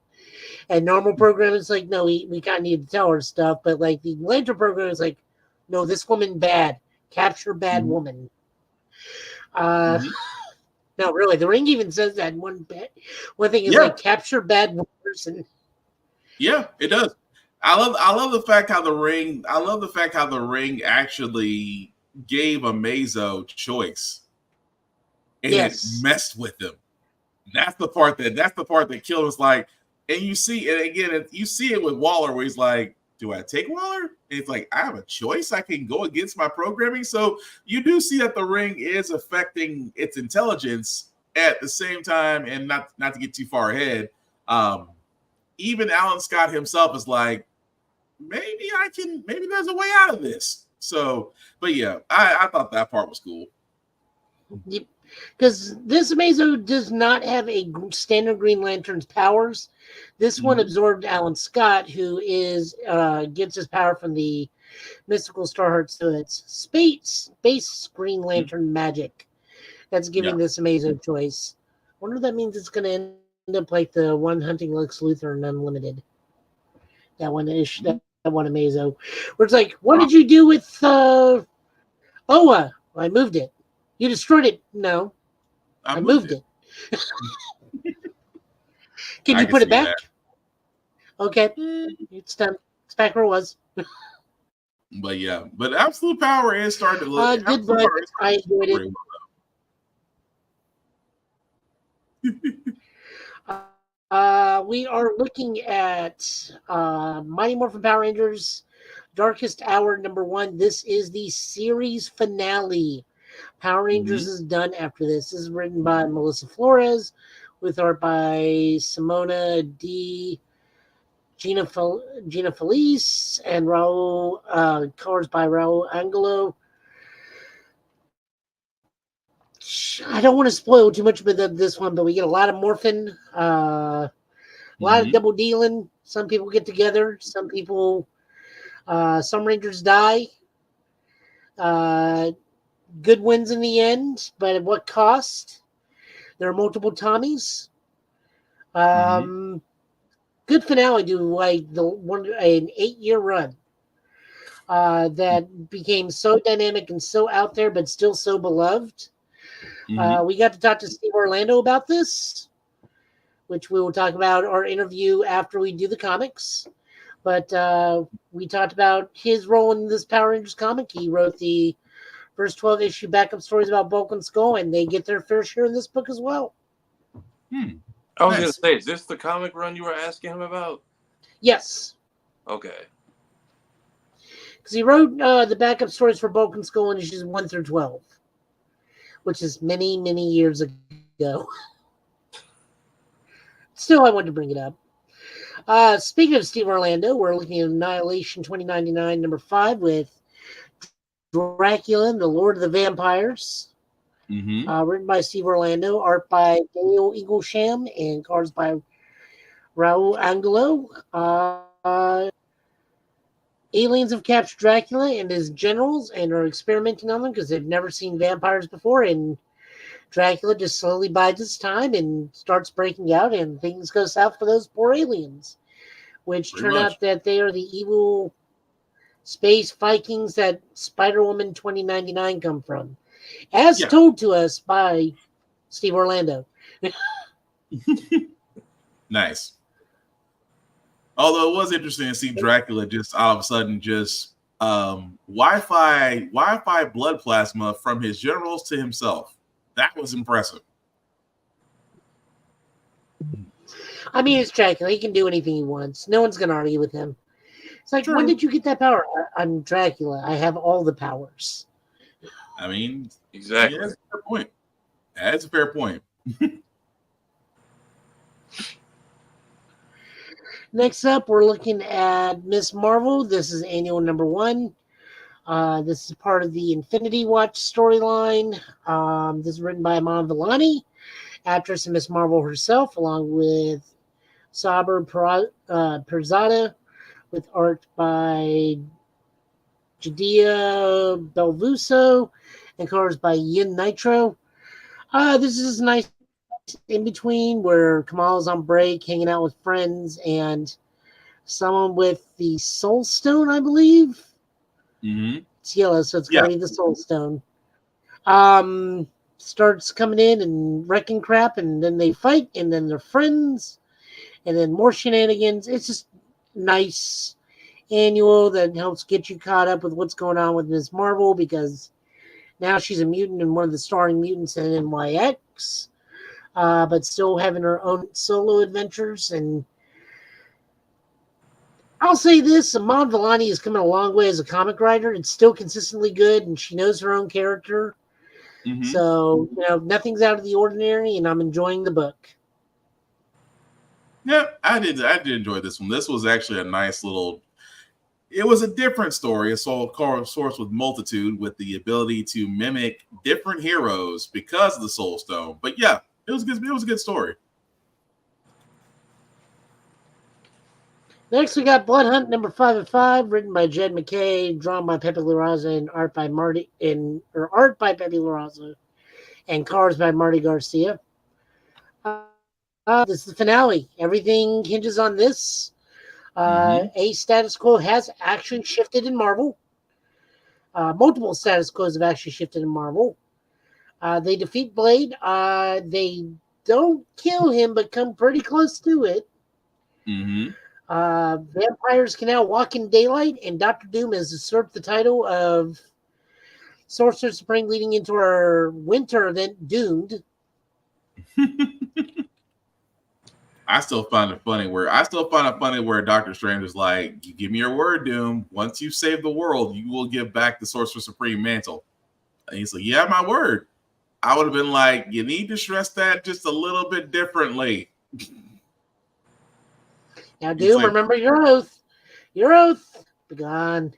And normal program is like, no, we kind of need to tell her stuff. But like the Lantern program is like, no, this woman bad. Capture bad woman. No, really, the Ring even says that one thing is like capture bad person. Yeah, it does. I love the fact how the Ring. I love the fact how the Ring actually gave Amazo choice, and it messed with him. That's the part that killed us. Like, and you see, and again, you see it with Waller, where he's like, "Do I take Waller?" And it's like, I have a choice. I can go against my programming. So you do see that the Ring is affecting its intelligence at the same time, and not to get too far ahead. Even Alan Scott himself is like, maybe there's a way out of this. So, but yeah, I thought that part was cool. Because this Amazo does not have a standard Green Lantern's powers. This one absorbed Alan Scott, who is gets his power from the mystical Starheart. So it's space Green Lantern magic that's giving this Amazo choice. I wonder if that means it's going to end up like the one hunting Lex Luthor in Unlimited. That one ish. That one Amazo, where it's like, what did you do with Oa? I moved it. You destroyed it. No, I moved it. Can you put it back? That. Okay, it's done. It's back where it was. But yeah, but Absolute Power is starting to look good. But I enjoyed it. We are looking at Mighty Morphin Power Rangers Darkest Hour #1. This is the series finale. Power Rangers is done after this. This is written by Melissa Flores with art by Simona D. Gina Felice and Raul, colors by Raul Angelo. I don't want to spoil too much about this one, but we get a lot of morphing, a lot of double dealing. Some people get together. Some people, some Rangers die. Good wins in the end, but at what cost? There are multiple Tommies. good finale to like an 8-year run that became so dynamic and so out there, but still so beloved. We got to talk to Steve Orlando about this, which we will talk about our interview after we do the comics. But we talked about his role in this Power Rangers comic. He wrote the first 12 issue backup stories about Bulk and Skull, and they get their fair share in this book as well. I was going to say, is this the comic run you were asking him about? Yes. Okay. Because he wrote the backup stories for Bulk and Skull in issues 1 through 12, which is many, many years ago. Still, I wanted to bring it up. Speaking of Steve Orlando, we're looking at Annihilation 2099 number 5 with Dracula and the Lord of the Vampires. Written by Steve Orlando, art by Dale Eaglesham, and cards by Raul Angelo. Aliens have captured Dracula and his generals and are experimenting on them because they've never seen vampires before, and Dracula just slowly bides his time and starts breaking out, and things go south for those poor aliens, which turn out that they are the evil space Vikings that Spider-Woman 2099 come from, as told to us by Steve Orlando. Nice. Although it was interesting to see Dracula just all of a sudden just Wi-Fi blood plasma from his generals to himself. That was impressive. I mean, it's Dracula. He can do anything he wants. No one's going to argue with him. It's like, when did you get that power? I'm Dracula. I have all the powers. I mean, exactly. Yeah, that's a fair point. That's a fair point. Next up, we're looking at Miss Marvel. This is annual number 1. This is part of the Infinity Watch storyline. This is written by Iman Vellani, actress and Miss Marvel herself, along with Saber Perzada, with art by Jadea Belvuso and colors by Yin Nitro. This is nice in between where Kamal's on break, hanging out with friends, and someone with the Soul Stone, I believe. It's yellow, so it's gotta be the Soul Stone. Starts coming in and wrecking crap, and then they fight, and then they're friends, and then more shenanigans. It's just nice annual that helps get you caught up with what's going on with Ms. Marvel, because now she's a mutant and one of the starring mutants in NYX. But still having her own solo adventures. And I'll say this, Iman Vellani is coming a long way as a comic writer. It's still consistently good, and she knows her own character. So, nothing's out of the ordinary, and I'm enjoying the book. Yeah, I did enjoy this one. This was actually a nice little... It was a different story, a source with multitude, with the ability to mimic different heroes because of the Soul Stone. But yeah, it was good. It was a good story. Next, we got Blood Hunt number 5 of 5, written by Jed McKay, drawn by Pepe Larraza, and art by Pepe Larraza, and colors by Marty Garcia. This is the finale. Everything hinges on this. A status quo has actually shifted in Marvel. Multiple status quos have actually shifted in Marvel. They defeat Blade. They don't kill him, but come pretty close to it. Vampires can now walk in daylight, and Dr. Doom has usurped the title of Sorcerer Supreme, leading into our winter event, Doomed. I still find it funny where Doctor Strange is like, "You give me your word, Doom. Once you save the world, you will give back the Sorcerer Supreme mantle." And he's like, "Yeah, my word." I would have been like, "You need to stress that just a little bit differently." Now, Doom, remember your oath. Your oath. Be gone.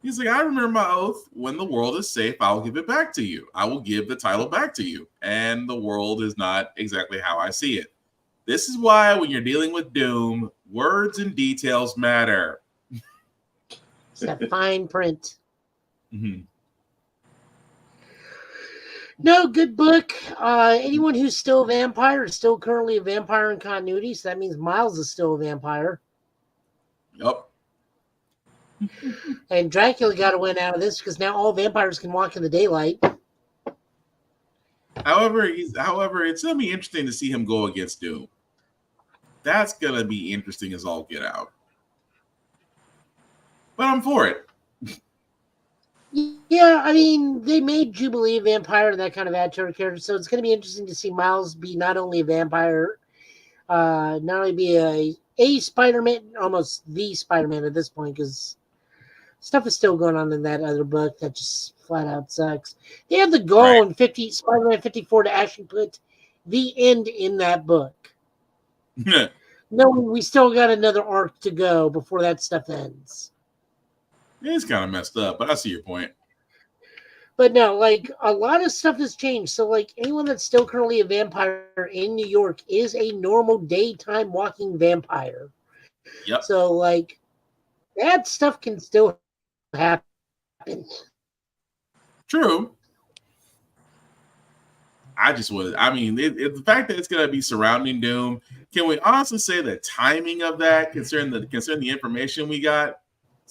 He's like, "I remember my oath. When the world is safe, I will give it back to you. I will give the title back to you. And the world is not exactly how I see it. This is why when you're dealing with Doom, words and details matter." It's that fine print. No, good book. Anyone who's still a vampire is still currently a vampire in continuity, so that means Miles is still a vampire. Yep. And Dracula got to win out of this because now all vampires can walk in the daylight. However, it's gonna be interesting to see him go against Doom. That's gonna be interesting as all get out. But I'm for it. Yeah, I mean, they made Jubilee a vampire and that kind of add to her character, so it's going to be interesting to see Miles be not only a vampire, not only be a Spider-Man, almost the Spider-Man at this point, because stuff is still going on in that other book that just flat out sucks. They had the goal in Spider-Man 54 to actually put the end in that book. No, we still got another arc to go before that stuff ends. It's kind of messed up, but I see your point. But no, like a lot of stuff has changed. So, like anyone that's still currently a vampire in New York is a normal daytime walking vampire. Yep. So, like that stuff can still happen. True. The fact that it's going to be surrounding Doom, can we honestly say the timing of that, concerning the information we got,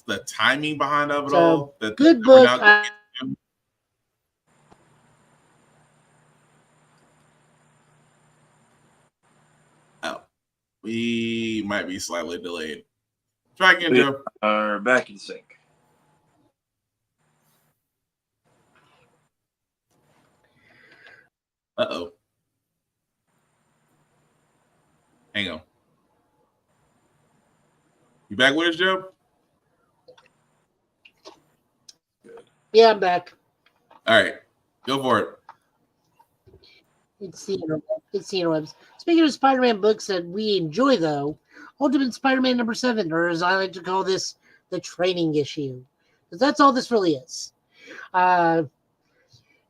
the timing behind of it all? Good book. We might be slightly delayed. Try again, We Joe. are back in sync. Uh-oh. Hang on. You back with us, Joe? Yeah, I'm back. All right. Go for it. It's the interwebs. Speaking of Spider-Man books that we enjoy, though, Ultimate Spider-Man number 7, or as I like to call this, the training issue. Because that's all this really is.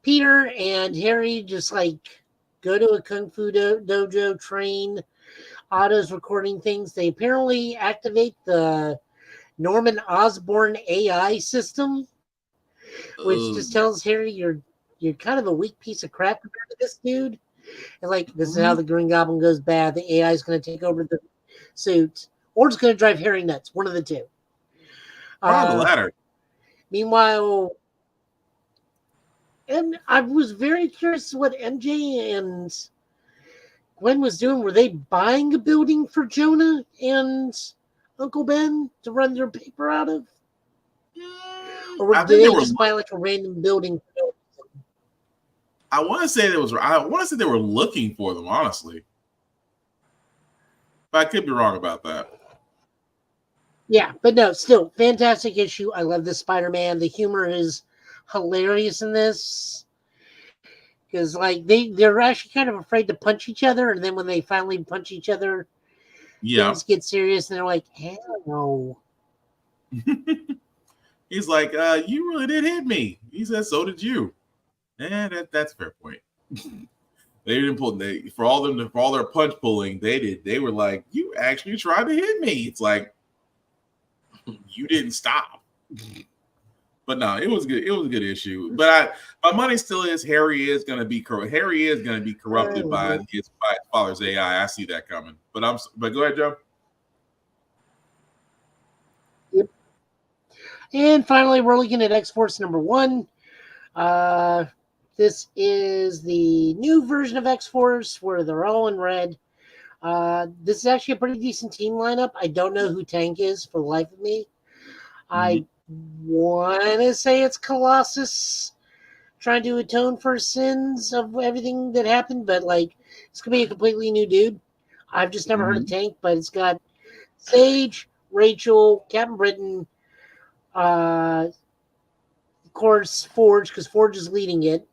Peter and Harry just like go to a kung fu dojo, train. Otto's recording things. They apparently activate the Norman Osborn AI system, which just tells Harry you're kind of a weak piece of crap compared to this dude. And like this is how the Green Goblin goes bad. The AI is going to take over the suit, or it's going to drive Harry nuts. One of the two. The latter. Meanwhile, and I was very curious what MJ and Gwen was doing. Were they buying a building for Jonah and Uncle Ben to run their paper out of? Or did they just buy like a random building? I want to say they were looking for them, honestly. But I could be wrong about that. Yeah, but no, still fantastic issue. I love this Spider-Man. The humor is hilarious in this. Because like they're actually kind of afraid to punch each other, and then when they finally punch each other, things get serious, and they're like, "Hell no!" He's like, "You really did hit me." He says, "So did you." That's a fair point. They didn't pull. For all their punch pulling, they were like, "You actually tried to hit me." It's like you didn't stop. But no, it was good. It was a good issue. But my money still is Harry is going to be corrupted by his father's AI. I see that coming. But go ahead, Joe. Yep. And finally, we're looking at X-Force number 1. This is the new version of X-Force where they're all in red. This is actually a pretty decent team lineup. I don't know who Tank is for the life of me. I want to say it's Colossus trying to atone for sins of everything that happened, but like it's gonna be a completely new dude. I've just never heard of Tank, but it's got Sage, Rachel, Captain Britain, of course Forge, because Forge is leading it.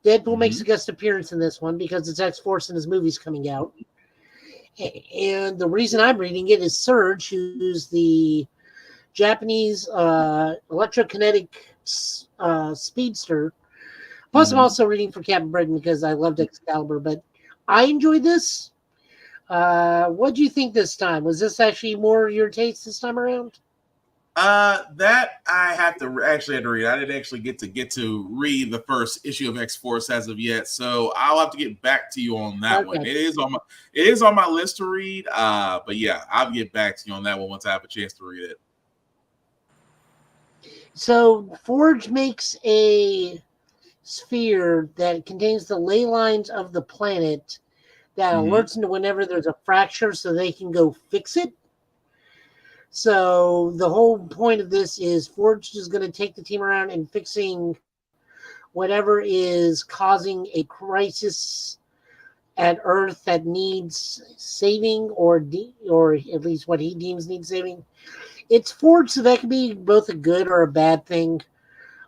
Deadpool makes a guest appearance in this one because it's X-Force and his movie's coming out. And the reason I'm reading it is Surge, who's the Japanese electrokinetic speedster. Plus, I'm also reading for Captain Britain because I loved Excalibur, but I enjoyed this. What do you think this time? Was this actually more your taste this time around? That I have to actually have to read. I didn't actually get to read the first issue of X-Force as of yet, so I'll have to get back to you on that one. It is on my list to read. But yeah, I'll get back to you on that one once I have a chance to read it. So Forge makes a sphere that contains the ley lines of the planet that alerts them to whenever there's a fracture so they can go fix it. So the whole point of this is Forge is going to take the team around and fixing whatever is causing a crisis at Earth that needs saving, or at least what he deems needs saving. It's Forge, so that could be both a good or a bad thing.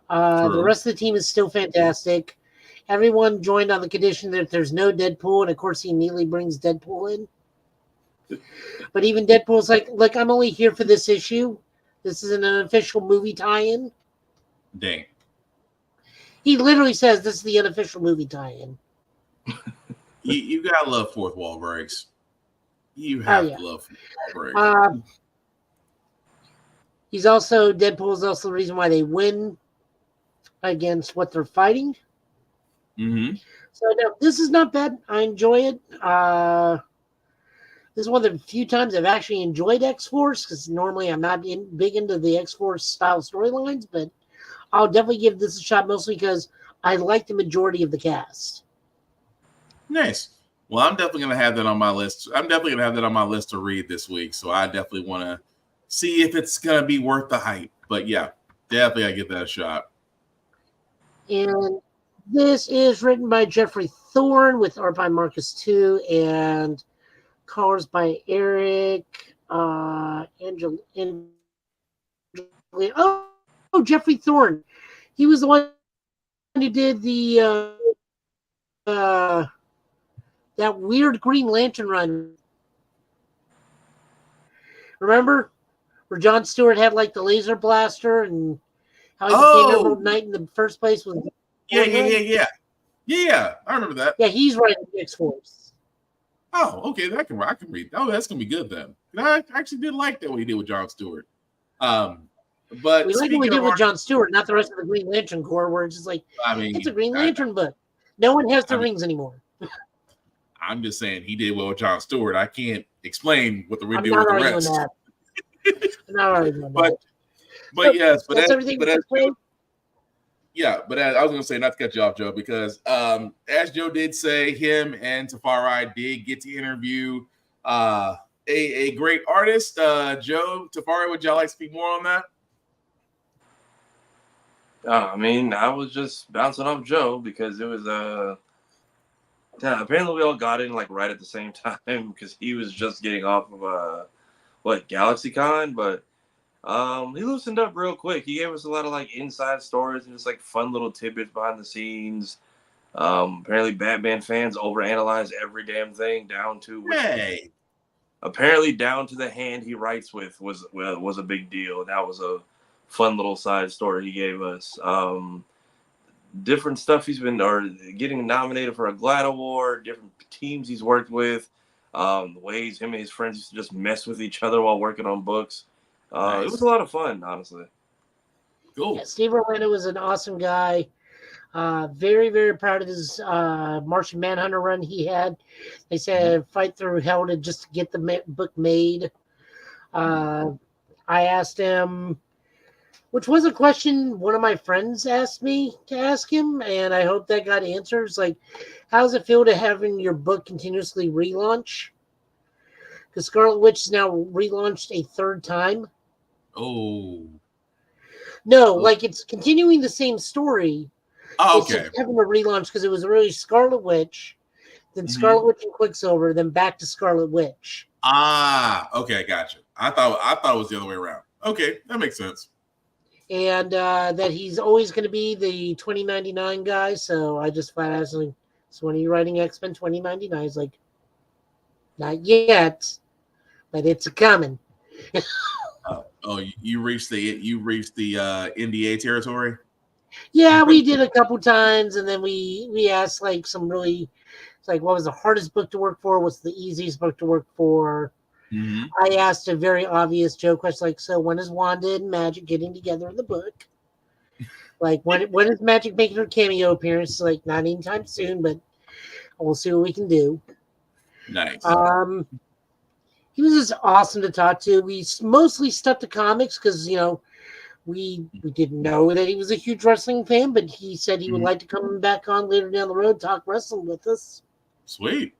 The rest of the team is still fantastic. Everyone joined on the condition that there's no Deadpool, and of course he immediately brings Deadpool in. But even Deadpool's like, look, I'm only here for this issue. This isn't an official movie tie-in. Dang. He literally says this is the unofficial movie tie-in. You gotta love fourth wall breaks. You have to love fourth wall breaks. Deadpool is also the reason why they win against what they're fighting. Mm-hmm. So no, this is not bad. I enjoy it. This is one of the few times I've actually enjoyed X-Force, because normally I'm not big into the X-Force style storylines, but I'll definitely give this a shot, mostly because I like the majority of the cast. Nice. Well, I'm definitely going to have that on my list. I'm definitely going to have that on my list to read this week, so I definitely want to see if it's going to be worth the hype. But yeah, definitely I give that a shot. And this is written by Jeffrey Thorne with art by Marcus 2 and colors by Eric Jeffrey Thorne. He was the one who did the that weird Green Lantern run. Remember where Jon Stewart had like the laser blaster and how he became Emerald Knight in the first place? Was Yeah. I remember that. Yeah, he's writing X-Force. Oh, okay. I can read. Oh, that's gonna be good then. I actually did like that what he did with Jon Stewart. But we like what we did with Jon Stewart, not the rest of the Green Lantern Corps, where it's just like, it's a Green Lantern book. No one has the rings anymore. I'm just saying he did well with Jon Stewart. I can't explain what the ring did with the rest. I'm not arguing that. But yes, but that's everything. But I was going to say, not to cut you off, Joe, because as Joe did say, him and Tafari did get to interview a great artist. Joe, Tafari, would y'all like to speak more on that? I mean, I was just bouncing off Joe because it was apparently we all got in like right at the same time because he was just getting off of GalaxyCon, but he loosened up real quick. He gave us a lot of like inside stories and just like fun little tidbits behind the scenes. Apparently Batman fans overanalyze every damn thing down to apparently down to the hand he writes with was a big deal. That was a fun little side story he gave us. Different stuff he's been getting nominated for a GLAAD award, different teams he's worked with, the ways him and his friends used to just mess with each other while working on books. Nice. It was a lot of fun, honestly. Cool. Yeah, Steve Orlando was an awesome guy. Very, very proud of his Martian Manhunter run he had. They said fight through hell to just get the book made. I asked him, which was a question one of my friends asked me to ask him, and I hope that got answers. Like, how does it feel to having your book continuously relaunch? Because Scarlet Witch is now relaunched a third time. Oh. No, like it's continuing the same story. Oh, okay. It's having a relaunch because it was really Scarlet Witch, then Scarlet Witch and Quicksilver, then back to Scarlet Witch. Ah, okay, gotcha. I thought it was the other way around. Okay, that makes sense. And that he's always going to be the 2099 guy. So I just flat out like, so when are you writing X-Men 2099? He's like, not yet, but it's a coming. You reached the NDA territory? Yeah, we did a couple times, and then we asked like some really, it's like, what was the hardest book to work for? What's the easiest book to work for? I asked a very obvious Joe question, like, so when is Wanda and Magic getting together in the book? Like, when is Magic making her cameo appearance? Like, not anytime soon, but we'll see what we can do. Nice. He was just awesome to talk to. We mostly stuck to comics because, we didn't know that he was a huge wrestling fan, but he said he would like to come back on later down the road, talk wrestling with us. Sweet.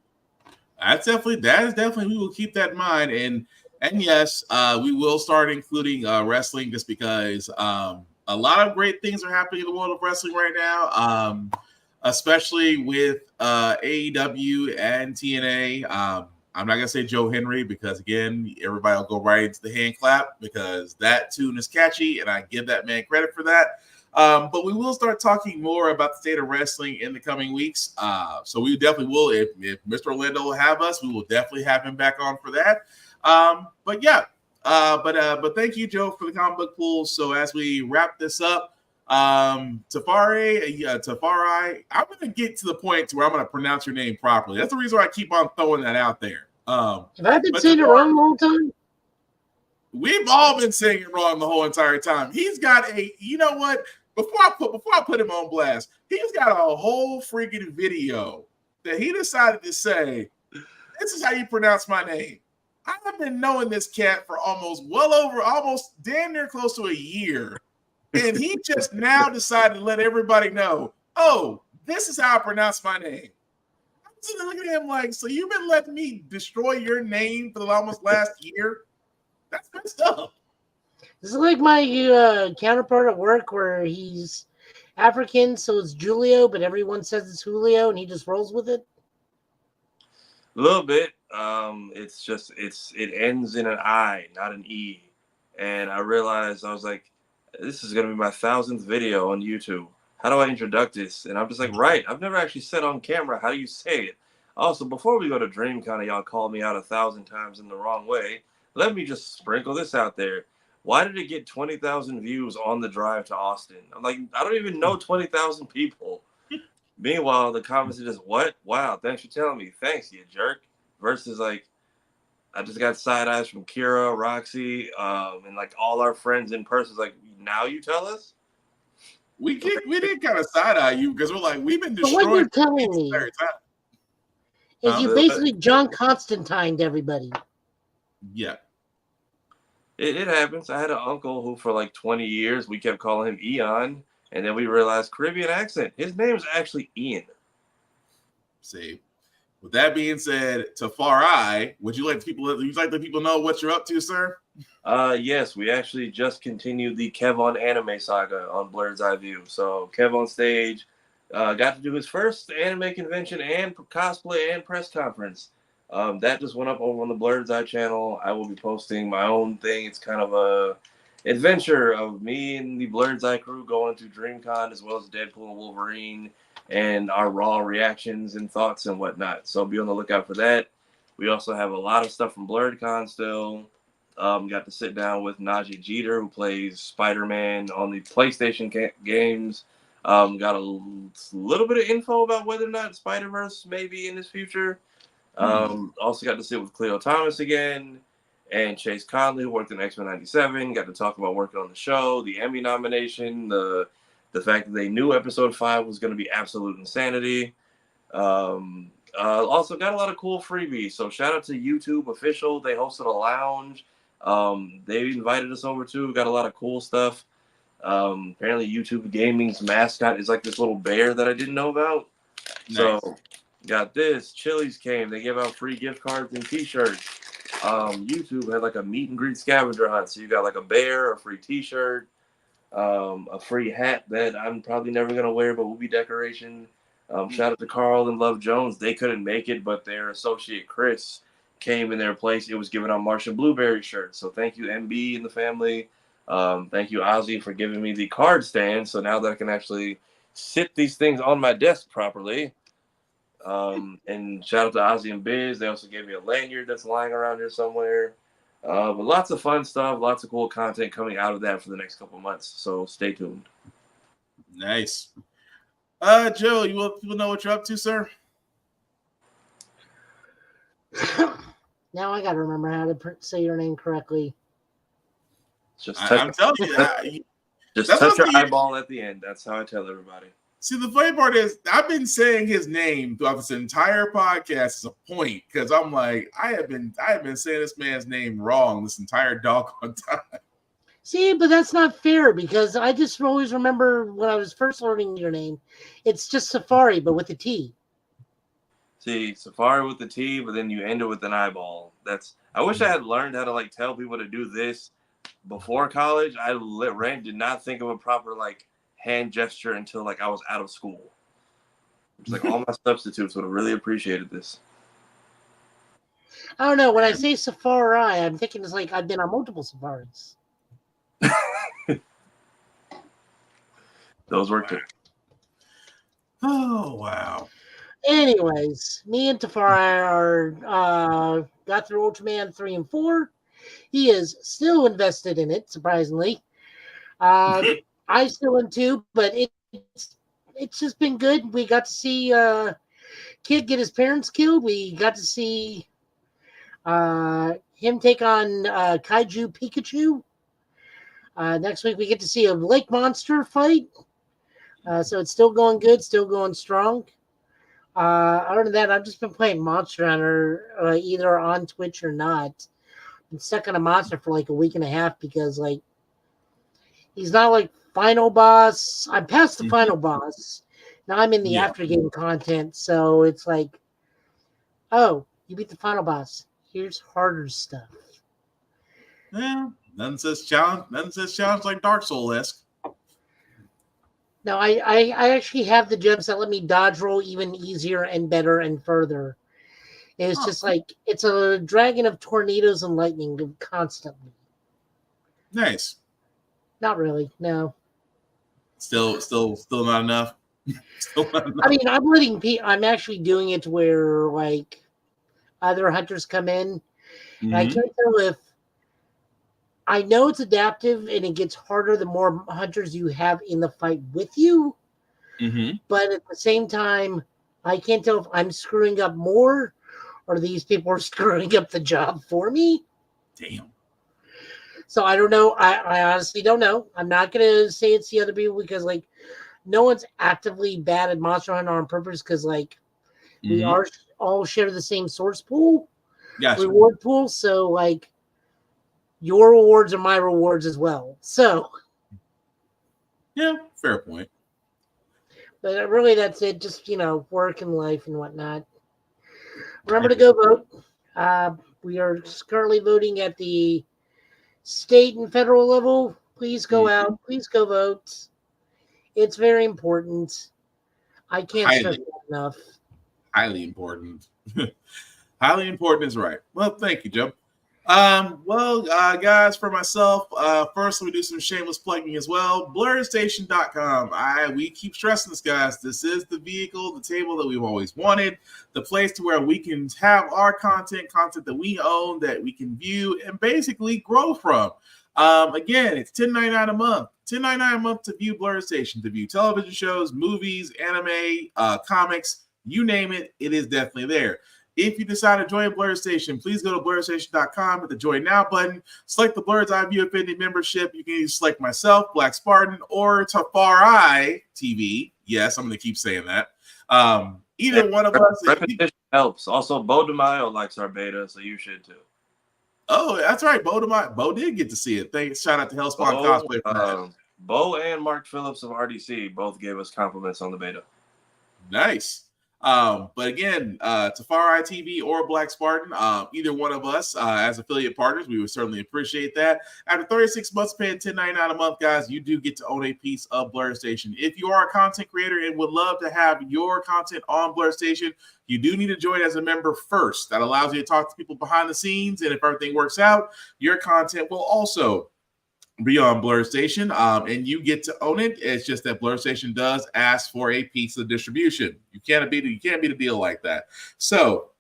That is definitely, we will keep that in mind. And yes, we will start including wrestling just because a lot of great things are happening in the world of wrestling right now, especially with AEW and TNA. I'm not going to say Joe Henry because, again, everybody will go right into the hand clap because that tune is catchy, and I give that man credit for that. But we will start talking more about the state of wrestling in the coming weeks. So we definitely will. If Mr. Orlando will have us, we will definitely have him back on for that. But thank you, Joe, for the comic book pool. So as we wrap this up, Tafari, I'm going to get to the point to where I'm going to pronounce your name properly. That's the reason why I keep on throwing that out there. Have I been saying it wrong the whole time? We've all been saying it wrong the whole entire time. He's got you know what? Before I put him on blast, he's got a whole freaking video that he decided to say, "This is how you pronounce my name." I have been knowing this cat for almost damn near close to a year. And he just now decided to let everybody know, oh, this is how I pronounce my name. I'm sitting looking at him like, so you've been letting me destroy your name for the almost last year? That's messed up. This is like my counterpart at work where he's African, so it's Julio, but everyone says it's Julio, and he just rolls with it. A little bit. It ends in an I, not an E. And I realized, I was like, this is going to be my 1,000th video on YouTube. How do I introduce this? And I'm just like, right. I've never actually said on camera, how do you say it? Also, before we go to DreamCon and y'all called me out 1,000 times in the wrong way, let me just sprinkle this out there. Why did it get 20,000 views on the drive to Austin? I'm like, I don't even know 20,000 people. Meanwhile, the comments are just, what? Wow, thanks for telling me. Thanks, you jerk. Versus, like, I just got side eyes from Kira, Roxy, and, like, all our friends in person. Like, now you tell us? We did kind of side eye you because we're like, we've been But destroying what you're telling me is you basically John Constantine to everybody. Yeah. It happens. I had an uncle who, for like 20 years, we kept calling him Eon, and then we realized Caribbean accent. His name is actually Ian. See, with that being said, Tafari, would you like the people know what you're up to, sir? Yes, we actually just continued the Kevon anime saga on Blurred's Eye View. So Kev on stage got to do his first anime convention and cosplay and press conference. That just went up over on the Blurred's Eye channel. I will be posting my own thing. It's kind of a adventure of me and the Blurred's Eye crew going to DreamCon as well as Deadpool and Wolverine and our raw reactions and thoughts and whatnot. So be on the lookout for that. We also have a lot of stuff from BlurredCon still. Got to sit down with Najee Jeter, who plays Spider-Man on the PlayStation games. Got a little bit of info about whether or not Spider-Verse may be in his future. Also got to sit with Cleo Thomas again and Chase Conley, who worked in X-Men 97. Got to talk about working on the show, the Emmy nomination, the fact that they knew episode 5 was going to be absolute insanity. Also got a lot of cool freebies. So shout out to YouTube Official. They hosted a lounge. They invited us over too. Got a lot of cool stuff. Apparently YouTube Gaming's mascot is like this little bear that I didn't know about. Nice. So got this. Chili's came. They gave out free gift cards and t-shirts. YouTube had like a meet and greet scavenger hunt. So you got like a bear, a free t-shirt, a free hat that I'm probably never going to wear, but will be decoration. Shout out to Carl and Love Jones. They couldn't make it, but their associate Chris came in their place. It was given out Martian Blueberry shirts. So thank you, MB and the family. Thank you, Ozzy, for giving me the card stand. So now that I can actually sit these things on my desk properly. And shout out to Ozzy and Biz. They also gave me a lanyard that's lying around here somewhere. But lots of fun stuff, lots of cool content coming out of that for the next couple of months. So stay tuned. Nice. Joe, you want people to know what you're up to, sir? Now I got to remember how to say your name correctly. I'm telling you, just touch your eyeball at the end. That's how I tell everybody. See, the funny part is I've been saying his name throughout this entire podcast as a point because I'm like, I have been saying this man's name wrong this entire doggone time. See, but that's not fair because I just always remember when I was first learning your name, it's just Safari, but with a T. See, Safari with the T, but then you end it with an eyeball. I wish I had learned how to like tell people to do this before college. Did not think of a proper like hand gesture until like I was out of school. It's like all my substitutes would have really appreciated this. I don't know. When I say Safari, I'm thinking it's like I've been on multiple safaris. Those work too. Oh, wow. Anyways, me and Tafari are got through Ultraman 3 and 4. He is still invested in it, surprisingly. I still am too, but it's just been good. We got to see Kid get his parents killed. We got to see him take on Kaiju Pikachu. Next week we get to see a lake monster fight. So it's still going good, still going strong. Other than that, I've just been playing Monster Hunter either on Twitch or not. I'm stuck on a monster for like a week and a half because like he's not like final boss. I'm past the final boss. Now I'm in the after game content, so it's like, oh, you beat the final boss. Here's harder stuff. Yeah, nothing says challenge like Dark Soul-esque. No, I actually have the gems that let me dodge roll even easier and better and further. It's just like it's a dragon of tornadoes and lightning constantly. Nice. Not really, no. Still not enough. Still not enough. I mean, I'm actually doing it where like other hunters come in. And I can't tell if I know it's adaptive and it gets harder the more hunters you have in the fight with you. But at the same time, I can't tell if I'm screwing up more or these people are screwing up the job for me. Damn. So I don't know. I honestly don't know. I'm not going to say it's the other people because, like, no one's actively bad at Monster Hunter on purpose because, like, we are all share the same source pool, reward pool. So, like, your rewards are my rewards as well. So, yeah, fair point. But really, that's it. Just, work and life and whatnot. Remember to go vote. We are currently voting at the state and federal level. Please go out. Please go vote. It's very important. I can't stress that enough. Highly important. Highly important is right. Well, thank you, Joe. Guys, for myself, first we do some shameless plugging as well. BlurredStation.com. We keep stressing this, guys. This is the vehicle, the table that we've always wanted, the place to where we can have our content that we own, that we can view and basically grow from. Again, it's $10.99 a month. $10.99 a month to view Blurred Station, to view television shows, movies, anime, comics, you name it, it is definitely there. If you decide to join Blurred Station, please go to blurredstation.com, hit the Join Now button, select the Blurred's Eye View Affinity membership. You can either select myself, Black Spartan, or Tafari TV. Yes, I'm going to keep saying that. Either one of us. Repetition helps. Also, Bo DeMaio likes our beta, so you should too. Oh, that's right. Bo did get to see it. Thanks. Shout out to Hellspawn Cosplay for that. Bo and Mark Phillips of RDC both gave us compliments on the beta. Nice. But again, Tafari TV or Black Spartan, either one of us as affiliate partners, we would certainly appreciate that. After 36 months paying $10.99 a month, guys, you do get to own a piece of Blurred Station. If you are a content creator and would love to have your content on Blurred Station, you do need to join as a member first. That allows you to talk to people behind the scenes, and if everything works out, your content will also be on Blurred Station, and you get to own it. It's just that Blurred Station does ask for a piece of distribution. You can't beat a deal like that. So,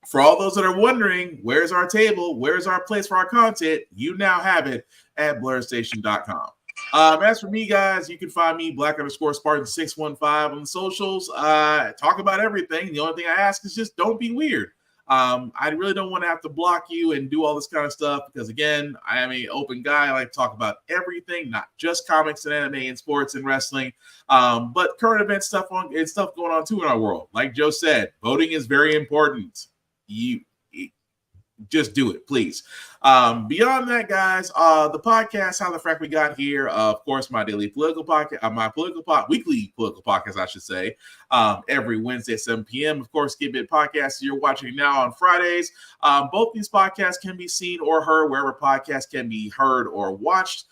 for all those that are wondering, where's our table? Where's our place for our content? You now have it at blurredstation.com. As for me, guys, you can find me Black_Spartan615 on the socials. Talk about everything. The only thing I ask is just don't be weird. I really don't want to have to block you and do all this kind of stuff because, again, I am an open guy. I like to talk about everything, not just comics and anime and sports and wrestling, but current event stuff and stuff going on too in our world. Like Joe said, voting is very important. You just do it, please. Beyond that, guys, the podcast, How the Frack We Got Here, of course, my daily political podcast, weekly political podcast, I should say, every Wednesday at 7 p.m. Of course, Get Bit Podcast you're watching now on Fridays. Both these podcasts can be seen or heard wherever podcasts can be heard or watched,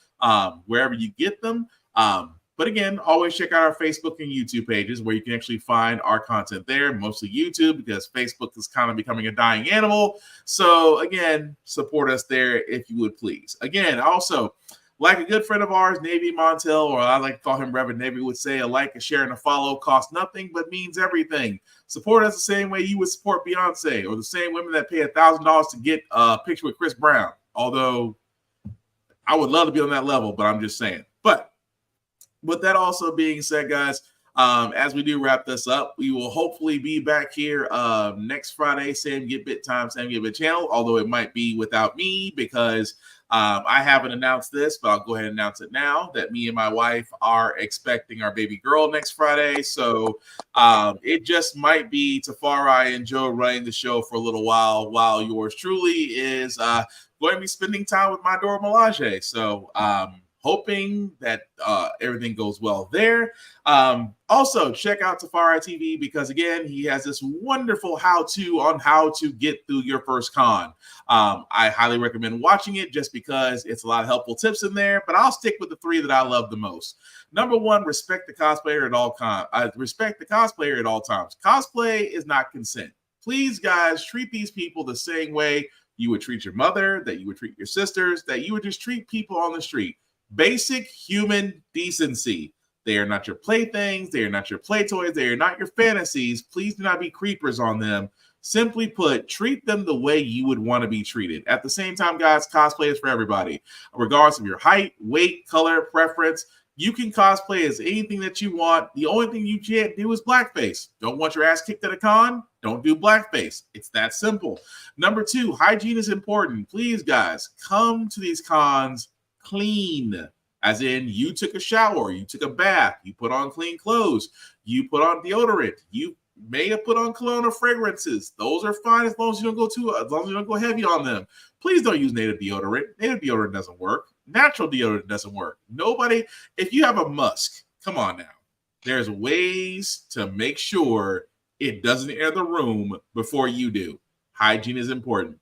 wherever you get them. But again, always check out our Facebook and YouTube pages where you can actually find our content there, mostly YouTube because Facebook is kind of becoming a dying animal. So again, support us there if you would please. Again, also, like a good friend of ours, Navy Montel, or I like to call him Reverend Navy, would say, a like, a share, and a follow costs nothing but means everything. Support us the same way you would support Beyonce or the same women that pay $1,000 to get a picture with Chris Brown. Although I would love to be on that level, but I'm just saying. But with that also being said, guys, as we do wrap this up, we will hopefully be back here next Friday, same Get Bit time, same Get Bit channel, although it might be without me because I haven't announced this, but I'll go ahead and announce it now that me and my wife are expecting our baby girl next Friday. So it just might be Tafari and Joe running the show for a little while yours truly is going to be spending time with my Dora Milaje. So hoping that everything goes well there. Also, check out Tafari TV because, again, he has this wonderful how-to on how to get through your first con. I highly recommend watching it just because it's a lot of helpful tips in there, but I'll stick with the 3 that I love the most. Number 1, respect the cosplayer at all respect the cosplayer at all times. Cosplay is not consent. Please, guys, treat these people the same way you would treat your mother, that you would treat your sisters, that you would just treat people on the street. Basic human decency. They are not your playthings. They are not your play toys. They are not your fantasies. Please do not be creepers on them. Simply put, treat them the way you would want to be treated. At the same time, guys, cosplay is for everybody. Regardless of your height, weight, color, preference, you can cosplay as anything that you want. The only thing you can't do is blackface. Don't want your ass kicked at a con? Don't do blackface. It's that simple. Number 2, hygiene is important. Please, guys, come to these cons clean, as in you took a shower, you took a bath, you put on clean clothes, you put on deodorant, you may have put on cologne or fragrances. Those are fine as long as you don't go heavy on them. Please don't use native deodorant. Native deodorant doesn't work. Natural deodorant doesn't work. Nobody, if you have a musk, come on now. There's ways to make sure it doesn't enter the room before you do. Hygiene is important.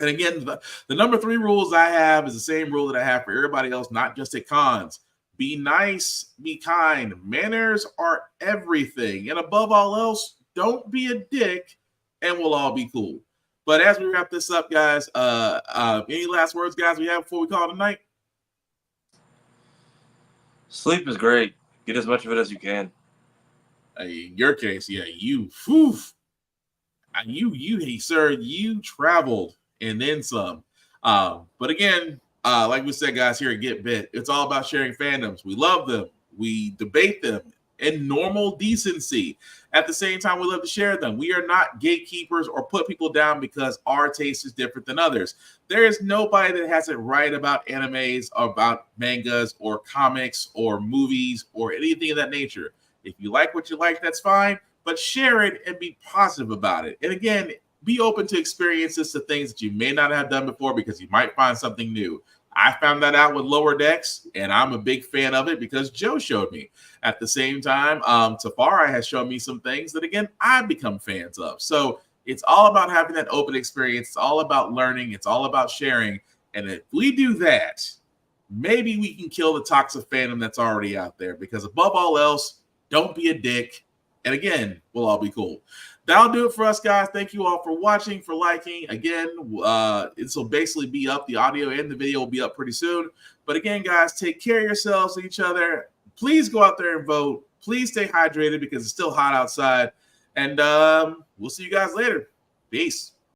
And again, the number 3 rules I have is the same rule that I have for everybody else, not just at cons. Be nice, be kind. Manners are everything. And above all else, don't be a dick, and we'll all be cool. But as we wrap this up, guys, any last words, guys, we have before we call it a night? Sleep is great. Get as much of it as you can. In your case, yeah, sir, you traveled and then some. But again, like we said, guys, here at Get Bit, it's all about sharing fandoms. We love them. We debate them in normal decency. At the same time, we love to share them. We are not gatekeepers or put people down because our taste is different than others. There is nobody that has it right about animes, or about mangas, or comics, or movies, or anything of that nature. If you like what you like, that's fine, but share it and be positive about it. And again, be open to experiences, to things that you may not have done before because you might find something new. I found that out with Lower Decks, and I'm a big fan of it because Joe showed me. At the same time, Tafari has shown me some things that, again, I've become fans of. So it's all about having that open experience. It's all about learning. It's all about sharing. And if we do that, maybe we can kill the toxic fandom that's already out there, because above all else, don't be a dick. And again, we'll all be cool. That'll do it for us, guys. Thank you all for watching, for liking. Again, this will basically be up. The audio and the video will be up pretty soon. But again, guys, take care of yourselves and each other. Please go out there and vote. Please stay hydrated because it's still hot outside. And we'll see you guys later. Peace.